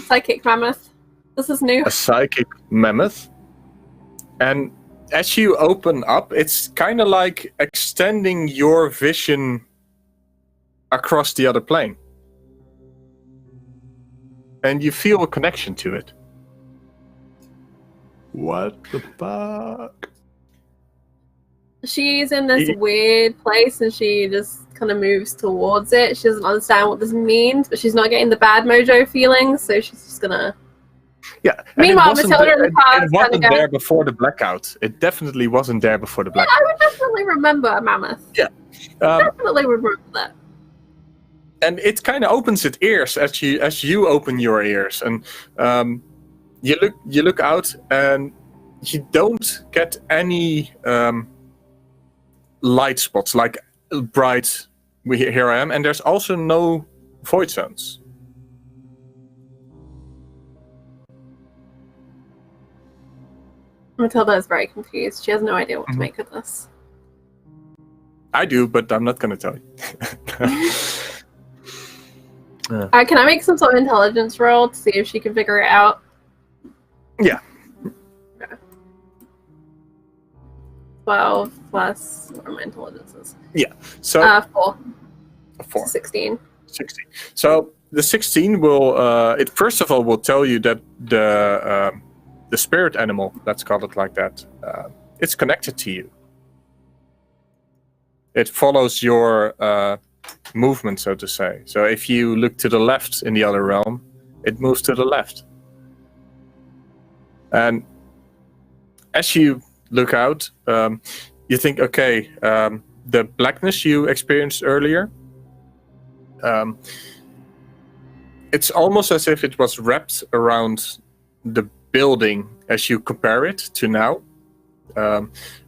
psychic mammoth. This is new. A psychic mammoth. And as you open up, it's kind of like extending your vision across the other plane. And you feel a connection to it. What the fuck? She's in this weird place and she just kind of moves towards it. She doesn't understand what this means, but she's not getting the bad mojo feelings, so she's just gonna... Yeah. Meanwhile, Matilda in the past it wasn't there before the blackout. It definitely wasn't there before the blackout. I would definitely remember a mammoth. Yeah. Definitely remember that. And it kind of opens its ears as you open your ears, and you look out, and you don't get any light spots like bright. Here I am, and there's also no void zones. Matilda is very confused. She has no idea what to make of this. I do, but I'm not going to tell you. Can I make some sort of intelligence roll to see if she can figure it out? Yeah. Okay. 12 plus what are my intelligences? Yeah. So 4. 4. 16. 16. So the 16 will it first of all will tell you that the spirit animal, let's call it like that, it's connected to you. It follows your movement, so to say. So if you look to the left in the other realm, it moves to the left. And as you look out, you think, okay, the blackness you experienced earlier, it's almost as if it was wrapped around the building as you compare it to now.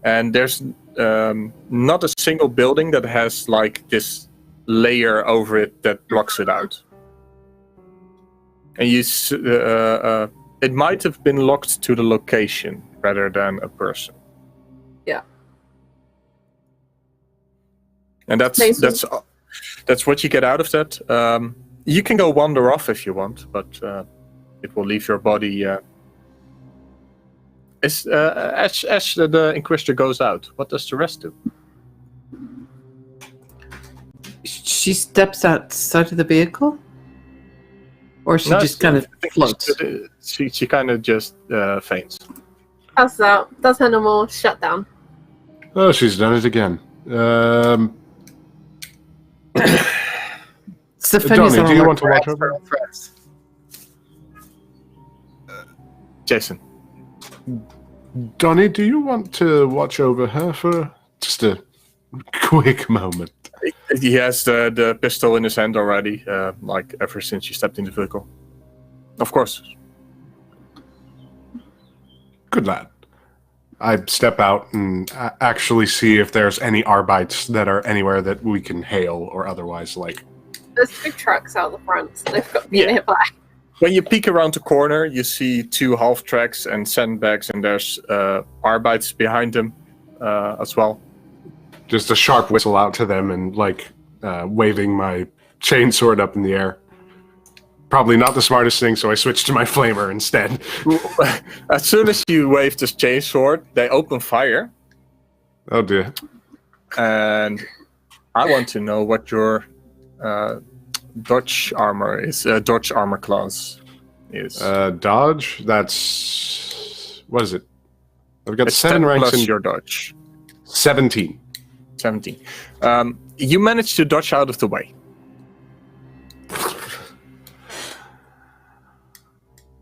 And there's not a single building that has like this layer over it that blocks it out. And it might have been locked to the location rather than a person. Yeah. And that's what you get out of that. You can go wander off if you want, but it will leave your body. As the Inquisitor goes out, what does the rest do? She steps outside of the vehicle? Or she just kind of floats? She kind of just faints. Passes out. That's her normal shutdown. Oh, she's done it again. Donnie, do you want to watch over? Jason. Donnie, do you want to watch over her for just a quick moment? He has the pistol in his hand already, like ever since you stepped in the vehicle. Of course. Good lad. I step out and actually see if there's any Arbites that are anywhere that we can hail or otherwise like. There's 2 trucks out the front, so they've got to be nearby. When you peek around the corner, you see 2 half tracks and sandbags, and there's Arbites behind them as well. Just a sharp whistle out to them and like waving my chainsword up in the air. Probably not the smartest thing, so I switched to my flamer instead. As soon as you wave this chainsword, they open fire. Oh dear. And I want to know what your dodge armor is. Dodge armor class is. Dodge? That's... What is it? I've got It's 7 10 ranks plus in... your dodge. 17. 17. You managed to dodge out of the way.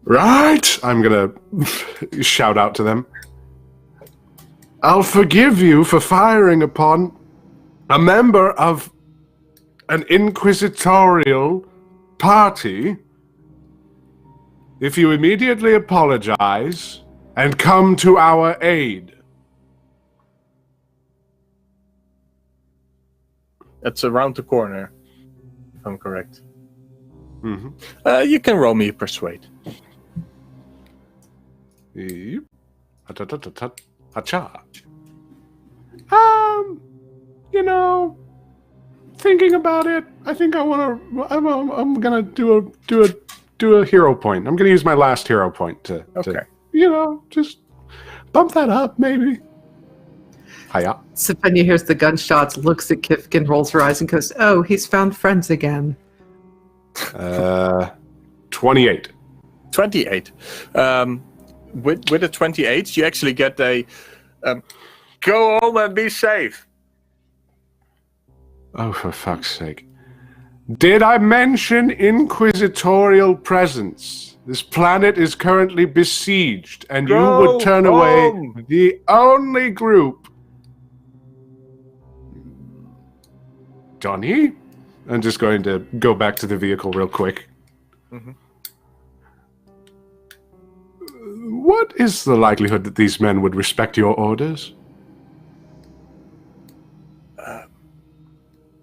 Right! I'm gonna shout out to them. I'll forgive you for firing upon a member of an inquisitorial party if you immediately apologize and come to our aid. It's around the corner, if I'm correct. Mm-hmm. You can roll me persuade. Yep. Ha-cha. Thinking about it, I think I'm gonna do a hero point. I'm gonna use my last hero point to just bump that up, maybe. Hiya. Sifenya hears the gunshots, looks at Kifkin, rolls her eyes, and goes, "Oh, he's found friends again." 28. 28. With a 28, you actually get a go home and be safe. Oh, for fuck's sake. Did I mention inquisitorial presence? This planet is currently besieged, and you would turn away the only group. Johnny? I'm just going to go back to the vehicle real quick. Mm-hmm. What is the likelihood that these men would respect your orders?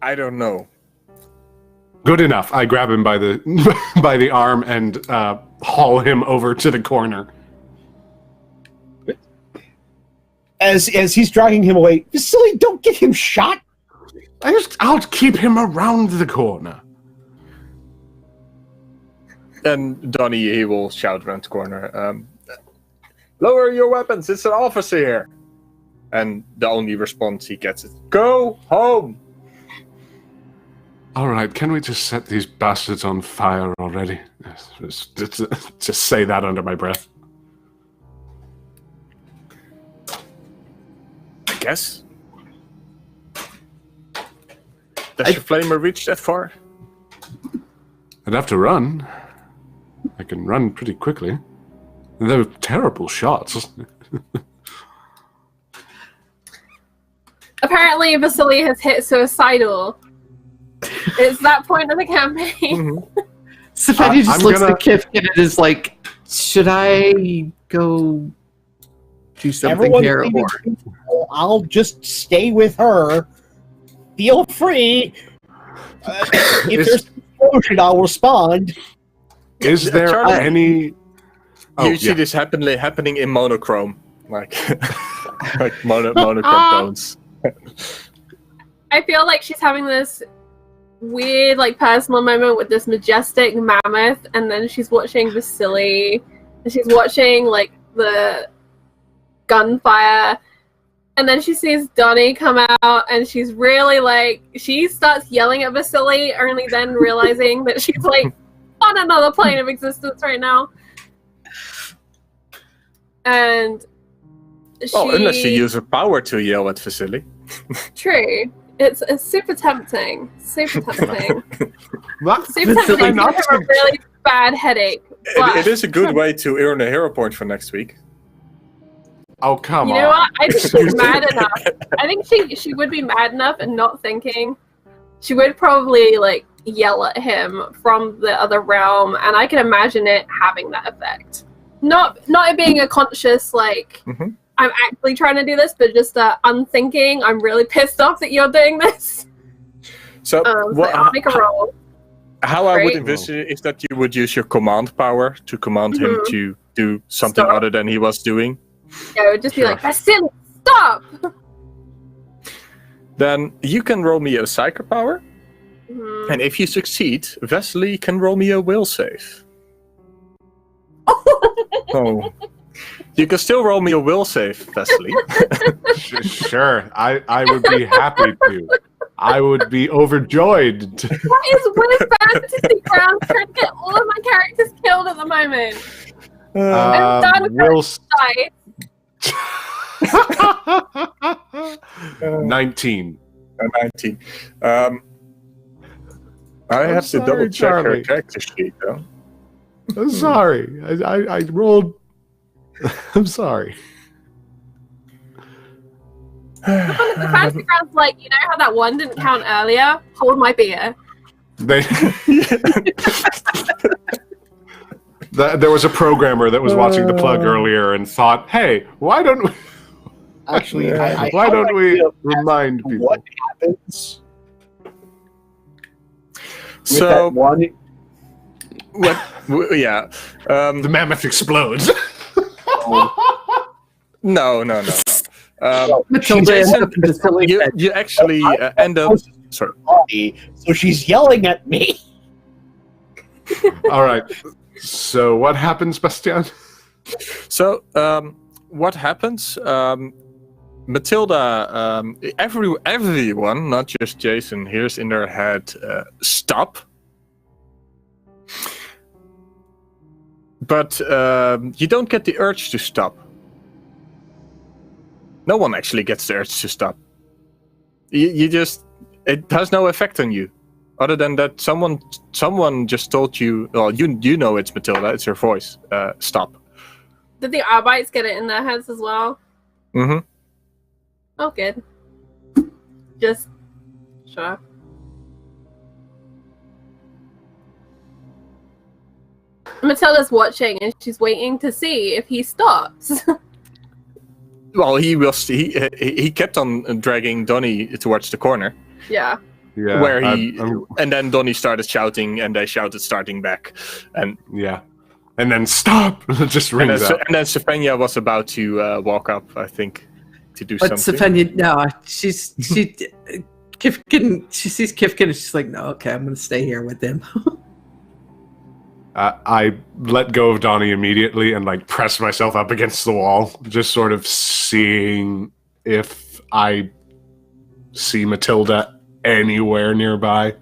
I don't know. Good enough. I grab him by the by the arm and haul him over to the corner. As he's dragging him away, Vasily, don't get him shot. I'll keep him around the corner. And Donnie, he will shout around the corner, lower your weapons, it's an officer here. And the only response he gets is, go home. All right, can we just set these bastards on fire already? Just say that under my breath. I guess. Does your flamer reach that far? I'd have to run. I can run pretty quickly. They're terrible shots. Apparently, Vasily has hit suicidal. It's that point of the campaign. Sifenya just looks at Kifkin and is like, should I go do something here? Or I'll just stay with her. Feel free. If there's an explosion, I'll respond. Is there Charlie, any... You see this happening in monochrome. Like monochrome tones. I feel like she's having this weird, personal moment with this majestic mammoth, and then she's watching Vasily, and she's watching, the gunfire, and then she sees Donnie come out, and she's really, she starts yelling at Vasily, only then realizing that she's, on another plane of existence right now. And unless you use her power to yell at Vasily. True. It's super tempting. Super tempting. What? Super tempting to have a really bad headache. It is a good way to earn a hero point for next week. Oh, come on. You know what? I think she's mad enough. I think she would be mad enough and not thinking. She would probably, yell at him from the other realm, and I can imagine it having that effect. Not it being a conscious, I'm actually trying to do this, but just unthinking, I'm really pissed off that you're doing this. So I'll make a roll. How I would envision it is that you would use your command power to command him to do something other than he was doing. Yeah, it would just be like, Vasily, stop! Then you can roll me a psycho power. Mm-hmm. And if you succeed, Vasily can roll me a will save. Oh. You can still roll me a will save, Vasily. Sure, I would be happy to. I would be overjoyed. What is with Fantasy Ground trying to get all of my characters killed at the moment? I'm done with will die. 19. 19. I have to double check her character sheet, though. I'm sorry. I rolled. I'm sorry. The Fantasy Ground's like, you know how that one didn't count earlier? Hold my beer. There was a programmer that was watching the plug earlier and thought, "Hey, why don't we? Actually, Why don't we remind people what happens So that one. yeah, The mammoth explodes. no. Matilda ends Jason, up in the silly bed. you actually end up. Sorry. So she's yelling at me. All right. So what happens, Bastian? So what happens? Matilda, everyone, not just Jason, hears in their head, "Stop." But you don't get the urge to stop. No one actually gets the urge to stop. You just, it has no effect on you, other than that someone just told you. Well, you know it's Matilda. It's her voice. Stop. Did the Arbites get it in their heads as well? Mm-hmm. Oh, good. Just sure. Matilda's watching and she's waiting to see if he stops. Well, he kept on dragging Donnie towards the corner. Yeah. Yeah. Where and then Donnie started shouting, and they shouted starting back, and yeah. And then stop. Just rings out. And then Stefania was about to walk up, I think, to do But something. Stefania, no, she Kifkin, she sees Kifkin and she's like, no, okay, I'm going to stay here with him. I let go of Donnie immediately and like press myself up against the wall, just sort of seeing if I see Matilda anywhere nearby.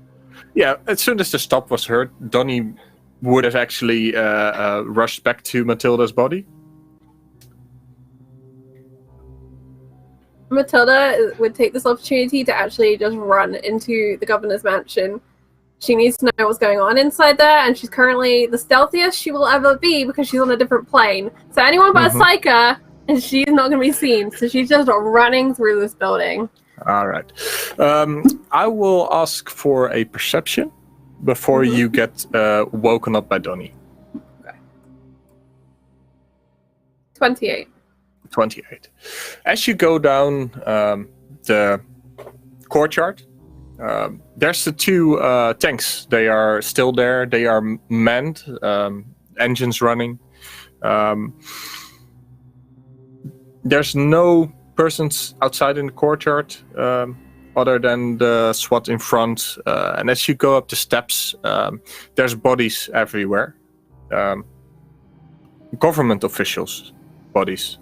Yeah, as soon as the stop was heard, Donnie would have actually rushed back to Matilda's body. Matilda would take this opportunity to actually just run into the governor's mansion. She needs to know what's going on inside there, and she's currently the stealthiest she will ever be because she's on a different plane. So anyone but a psyker, and she's not going to be seen. So she's just running through this building. All right. I will ask for a perception before you get woken up by Donnie. Okay. 28. 28. As you go down the courtyard, there's the two tanks. They are still there. They are manned, engines running. There's no persons outside in the courtyard other than the SWAT in front. And as you go up the steps, there's bodies everywhere. Government officials' bodies.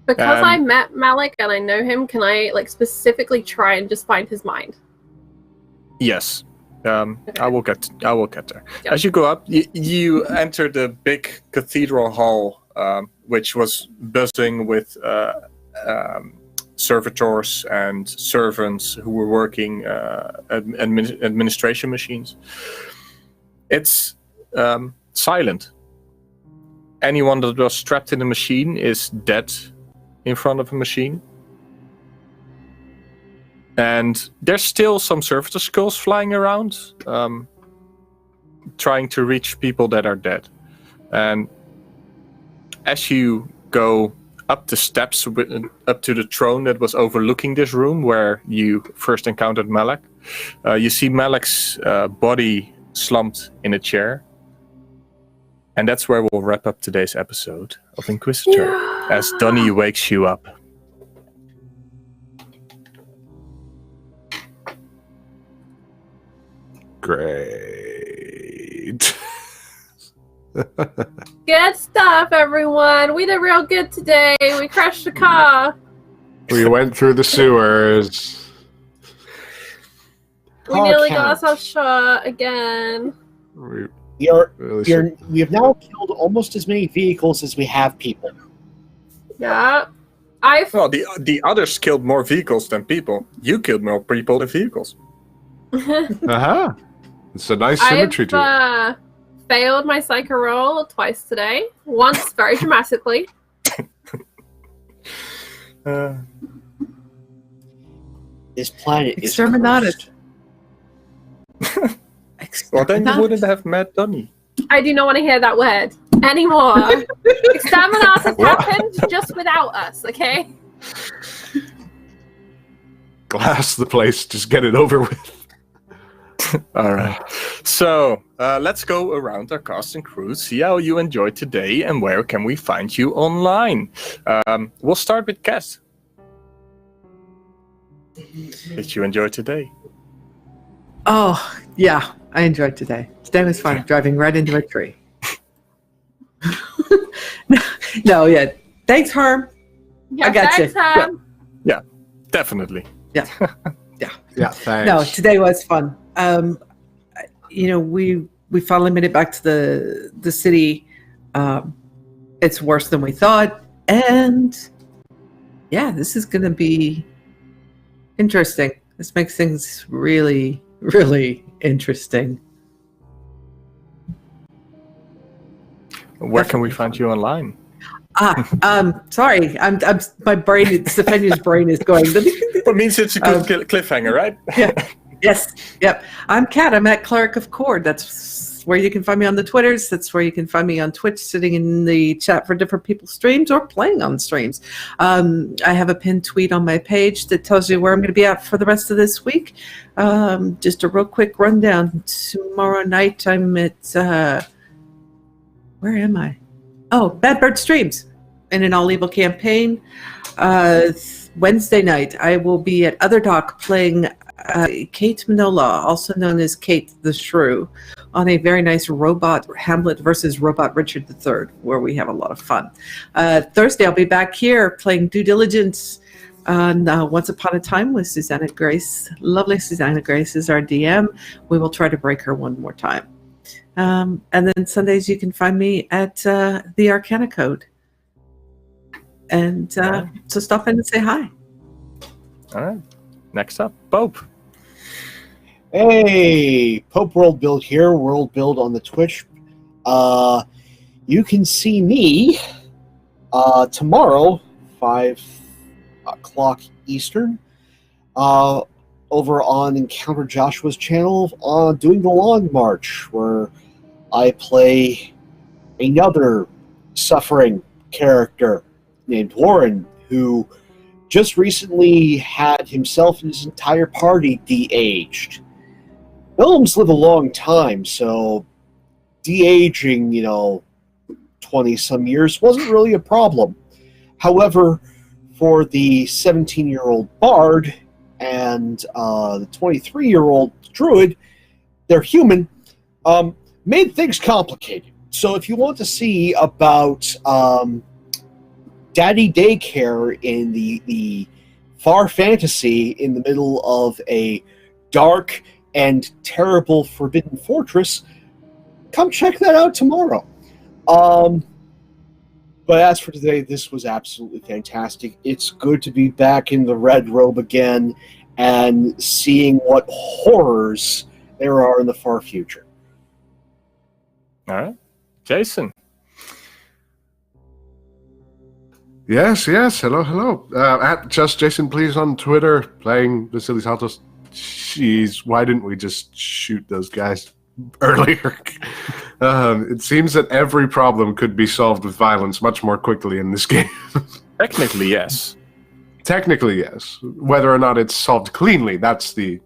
Because I met Malik and I know him, can I specifically try and just find his mind? Yes. Okay. I will get there. Yep. As you go up, you enter the big cathedral hall, which was buzzing with servitors and servants who were working administration machines. It's silent. Anyone that was strapped in a machine is dead in front of a machine. And there's still some servitor skulls flying around, trying to reach people that are dead. And as you go up the steps, up to the throne that was overlooking this room where you first encountered Malak, you see Malak's body slumped in a chair. And that's where we'll wrap up today's episode of Inquisitor, as Donnie wakes you up. Great. Good stuff, everyone. We did real good today. We crashed a car. We went through the sewers. We nearly got ourselves shot again. We We have now killed almost as many vehicles as we have people. Yeah. Well, the others killed more vehicles than people. You killed more people than vehicles. Uh-huh. It's a nice symmetry to it. Failed my psycho roll twice today. Once very dramatically. This planet is Exterminated. cursed. Well, then you wouldn't have met Donnie. I do not want to hear that word anymore. Exterminatus has happened just without us, okay? Glass the place, just get it over with. All right. So let's go around our cast and crew, see how you enjoyed today, and where can we find you online. We'll start with Cass. Did you enjoy today? Oh, yeah, I enjoyed today. Today was fun, driving right into a tree. No, yeah. Thanks, Herm. Yeah, I got thanks, you. Ham. Yeah, definitely. Yeah. Yeah, thanks. No, today was fun. We finally made it back to the city. It's worse than we thought, and yeah, this is going to be interesting. This makes things really, really interesting. Where can we find you online? Sorry, I'm my brain. Stefania's brain is going. That means it's a good cliffhanger, right? Yeah. Yes. Yep. I'm Kat. I'm at Cleric of Cord. That's where you can find me on the Twitters. That's where you can find me on Twitch, sitting in the chat for different people's streams or playing on streams. I have a pinned tweet on my page that tells you where I'm going to be at for the rest of this week. Just a real quick rundown. Tomorrow night, I'm at where am I? Oh, Bad Bird Streams in an All Evil campaign. Wednesday night, I will be at Other Doc playing Kate Minola, also known as Kate the Shrew, on a very nice robot Hamlet versus robot Richard III, where we have a lot of fun. Thursday, I'll be back here playing Due Diligence on Once Upon a Time with Susanna Grace. Lovely Susanna Grace is our DM. We will try to break her one more time. And then Sundays, you can find me at the Arcana Code. And so stop in and say hi. All right. Next up, Pope. Hey, Pope World Build here, World Build on the Twitch. You can see me tomorrow, 5 o'clock Eastern, over on Encounter Joshua's channel, doing the Long March, where I play another suffering character named Warren, who just recently had himself and his entire party de-aged. Gnomes live a long time, so de-aging, 20-some years wasn't really a problem. However, for the 17-year-old bard and the 23-year-old druid, they're human, made things complicated. So if you want to see about daddy daycare in the far fantasy in the middle of a dark and terrible forbidden fortress, come check that out tomorrow. But as for today, this was absolutely fantastic. It's good to be back in the red robe again and seeing what horrors there are in the far future. All right. Jason. Yes. Hello. At Just Jason Please on Twitter, playing Vasily Saltos. Jeez, why didn't we just shoot those guys earlier? It seems that every problem could be solved with violence much more quickly in this game. Technically, yes. Technically, yes. Whether or not it's solved cleanly, that's the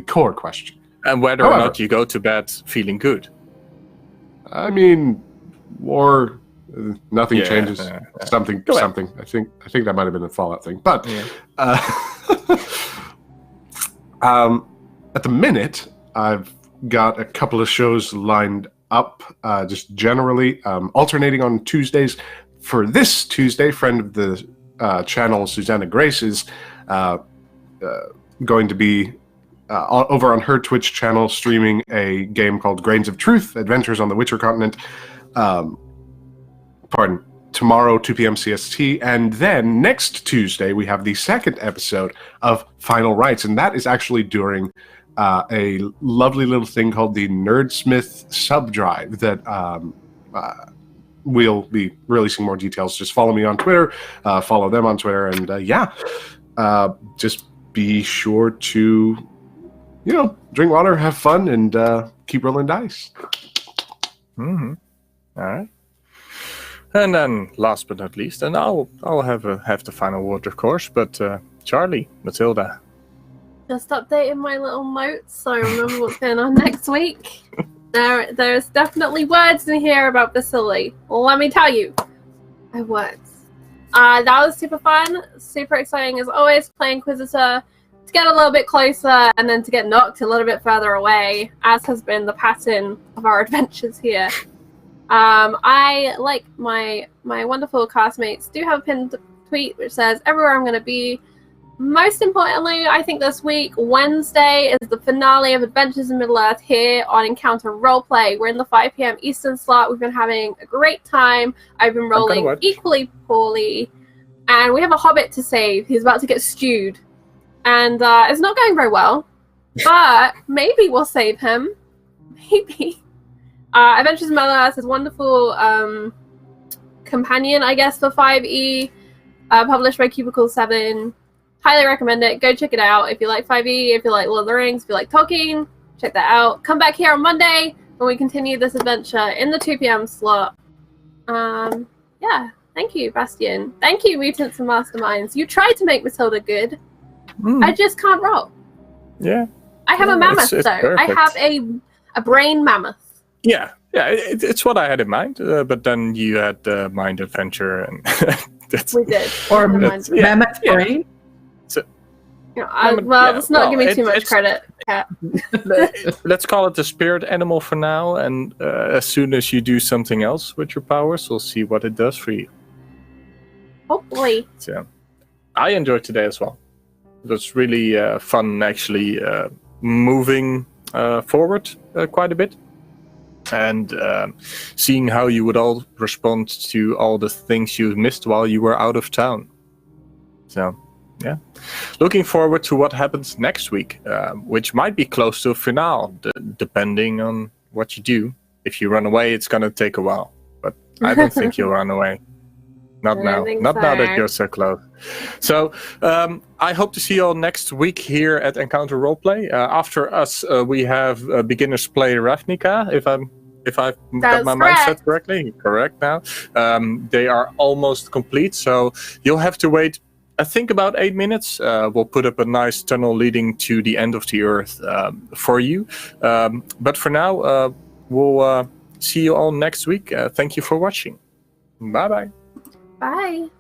core question. And whether or not you go to bed feeling good. I mean, war, nothing changes. Something. I think that might have been a Fallout thing. But at the minute, I've got a couple of shows lined up, just generally alternating on Tuesdays. For this Tuesday, friend of the channel, Susanna Grace, is going to be over on her Twitch channel streaming a game called Grains of Truth, Adventures on the Witcher Continent. Tomorrow, 2 p.m. CST. And then next Tuesday, we have the second episode of Final Rites. And that is actually during a lovely little thing called the Nerdsmith Subdrive that we'll be releasing more details. Just follow me on Twitter, follow them on Twitter, and just be sure to, drink water, have fun, and keep rolling dice. Mm-hmm. All right. And then, last but not least, and I'll have the final word, of course. But Charlie, Matilda. Just updating my little notes so I remember what's going on next week. There's definitely words in here about Vasily. Well, let me tell you. My words. That was super fun. Super exciting as always. Play Inquisitor. To get a little bit closer and then to get knocked a little bit further away, as has been the pattern of our adventures here. I, like my wonderful castmates, do have a pinned tweet which says, everywhere I'm going to be. Most importantly, I think this week, Wednesday, is the finale of Adventures in Middle-earth here on Encounter Roleplay. We're in the 5 p.m. Eastern slot. We've been having a great time. I've been rolling equally poorly. And we have a hobbit to save. He's about to get stewed. And it's not going very well. But maybe we'll save him. Maybe. Adventures in Middle-earth is a wonderful companion, I guess, for 5e. Published by Cubicle 7. Highly recommend it. Go check it out. If you like 5e, if you like Lord of the Rings, if you like Tolkien, check that out. Come back here on Monday when we continue this adventure in the 2 p.m. slot. Yeah. Thank you, Bastian. Thank you, Mutants and Masterminds. You tried to make Matilda good. I just can't roll. Yeah. I have a mammoth, though. Perfect. I have a brain mammoth. Yeah. It's what I had in mind, but then you had Mind Adventure, and we did. Or mammoth brain. Let's not give me too much credit, Kat. Let's call it the spirit animal for now, and as soon as you do something else with your powers, we'll see what it does for you. Hopefully. So, I enjoyed today as well. It was really fun, actually, moving forward quite a bit. And seeing how you would all respond to all the things you missed while you were out of town. So, yeah. Looking forward to what happens next week, which might be close to a finale, depending on what you do. If you run away, it's going to take a while. But I don't think you'll run away. Not now. Not now that you're so close. So, I hope to see you all next week here at Encounter Roleplay. After us, we have Beginners Play Ravnica, if I've got my mindset correctly. Correct now. They are almost complete, so you'll have to wait, I think, about 8 minutes. We'll put up a nice tunnel leading to the end of the Earth for you. But for now, we'll see you all next week. Thank you for watching. Bye-bye. Bye.